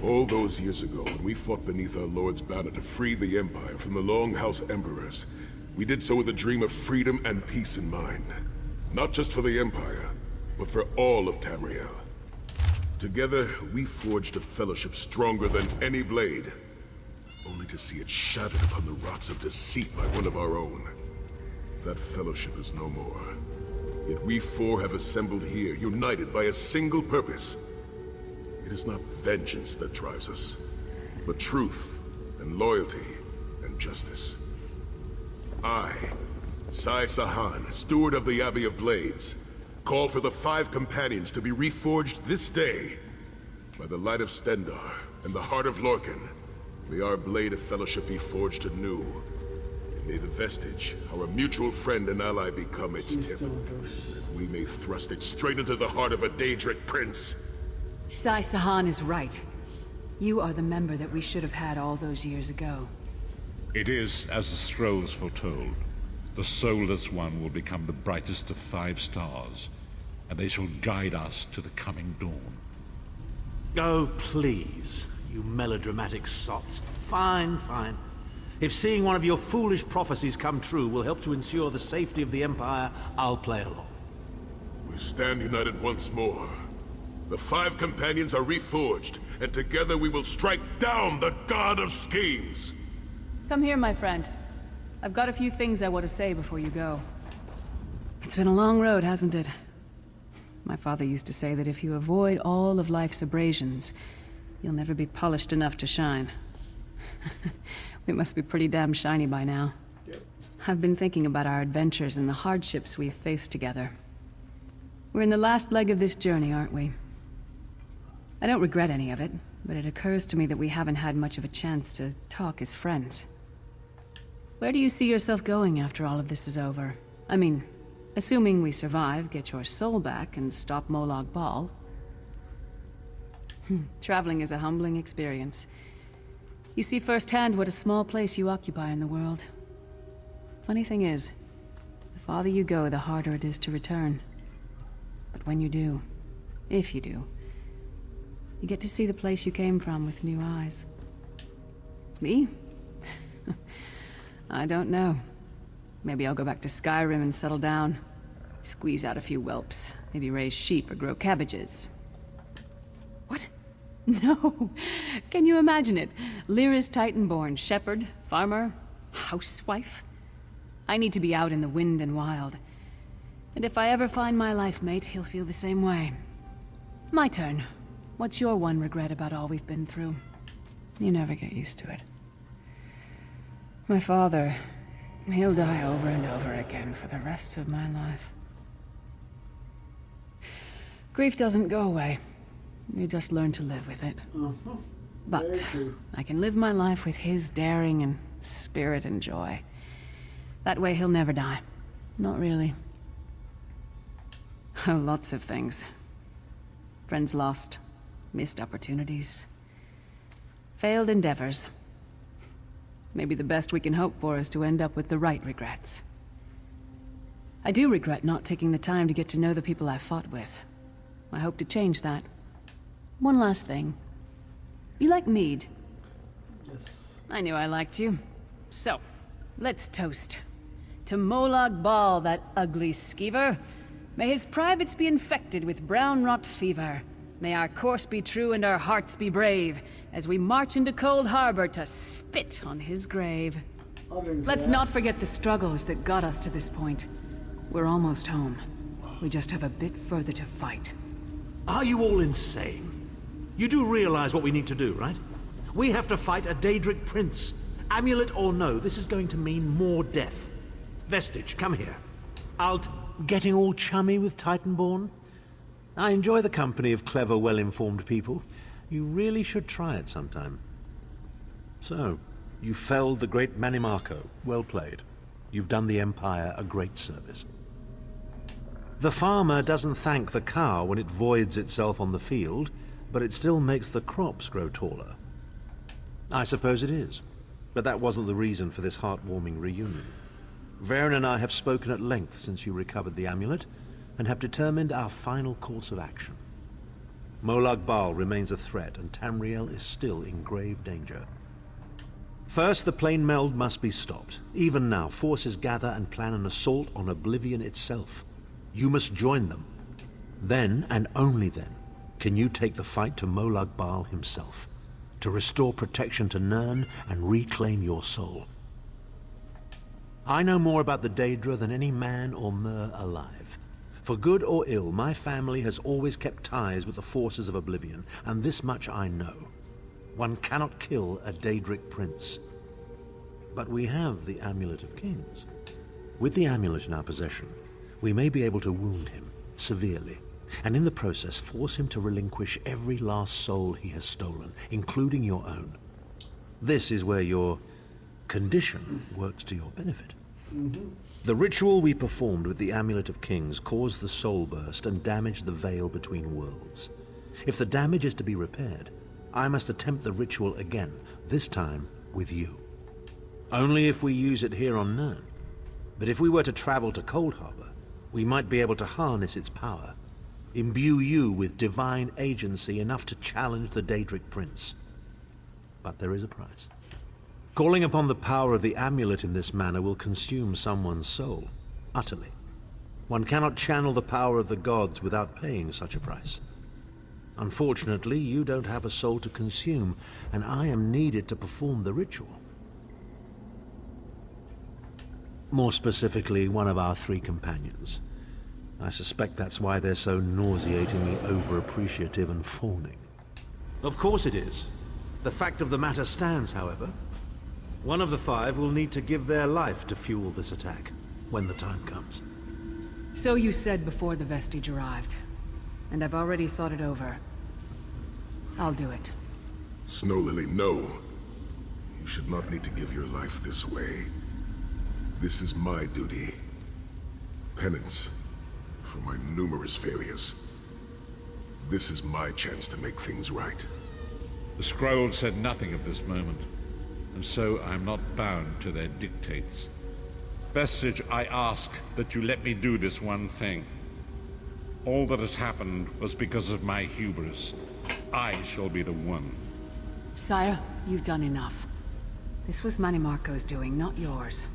All those years ago, when we fought beneath our Lord's banner to free the Empire from the Longhouse Emperors, we did so with a dream of freedom and peace in mind. Not just for the Empire, but for all of Tamriel. Together, we forged a fellowship stronger than any blade, only to see it shattered upon the rocks of deceit by one of our own. That fellowship is no more. Yet we 4 have assembled here, united by a single purpose. It is not vengeance that drives us, but truth and loyalty and justice. I, Saisahan, steward of the Abbey of Blades, call for the 5 companions to be reforged this day. By the light of Stendarr and the heart of Lorcan, may our blade of fellowship be forged anew. And may the Vestige, our mutual friend and ally, become its tip. That we may thrust it straight into the heart of a Daedric prince. Saisahan is right. You are the member that we should have had all those years ago. It is as the scrolls foretold. The soulless one will become the brightest of 5 stars, and they shall guide us to the coming dawn. Oh, please, you melodramatic sots. Fine, fine. If seeing one of your foolish prophecies come true will help to ensure the safety of the Empire, I'll play along. We stand united once more. The 5 companions are reforged, and together we will strike down the God of Schemes! Come here, my friend. I've got a few things I want to say before you go. It's been a long road, hasn't it? My father used to say that if you avoid all of life's abrasions, you'll never be polished enough to shine. We must be pretty damn shiny by now. I've been thinking about our adventures and the hardships we've faced together. We're in the last leg of this journey, aren't we? I don't regret any of it, but it occurs to me that we haven't had much of a chance to talk as friends. Where do you see yourself going after all of this is over? I mean, assuming we survive, get your soul back, and stop Molag Bal. Traveling is a humbling experience. You see firsthand what a small place you occupy in the world. Funny thing is, the farther you go, the harder it is to return. But when you do, if you do, you get to see the place you came from with new eyes. Me? I don't know. Maybe I'll go back to Skyrim and settle down. Squeeze out a few whelps. Maybe raise sheep or grow cabbages. What? No! Can you imagine it? Lyra's Titan-born shepherd, farmer, housewife. I need to be out in the wind and wild. And if I ever find my life mate, he'll feel the same way. It's my turn. What's your one regret about all we've been through? You never get used to it. My father, he'll die over and over again for the rest of my life. Grief doesn't go away. You just learn to live with it. But I can live my life with his daring and spirit and joy. That way he'll never die. Not really. Oh, lots of things. Friends lost, missed opportunities, failed endeavors. Maybe the best we can hope for is to end up with the right regrets. I do regret not taking the time to get to know the people I fought with. I hope to change that. One last thing. You like mead? Yes. I knew I liked you. So, let's toast. To Molag Bal, that ugly skeever. May his privates be infected with brown rot fever. May our course be true and our hearts be brave, as we march into Cold Harbor to spit on his grave. Let's not forget the struggles that got us to this point. We're almost home. We just have a bit further to fight. Are you all insane? You do realize what we need to do, right? We have to fight a Daedric prince. Amulet or no, this is going to mean more death. Vestige, come here. Alt, getting all chummy with Titanborn? I enjoy the company of clever, well-informed people. You really should try it sometime. So, you felled the great Manimarco. Well played. You've done the Empire a great service. The farmer doesn't thank the cow when it voids itself on the field, but it still makes the crops grow taller. I suppose it is, but that wasn't the reason for this heartwarming reunion. Varen and I have spoken at length since you recovered the amulet, and have determined our final course of action. Molag Bal remains a threat, and Tamriel is still in grave danger. First, the plane meld must be stopped. Even now, forces gather and plan an assault on Oblivion itself. You must join them. Then, and only then, can you take the fight to Molag Bal himself, to restore protection to Nirn and reclaim your soul. I know more about the Daedra than any man or mer alive. For good or ill, my family has always kept ties with the forces of Oblivion, and this much I know. One cannot kill a Daedric prince. But we have the Amulet of Kings. With the amulet in our possession, we may be able to wound him severely, and in the process force him to relinquish every last soul he has stolen, including your own. This is where your condition works to your benefit. The ritual we performed with the Amulet of Kings caused the soul burst and damaged the veil between worlds. If the damage is to be repaired, I must attempt the ritual again, this time with you. Only if we use it here on Nirn. But if we were to travel to Cold Harbor, we might be able to harness its power, imbue you with divine agency enough to challenge the Daedric Prince. But there is a price. Calling upon the power of the amulet in this manner will consume someone's soul, utterly. One cannot channel the power of the gods without paying such a price. Unfortunately, you don't have a soul to consume, and I am needed to perform the ritual. More specifically, one of our 3 companions. I suspect that's why they're so nauseatingly over-appreciative and fawning. Of course it is. The fact of the matter stands, however. One of the 5 will need to give their life to fuel this attack, when the time comes. So you said before the Vestige arrived, and I've already thought it over. I'll do it. Snow Lily, no. You should not need to give your life this way. This is my duty. Penance for my numerous failures. This is my chance to make things right. The scroll said nothing of this moment, and so I am not bound to their dictates. Vestige, I ask that you let me do this one thing. All that has happened was because of my hubris. I shall be the one. Sire, you've done enough. This was Manimarco's doing, not yours.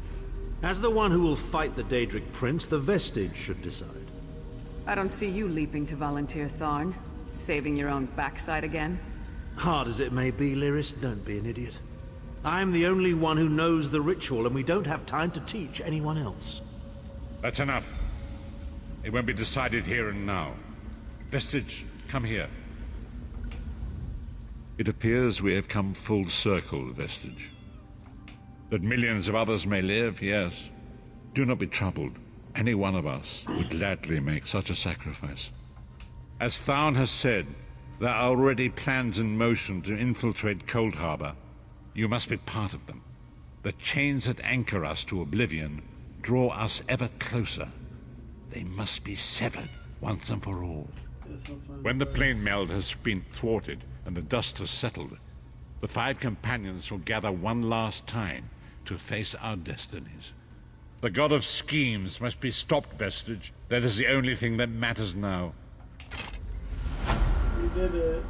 As the one who will fight the Daedric Prince, the Vestige should decide. I don't see you leaping to volunteer, Tharn. Saving your own backside again? Hard as it may be, Lyris, don't be an idiot. I'm the only one who knows the ritual, and we don't have time to teach anyone else. That's enough. It won't be decided here and now. Vestige, come here. It appears we have come full circle, Vestige. That millions of others may live, yes. Do not be troubled. Any one of us would gladly make such a sacrifice. As Tharn has said, there are already plans in motion to infiltrate Cold Harbor. You must be part of them. The chains that anchor us to oblivion draw us ever closer. They must be severed once and for all. When the plane meld has been thwarted and the dust has settled, the 5 companions will gather one last time to face our destinies. The god of schemes must be stopped, Vestige. That is the only thing that matters now. We did it.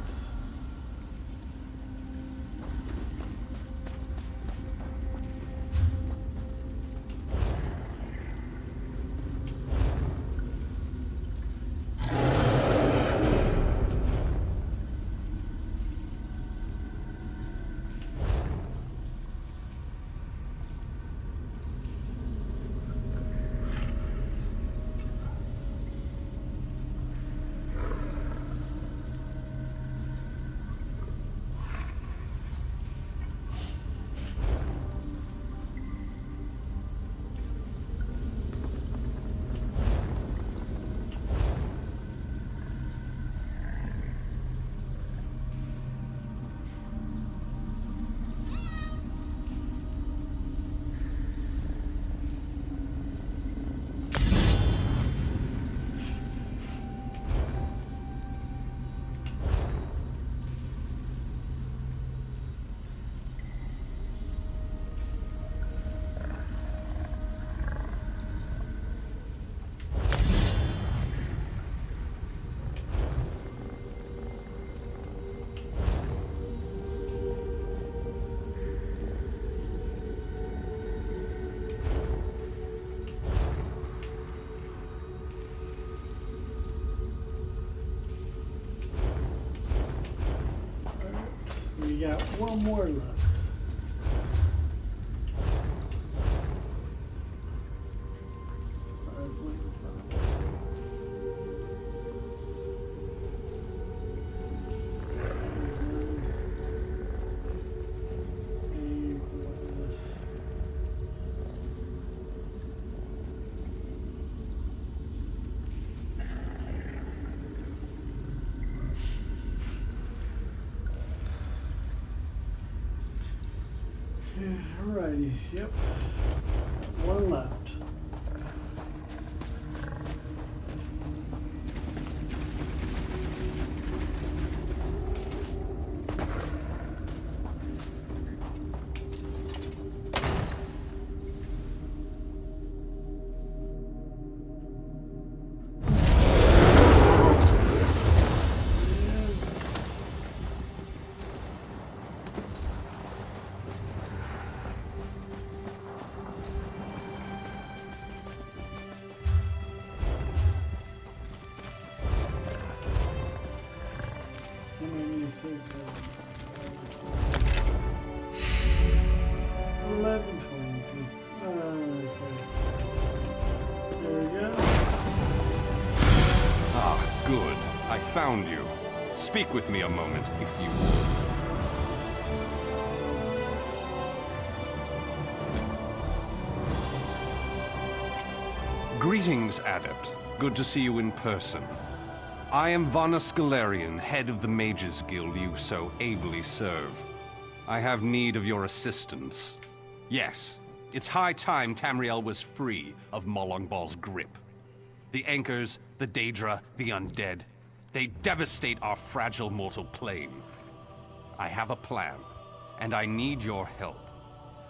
We got one more left. Alrighty, yep. One left. Good. I found you. Speak with me a moment, if you would. Greetings, Adept. Good to see you in person. I am Vana Scalarian, head of the Mages Guild you so ably serve. I have need of your assistance. Yes, it's high time Tamriel was free of Molongbal's grip. The Anchors, the Daedra, the Undead, they devastate our fragile mortal plane. I have a plan, and I need your help.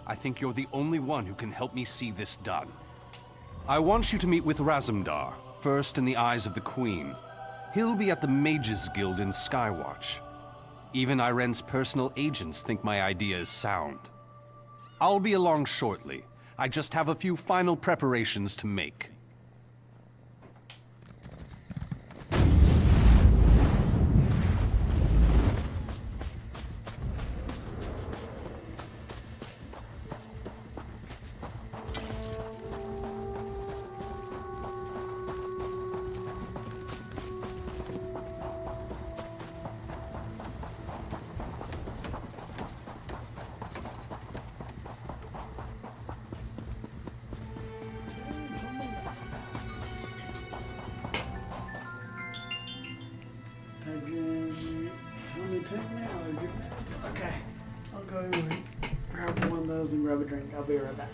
I think you're the only one who can help me see this done. I want you to meet with Razumdar, first in the eyes of the Queen. He'll be at the Mages Guild in Skywatch. Even Iren's personal agents think my idea is sound. I'll be along shortly. I just have a few final preparations to make. Okay, I'll go grab one of those and grab a drink. I'll be right back.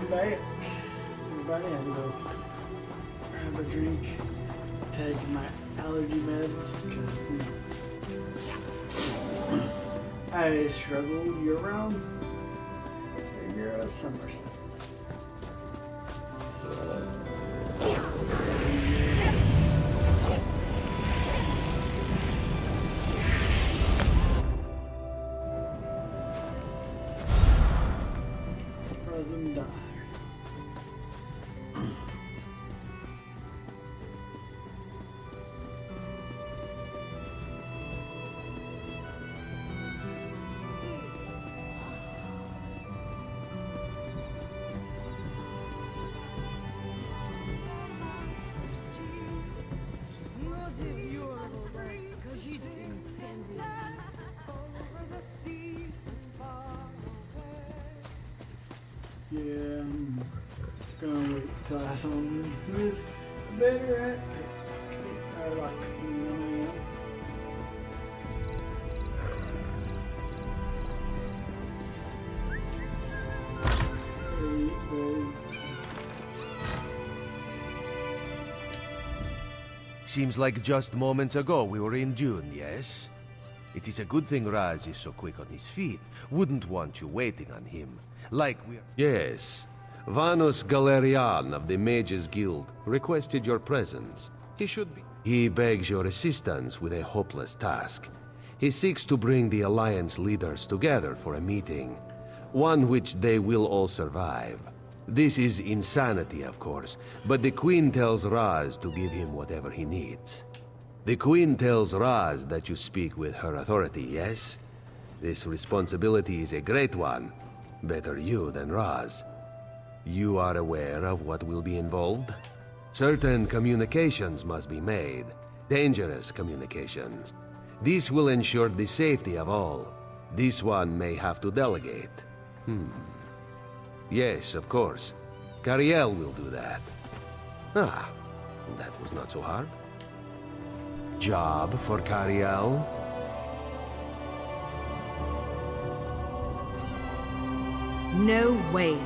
Back. Everybody had to go grab a drink, take my allergy meds, because I struggle year round to figure out Somerset. Present die. Yeah, I'm gonna wait till I have someone who is better at like Seems like just moments ago we were in June, yes? It is a good thing Raz is so quick on his feet. Wouldn't want you waiting on him. Like we're... Yes. Vanus Galerian of the Mages Guild requested your presence. He should be... He begs your assistance with a hopeless task. He seeks to bring the Alliance leaders together for a meeting. One which they will all survive. This is insanity, of course, but the Queen tells Raz to give him whatever he needs. The Queen tells Raz that you speak with her authority, yes? This responsibility is a great one. Better you than Raz. You are aware of what will be involved? Certain communications must be made. Dangerous communications. This will ensure the safety of all. This one may have to delegate. Yes, of course. Cariel will do that. Ah, that was not so hard. Job for Cariel? No way.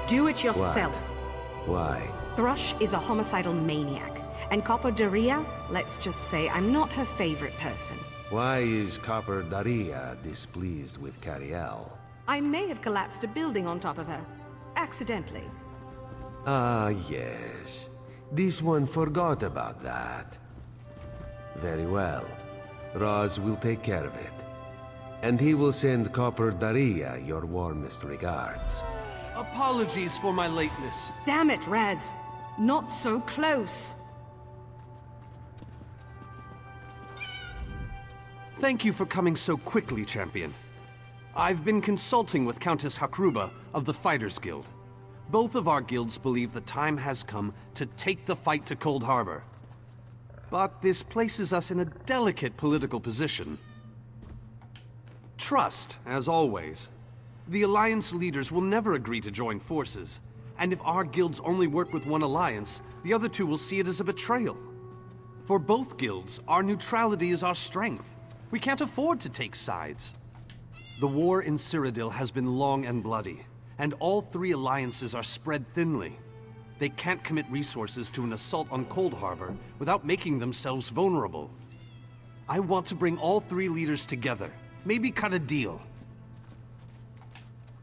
Do it yourself. Why? Thrush is a homicidal maniac, and Copper Daria, let's just say I'm not her favorite person. Why is Copper Daria displeased with Cariel? I may have collapsed a building on top of her. Accidentally. Ah, yes. This one forgot about that. Very well. Raz will take care of it. And he will send Copper Daria your warmest regards. Apologies for my lateness. Damn it, Raz. Not so close. Thank you for coming so quickly, Champion. I've been consulting with Countess Hakruba of the Fighters Guild. Both of our guilds believe the time has come to take the fight to Cold Harbor. but this places us in a delicate political position. Trust, as always. The Alliance leaders will never agree to join forces, and if our guilds only work with one alliance, the other two will see it as a betrayal. For both guilds, our neutrality is our strength. We can't afford to take sides. The war in Cyrodiil has been long and bloody, and all three alliances are spread thinly. They can't commit resources to an assault on Cold Harbor without making themselves vulnerable. I want to bring all three leaders together, maybe cut a deal.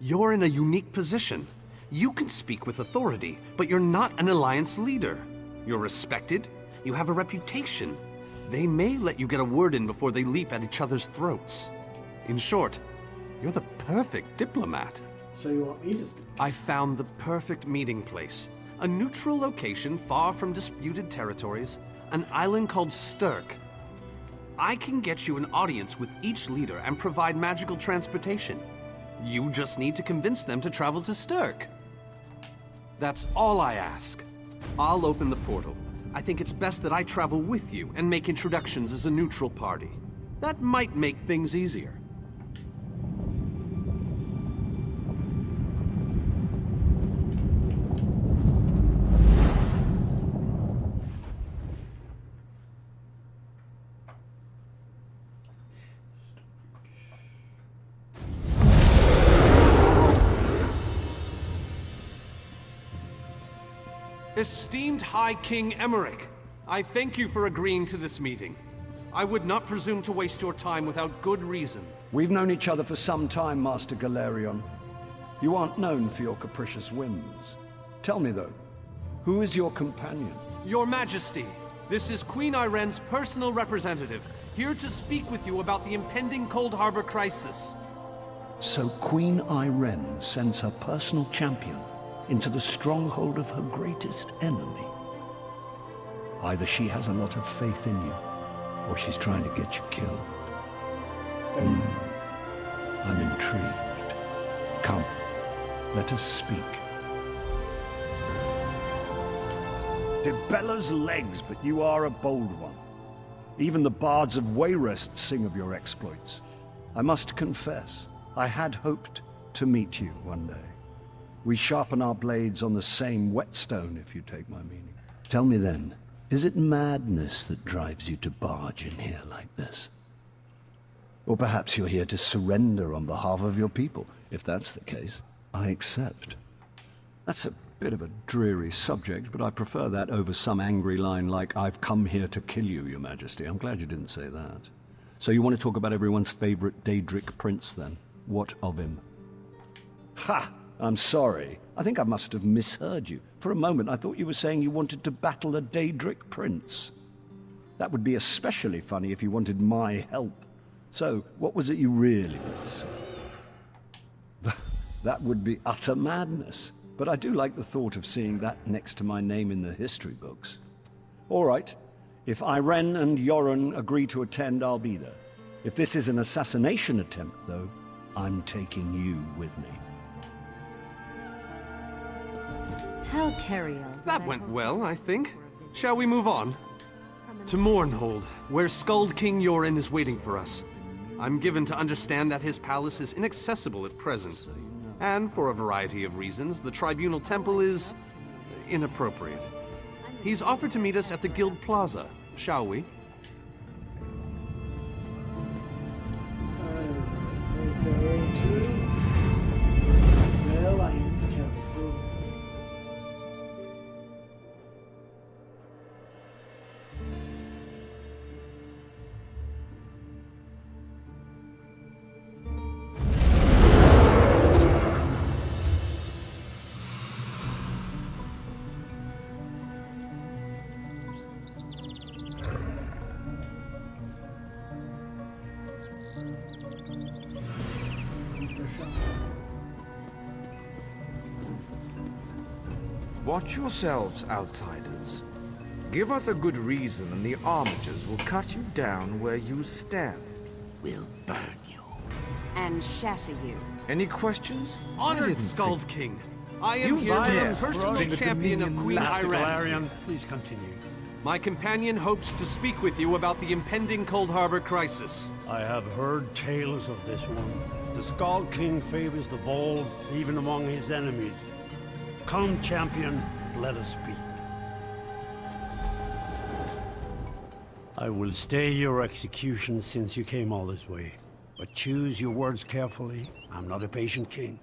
You're in a unique position. You can speak with authority, but you're not an alliance leader. You're respected, you have a reputation. They may let you get a word in before they leap at each other's throats. In short, you're the perfect diplomat. So you want me to speak? I found the perfect meeting place. A neutral location far from disputed territories, an island called Stirk. I can get you an audience with each leader and provide magical transportation. You just need to convince them to travel to Stirk. That's all I ask. I'll open the portal. I think it's best that I travel with you and make introductions as a neutral party. That might make things easier. Esteemed High King Emmerich, I thank you for agreeing to this meeting. I would not presume to waste your time without good reason. We've known each other for some time, Master Galerion. You aren't known for your capricious whims. Tell me, though, who is your companion? Your Majesty, this is Queen Irene's personal representative, here to speak with you about the impending Cold Harbor crisis. So Queen Irene sends her personal champion into the stronghold of her greatest enemy. Either she has a lot of faith in you, or she's trying to get you killed. I'm intrigued. Come, let us speak. Dibella's legs, but you are a bold one. Even the bards of Wayrest sing of your exploits. I must confess, I had hoped to meet you one day. We sharpen our blades on the same whetstone, if you take my meaning. Tell me then, is it madness that drives you to barge in here like this? Or perhaps you're here to surrender on behalf of your people. If that's the case, I accept. That's a bit of a dreary subject, but I prefer that over some angry line like, "I've come here to kill you, Your Majesty." I'm glad you didn't say that. So you want to talk about everyone's favorite Daedric prince, then? What of him? Ha! I'm sorry. I think I must have misheard you. For a moment, I thought you were saying you wanted to battle a Daedric prince. That would be especially funny if you wanted my help. So, what was it you really wanted to say? That would be utter madness. But I do like the thought of seeing that next to my name in the history books. All right. If Irene and Yoren agree to attend, I'll be there. If this is an assassination attempt, though, I'm taking you with me. Tell Cariel. That went well, I think. Shall we move on? To Mournhold, where Skald King Yoren is waiting for us. I'm given to understand that his palace is inaccessible at present. And for a variety of reasons, the Tribunal Temple is inappropriate. He's offered to meet us at the Guild Plaza. Shall we? The Alliance capital. Watch yourselves, outsiders. Give us a good reason and the armatures will cut you down where you stand. We'll burn you. And shatter you. Any questions? Honored Skald King, I am here to the personal champion of Queen Irene. Please continue. My companion hopes to speak with you about the impending Cold Harbor crisis. I have heard tales of this one. The Skull King favors the bold, even among his enemies. Come, champion, let us speak. I will stay your execution since you came all this way. But choose your words carefully. I'm not a patient king.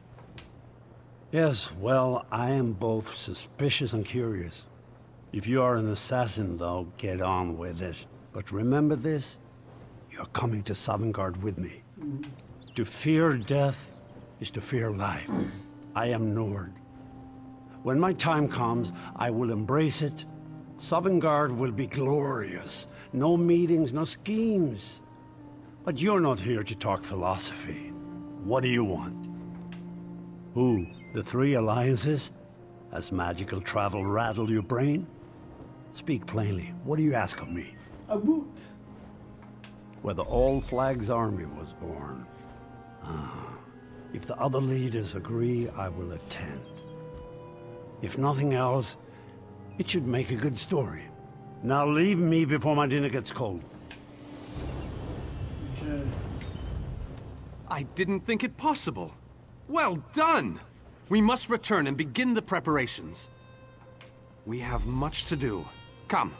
Yes, well, I am both suspicious and curious. If you are an assassin, though, get on with it. But remember this, you're coming to Sovngarde with me. To fear death is to fear life. I am Nord. When my time comes, I will embrace it. Sovngarde will be glorious. No meetings, no schemes. But you're not here to talk philosophy. What do you want? Who? The three alliances? Has magical travel rattled your brain? Speak plainly. What do you ask of me? A boot. Where the All-Flags army was born. If the other leaders agree, I will attend. If nothing else, it should make a good story. Now leave me before my dinner gets cold. Okay. I didn't think it possible. Well done! We must return and begin the preparations. We have much to do. Come.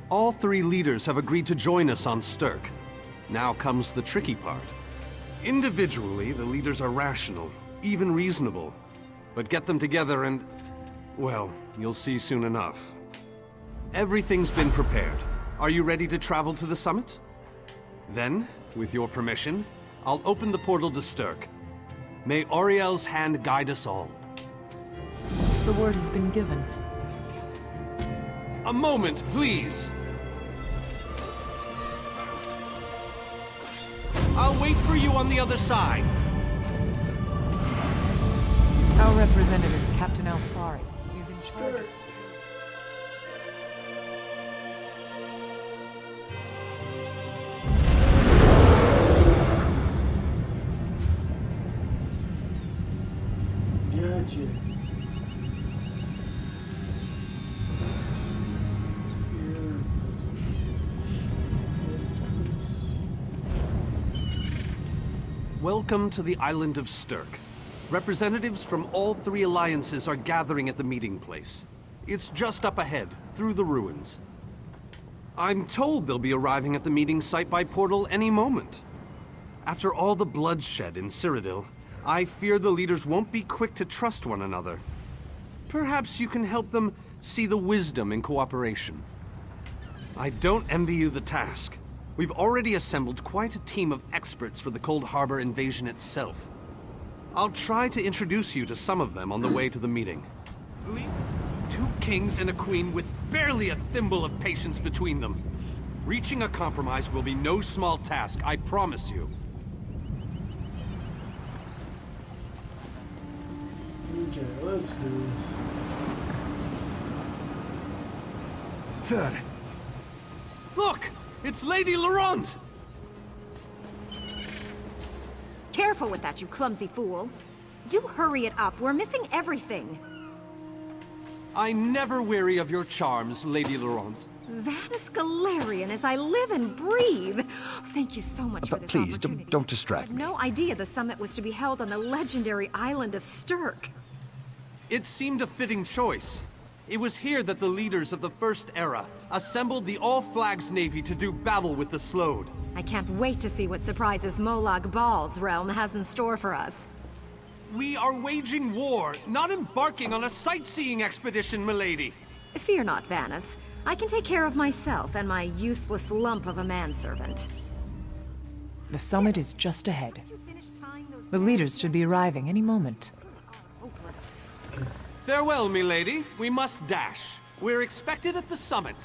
All three leaders have agreed to join us on Stirk. Now comes the tricky part. Individually, the leaders are rational, even reasonable. But get them together and... well, you'll see soon enough. Everything's been prepared. Are you ready to travel to the summit? Then, with your permission, I'll open the portal to Stirk. May Auriel's hand guide us all. The word has been given. A moment, please! I'll wait for you on the other side. Our representative, Captain Alfari, is in charge of... Gotcha. Welcome to the island of Stirk. Representatives from all three alliances are gathering at the meeting place. It's just up ahead, through the ruins. I'm told they'll be arriving at the meeting site by portal any moment. After all the bloodshed in Cyrodiil, I fear the leaders won't be quick to trust one another. Perhaps you can help them see the wisdom in cooperation. I don't envy you the task. We've already assembled quite a team of experts for the Cold Harbor invasion itself. I'll try to introduce you to some of them on the way to the meeting. Two kings and a queen with barely a thimble of patience between them. Reaching a compromise will be no small task, I promise you. Okay, let's do this. Third. Look! It's Lady Laurent! Careful with that, you clumsy fool. Do hurry it up. We're missing everything. I never weary of your charms, Lady Laurent. Vanus Galarian as I live and breathe. Thank you so much for this please, opportunity. don't distract I had me. no idea the summit was to be held on the legendary island of Stirk. It seemed a fitting choice. It was here that the leaders of the First Era assembled the All-Flags Navy to do battle with the Slode. I can't wait to see what surprises Molag Bal's realm has in store for us. We are waging war, not embarking on a sightseeing expedition, milady. Fear not, Vanus. I can take care of myself and my useless lump of a manservant. The summit is just ahead. The leaders should be arriving any moment. Hopeless. Farewell, milady. We must dash. We're expected at the summit.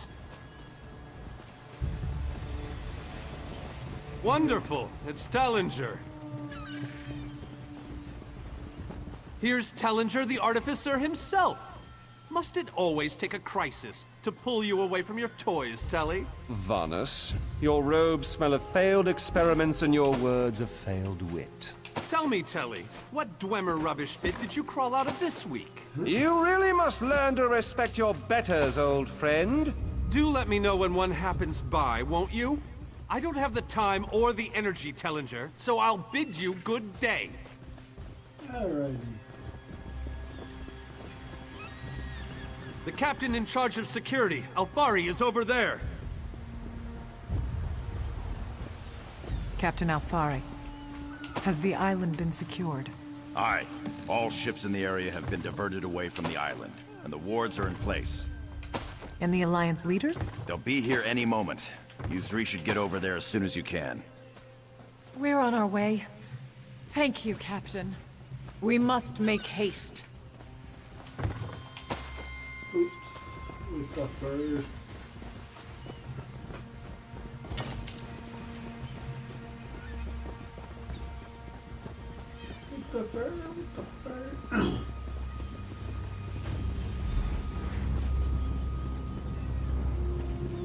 Wonderful. It's Tallinger. Here's Tellinger the Artificer himself. Must it always take a crisis to pull you away from your toys, Telly? Vanus, your robes smell of failed experiments and your words of failed wit. Tell me, Telly, what Dwemer rubbish pit did you crawl out of this week? You really must learn to respect your betters, old friend. Do let me know when one happens by, won't you? I don't have the time or the energy, Tellinger, so I'll bid you good day. Alrighty. The captain in charge of security, Alfari, is over there. Captain Alfari, has the island been secured? Aye. All ships in the area have been diverted away from the island, and the wards are in place. And the Alliance leaders? They'll be here any moment. You three should get over there as soon as you can. We're on our way. Thank you, Captain. We must make haste. Oops. We got first. With the bird.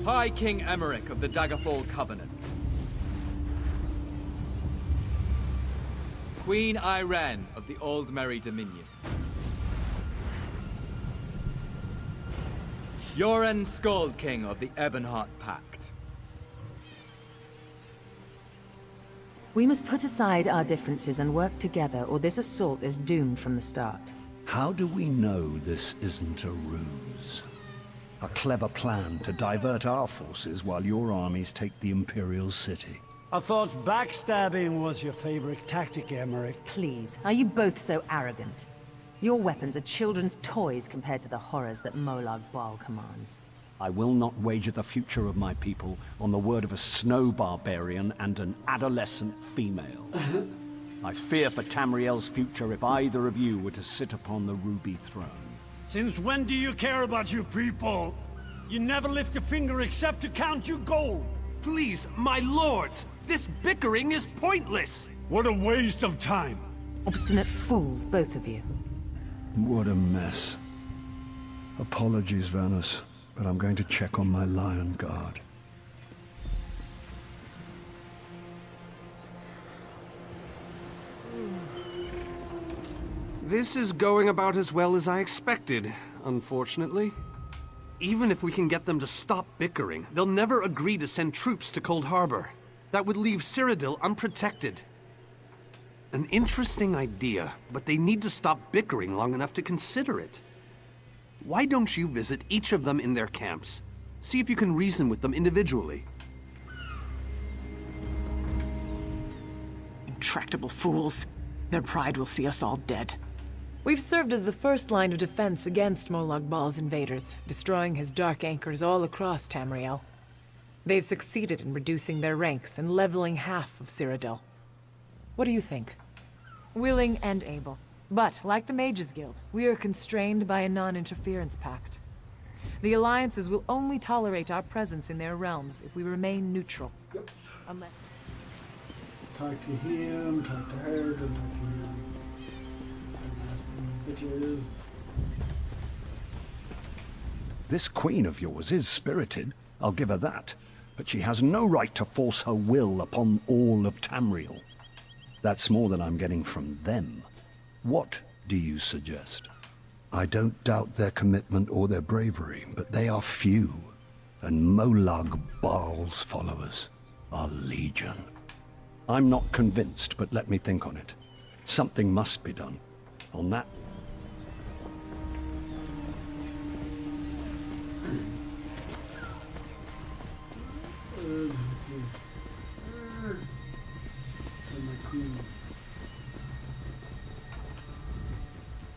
High King Emmerich of the Daggerfall Covenant. Queen Irene of the Old Merry Dominion. Yoren Skald King of the Ebonheart Pact. We must put aside our differences and work together, or this assault is doomed from the start. How do we know this isn't a ruse? A clever plan to divert our forces while your armies take the Imperial city. I thought backstabbing was your favorite tactic, Emmerich. Please, are you both so arrogant? Your weapons are children's toys compared to the horrors that Molag Bal commands. I will not wager the future of my people on the word of a snow barbarian and an adolescent female. I fear for Tamriel's future if either of you were to sit upon the Ruby Throne. Since when do you care about your people? You never lift a finger except to count your gold. Please, my lords, this bickering is pointless. What a waste of time. Obstinate fools, both of you. What a mess. Apologies, Vanus, but I'm going to check on my Lion Guard. This is going about as well as I expected, unfortunately. Even if we can get them to stop bickering, they'll never agree to send troops to Cold Harbor. That would leave Cyrodiil unprotected. An interesting idea, but they need to stop bickering long enough to consider it. Why don't you visit each of them in their camps? See if you can reason with them individually. Intractable fools. Their pride will see us all dead. We've served as the first line of defense against Molag Bal's invaders, destroying his dark anchors all across Tamriel. They've succeeded in reducing their ranks and leveling half of Cyrodiil. What do you think? Willing and able. But, like the Mages Guild, we are constrained by a non-interference pact. The alliances will only tolerate our presence in their realms if we remain neutral. Yep. Unless... Talk to him, talk to her, then talk to him. Bitches. This queen of yours is spirited, I'll give her that. But she has no right to force her will upon all of Tamriel. That's more than I'm getting from them. What do you suggest? I don't doubt their commitment or their bravery, but they are few. And Molag Bal's followers are legion. I'm not convinced, but let me think on it. Something must be done. On that...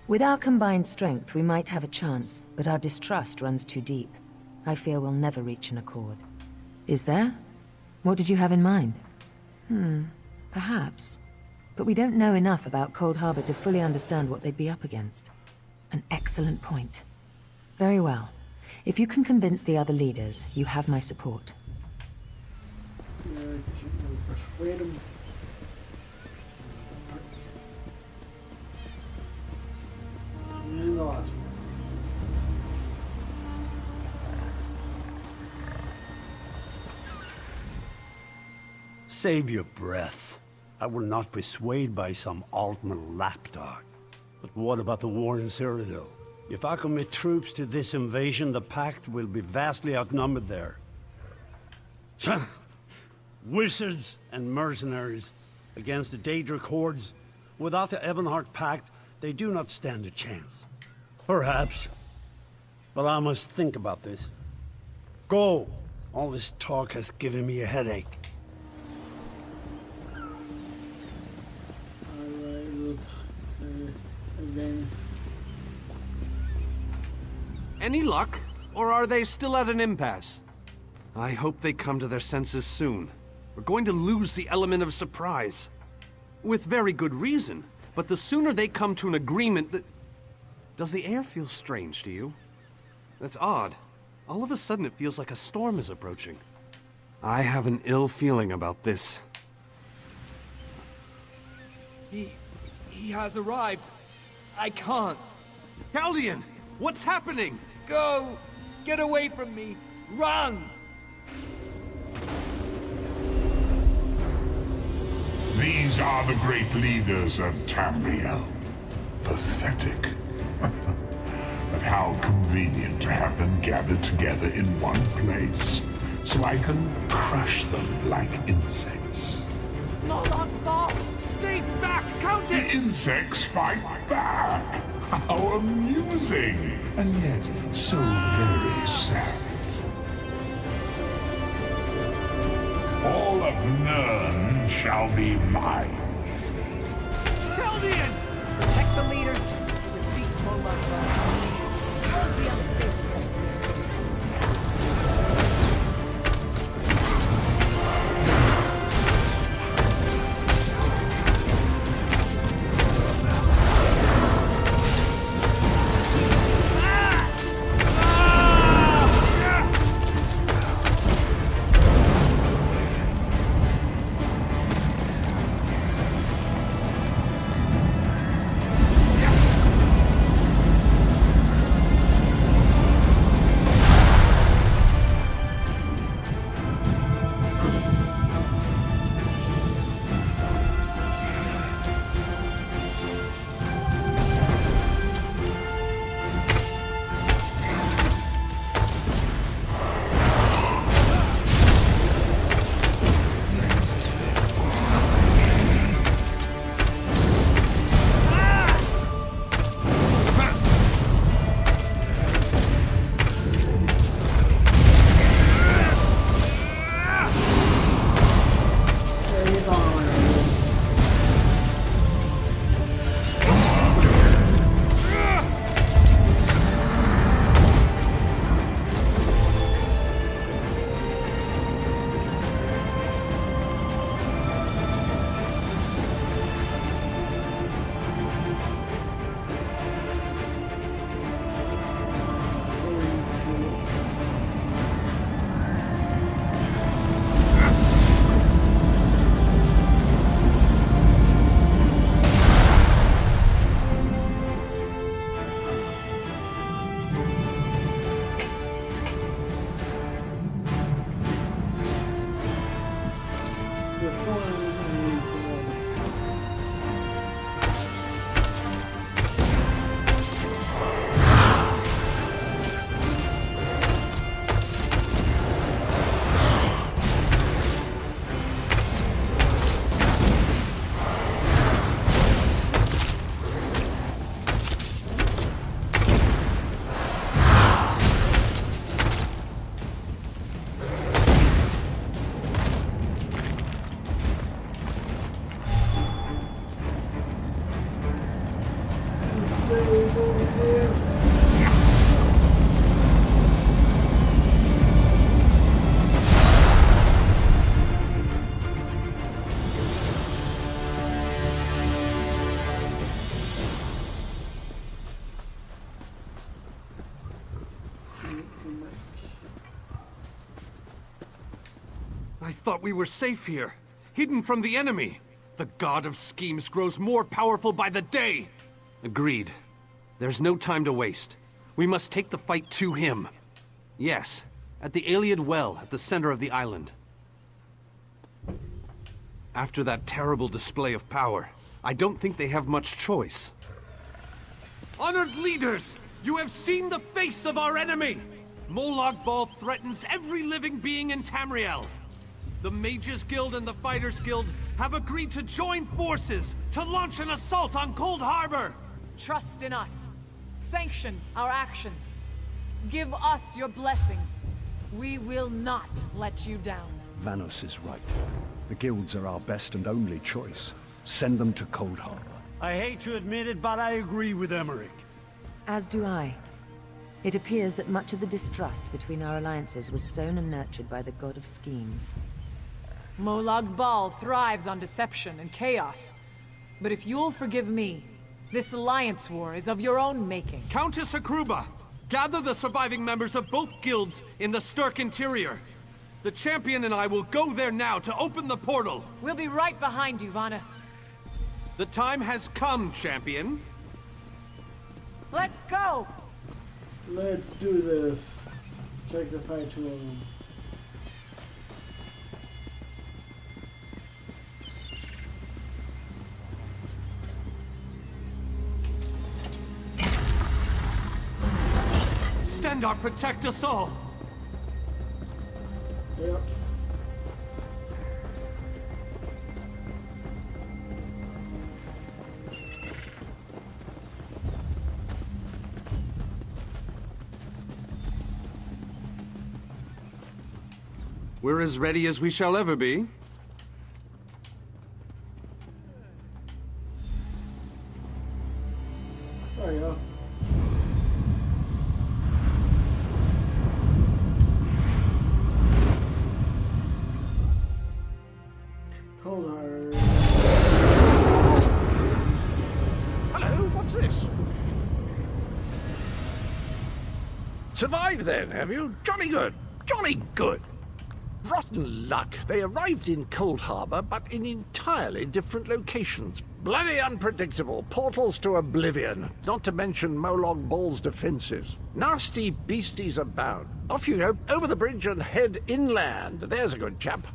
With our combined strength, we might have a chance, but our distrust runs too deep. I fear we'll never reach an accord. Is there? What did you have in mind? Perhaps. But we don't know enough about Cold Harbor to fully understand what they'd be up against. An excellent point. Very well. If you can convince the other leaders, you have my support. Yeah, can't really persuade him. Save your breath. I will not be swayed by some Altman lapdog. But what about the war in Cyrodiil? If I commit troops to this invasion, the Pact will be vastly outnumbered there. Wizards and mercenaries against the Daedric hordes. Without the Ebonheart Pact, they do not stand a chance. Perhaps. But I must think about this. Go! All this talk has given me a headache. Any luck? Or are they still at an impasse? I hope they come to their senses soon. We're going to lose the element of surprise. With very good reason. But the sooner they come to an agreement... Does the air feel strange to you? That's odd. All of a sudden it feels like a storm is approaching. I have an ill feeling about this. He has arrived. I can't. Chaldean! What's happening? Go! Get away from me! Run! These are the great leaders of Tamriel. Pathetic. But how convenient to have them gathered together in one place, so I can crush them like insects. Molag, stay back, Countess! The insects fight back! How amusing! And yet, so very sad. All of Nirn shall be mine. Chaldean! Protect the leaders. Defeat Molag. Hold the unstable I thought we were safe here, hidden from the enemy. The god of schemes grows more powerful by the day. Agreed. There's no time to waste. We must take the fight to him. Yes, at the Iliad Well at the center of the island. After that terrible display of power, I don't think they have much choice. Honored leaders, you have seen the face of our enemy! Molag Bal threatens every living being in Tamriel. The Mages Guild and the Fighters Guild have agreed to join forces to launch an assault on Cold Harbor! Trust in us. Sanction our actions. Give us your blessings. We will not let you down. Vanos is right. The guilds are our best and only choice. Send them to Cold Harbor. I hate to admit it, but I agree with Emmerich. As do I. It appears that much of the distrust between our alliances was sown and nurtured by the god of schemes. Molag Bal thrives on deception and chaos. But if you'll forgive me, this alliance war is of your own making. Countess Akruba, gather the surviving members of both guilds in the Sturk interior. The champion and I will go there now to open the portal. We'll be right behind you, Vanus. The time has come, champion. Let's go! Let's do this. Let's take the fight to them. Stendarr, protect us all! Yep. We're as ready as we shall ever be. There you go. Cold Harbor. Hello, what's this? Survived then, have you? Jolly good. Jolly good. Rotten luck. They arrived in Cold Harbor, but in entirely different locations. Bloody unpredictable. Portals to oblivion. Not to mention Molag Bal's defenses. Nasty beasties abound. Off you go, over the bridge and head inland. There's a good chap.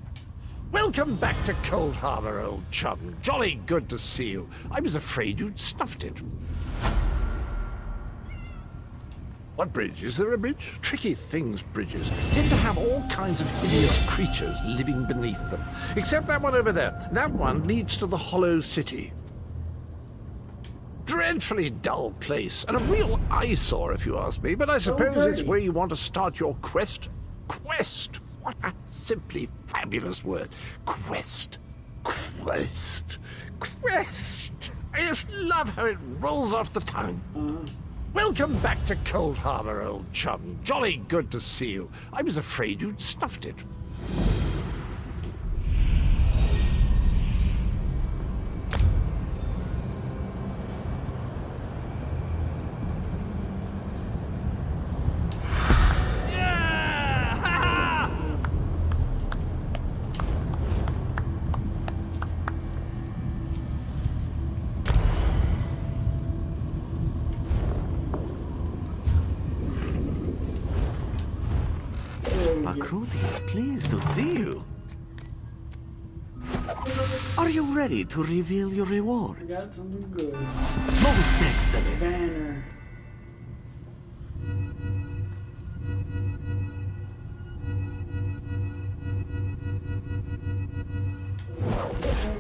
Welcome back to Cold Harbor, old chum. Jolly good to see you. I was afraid you'd snuffed it. What bridge? Is there a bridge? Tricky things, bridges. Tend to have all kinds of hideous creatures living beneath them. Except that one over there. That one leads to the Hollow City. Dreadfully dull place, and a real eyesore if you ask me, but I suppose it's where you want to start your quest. Quest! What a simply fabulous word. Quest. Quest. Quest! I just love how it rolls off the tongue. Welcome back to Cold Harbor, old chum. Jolly good to see you. I was afraid you'd snuffed it. Akruti is pleased to see you. Are you ready to reveal your rewards? Got something good. Most excellent. Banner.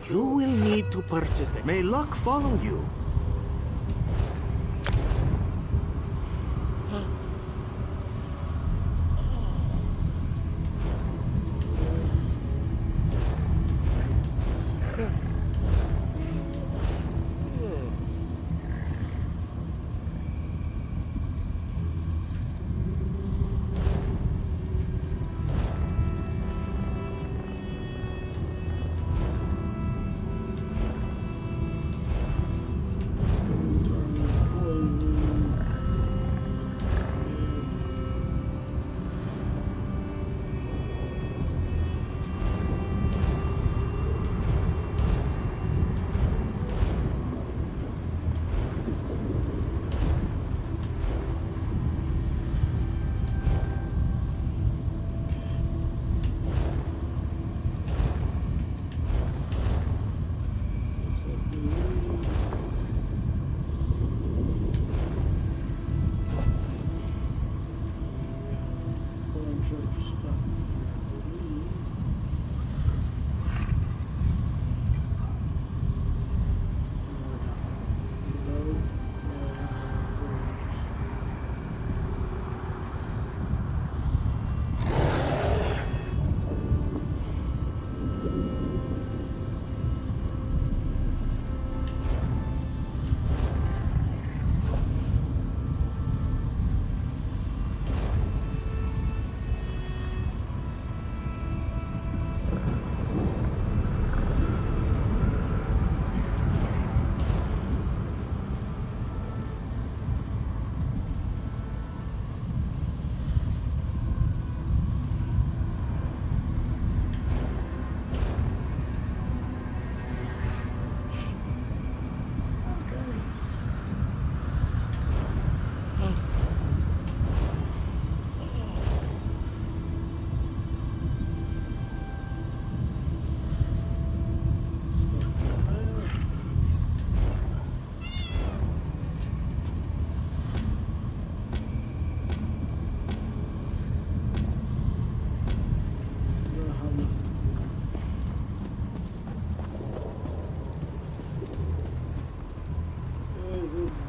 You will need to purchase it. May luck follow you.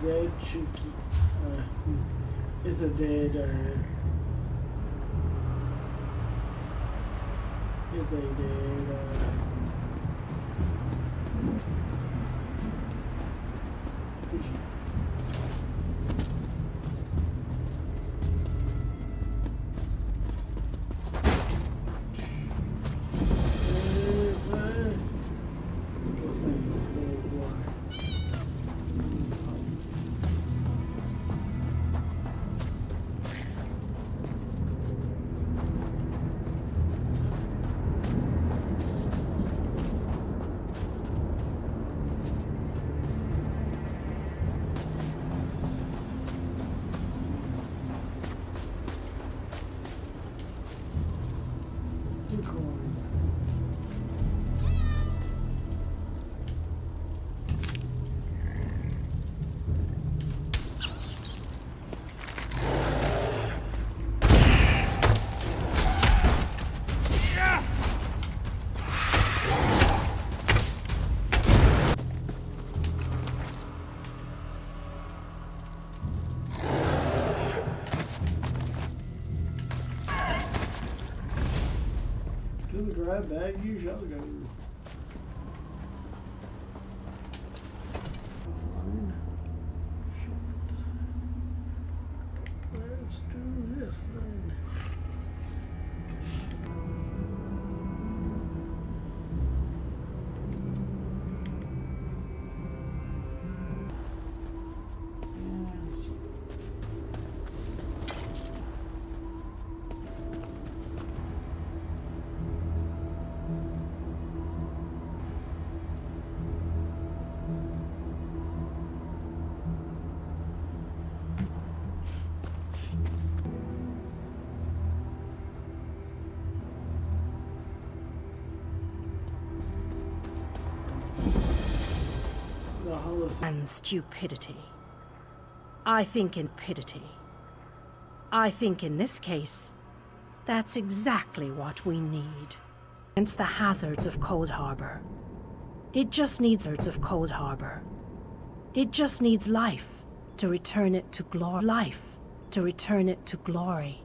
dead Chucky. It's a dead, it's a dead, drive back, you shall go. Fine. Shit. Let's do this then. And stupidity. I think in stupidity. I think in this case, that's exactly what we need. Against the hazards of Cold Harbor. It just needs hazards of Cold Harbor. It just needs life to return it to glory. Life to return it to glory.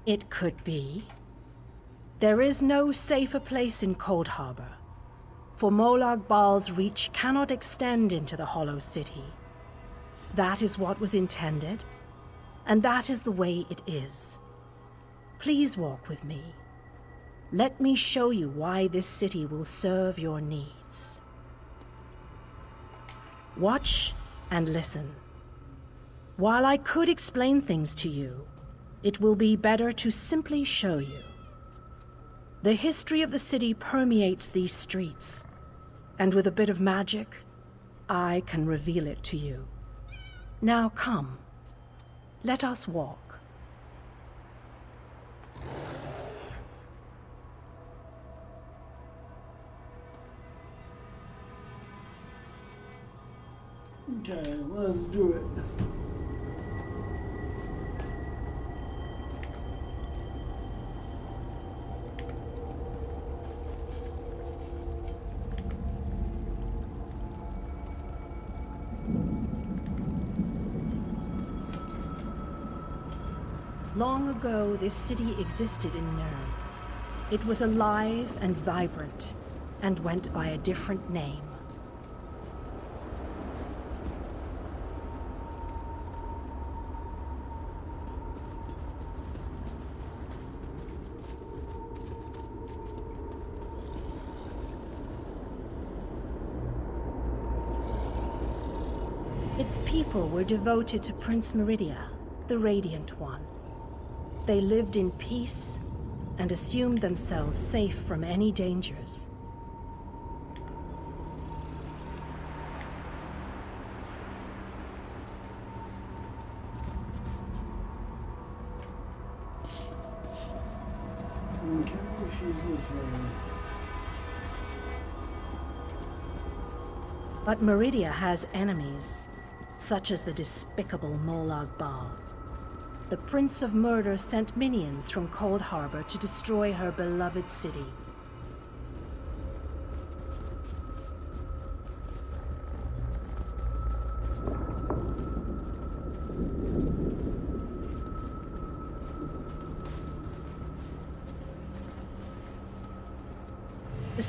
It could be. There is no safer place in Cold Harbor, for Molag Bal's reach cannot extend into the Hollow City. That is what was intended, and that is the way it is. Please walk with me. Let me show you why this city will serve your needs. Watch and listen. While I could explain things to you, it will be better to simply show you. The history of the city permeates these streets, and with a bit of magic, I can reveal it to you. Now come, let us walk. Okay, let's do it. Long ago, this city existed in Nern. It was alive and vibrant, and went by a different name. Its people were devoted to Prince Meridia, the Radiant One. They lived in peace and assumed themselves safe from any dangers. Okay, she's this way. But Meridia has enemies, such as the despicable Molag Bal. The Prince of Murder sent minions from Cold Harbor to destroy her beloved city.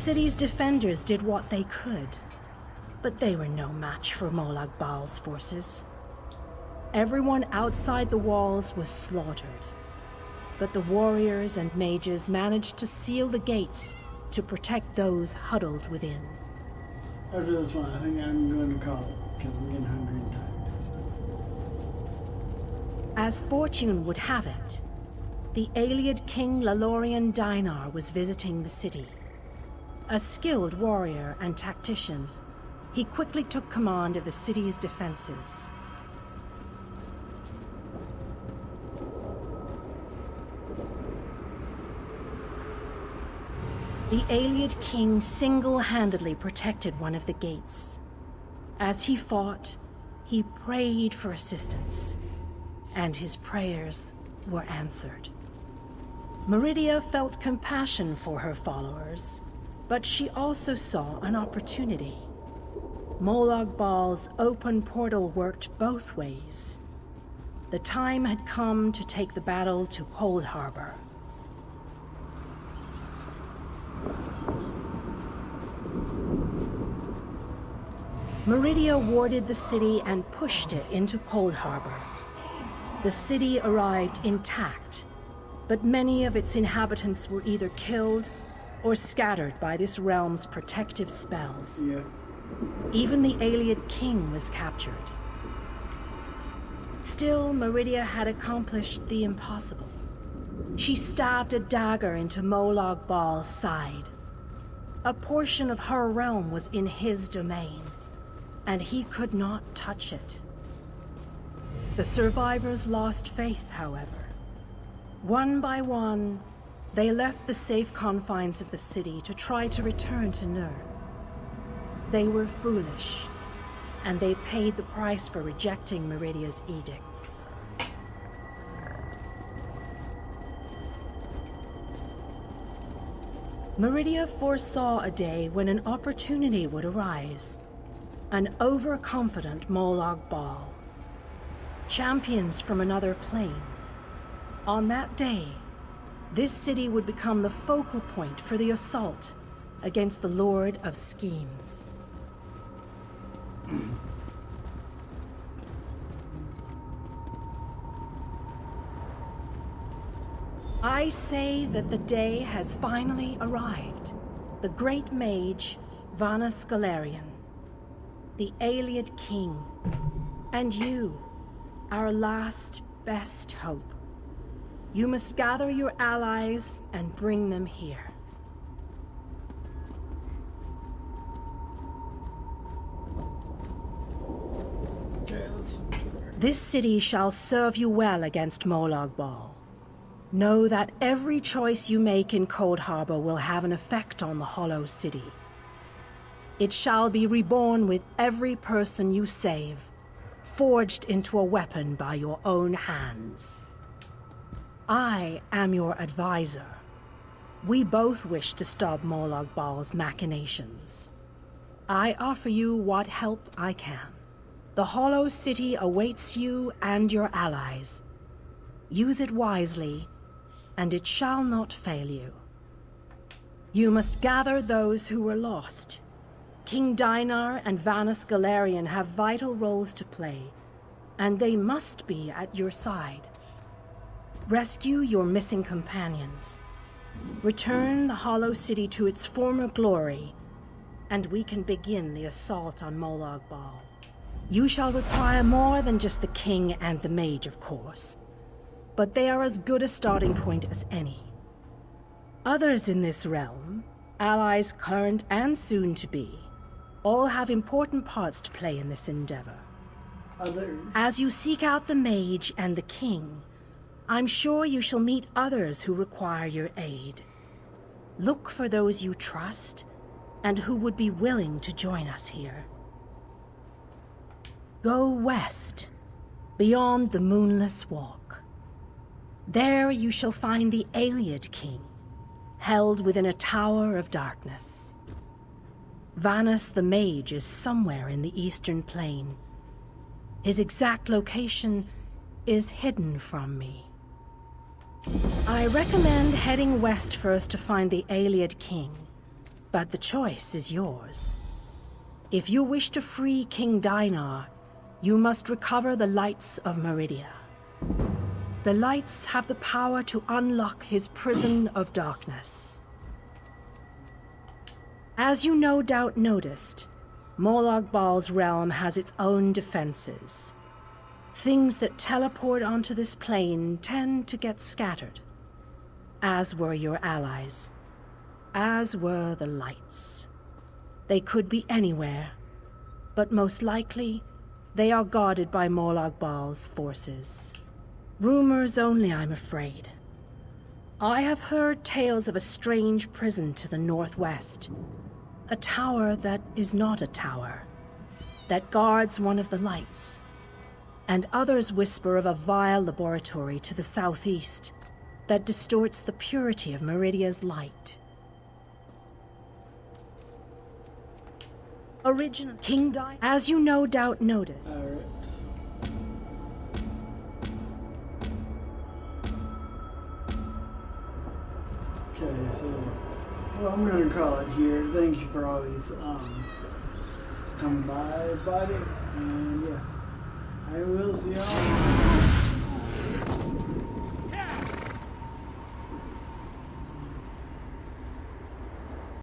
city's defenders did what they could, but they were no match for Molag Bal's forces. Everyone outside the walls was slaughtered, but the warriors and mages managed to seal the gates to protect those huddled within. After this one, I think I'm going to call it, because I'm getting hungry and tired. As fortune would have it, the Ayleid king Lalorian Dainar was visiting the city. A skilled warrior and tactician, he quickly took command of the city's defenses. The Ayleid king single-handedly protected one of the gates. As he fought, he prayed for assistance, and his prayers were answered. Meridia felt compassion for her followers, but she also saw an opportunity. Molag Bal's open portal worked both ways. The time had come to take the battle to Cold Harbor. Meridia warded the city and pushed it into Cold Harbor. The city arrived intact, but many of its inhabitants were either killed or scattered by this realm's protective spells. Yeah. Even the Ayleid king was captured. Still, Meridia had accomplished the impossible. She stabbed a dagger into Molag Bal's side. A portion of her realm was in his domain, and he could not touch it. The survivors lost faith, however. One by one, they left the safe confines of the city to try to return to Nurn. They were foolish, and they paid the price for rejecting Meridia's edicts. Meridia foresaw a day when an opportunity would arise. An overconfident Molag Bal. Champions from another plane. On that day, this city would become the focal point for the assault against the Lord of Schemes. I say that the day has finally arrived. The great mage, Vana Scalarian, the Ayleid king, and you, our last best hope. You must gather your allies and bring them here. This city shall serve you well against Molag Bal. Know that every choice you make in Cold Harbor will have an effect on the Hollow City. It shall be reborn with every person you save, forged into a weapon by your own hands. I am your advisor. We both wish to stop Molag Bal's machinations. I offer you what help I can. The Hollow City awaits you and your allies. Use it wisely, and it shall not fail you. You must gather those who were lost. King Dainar and Vana Scalarian have vital roles to play, and they must be at your side. Rescue your missing companions. Return the Hollow City to its former glory, and we can begin the assault on Molag Bal. You shall require more than just the king and the mage, of course, but they are as good a starting point as any. Others in this realm, allies current and soon to be, all have important parts to play in this endeavor. As you seek out the mage and the king, I'm sure you shall meet others who require your aid. Look for those you trust and who would be willing to join us here. Go west, beyond the Moonless Walk. There you shall find the Ayleid king, held within a tower of darkness. Vanus the mage is somewhere in the eastern plain. His exact location is hidden from me. I recommend heading west first to find the Ayleid king, But the choice is yours. If you wish to free King Dinar, you must recover the lights of Meridia. The lights have the power to unlock his prison of darkness. As you no doubt noticed, Molag Bal's realm has its own defenses. Things that teleport onto this plane tend to get scattered, as were your allies, as were the lights. They could be anywhere, but most likely, they are guarded by Molag Bal's forces. Rumors only, I'm afraid. I have heard tales of a strange prison to the northwest. A tower that is not a tower, that guards one of the lights. And others whisper of a vile laboratory to the southeast that distorts the purity of Meridia's light. Original King Dinar, as you no doubt noticed. Okay, so well, I'm gonna call it here. Thank you for always coming by, buddy, and yeah, I will see y'all.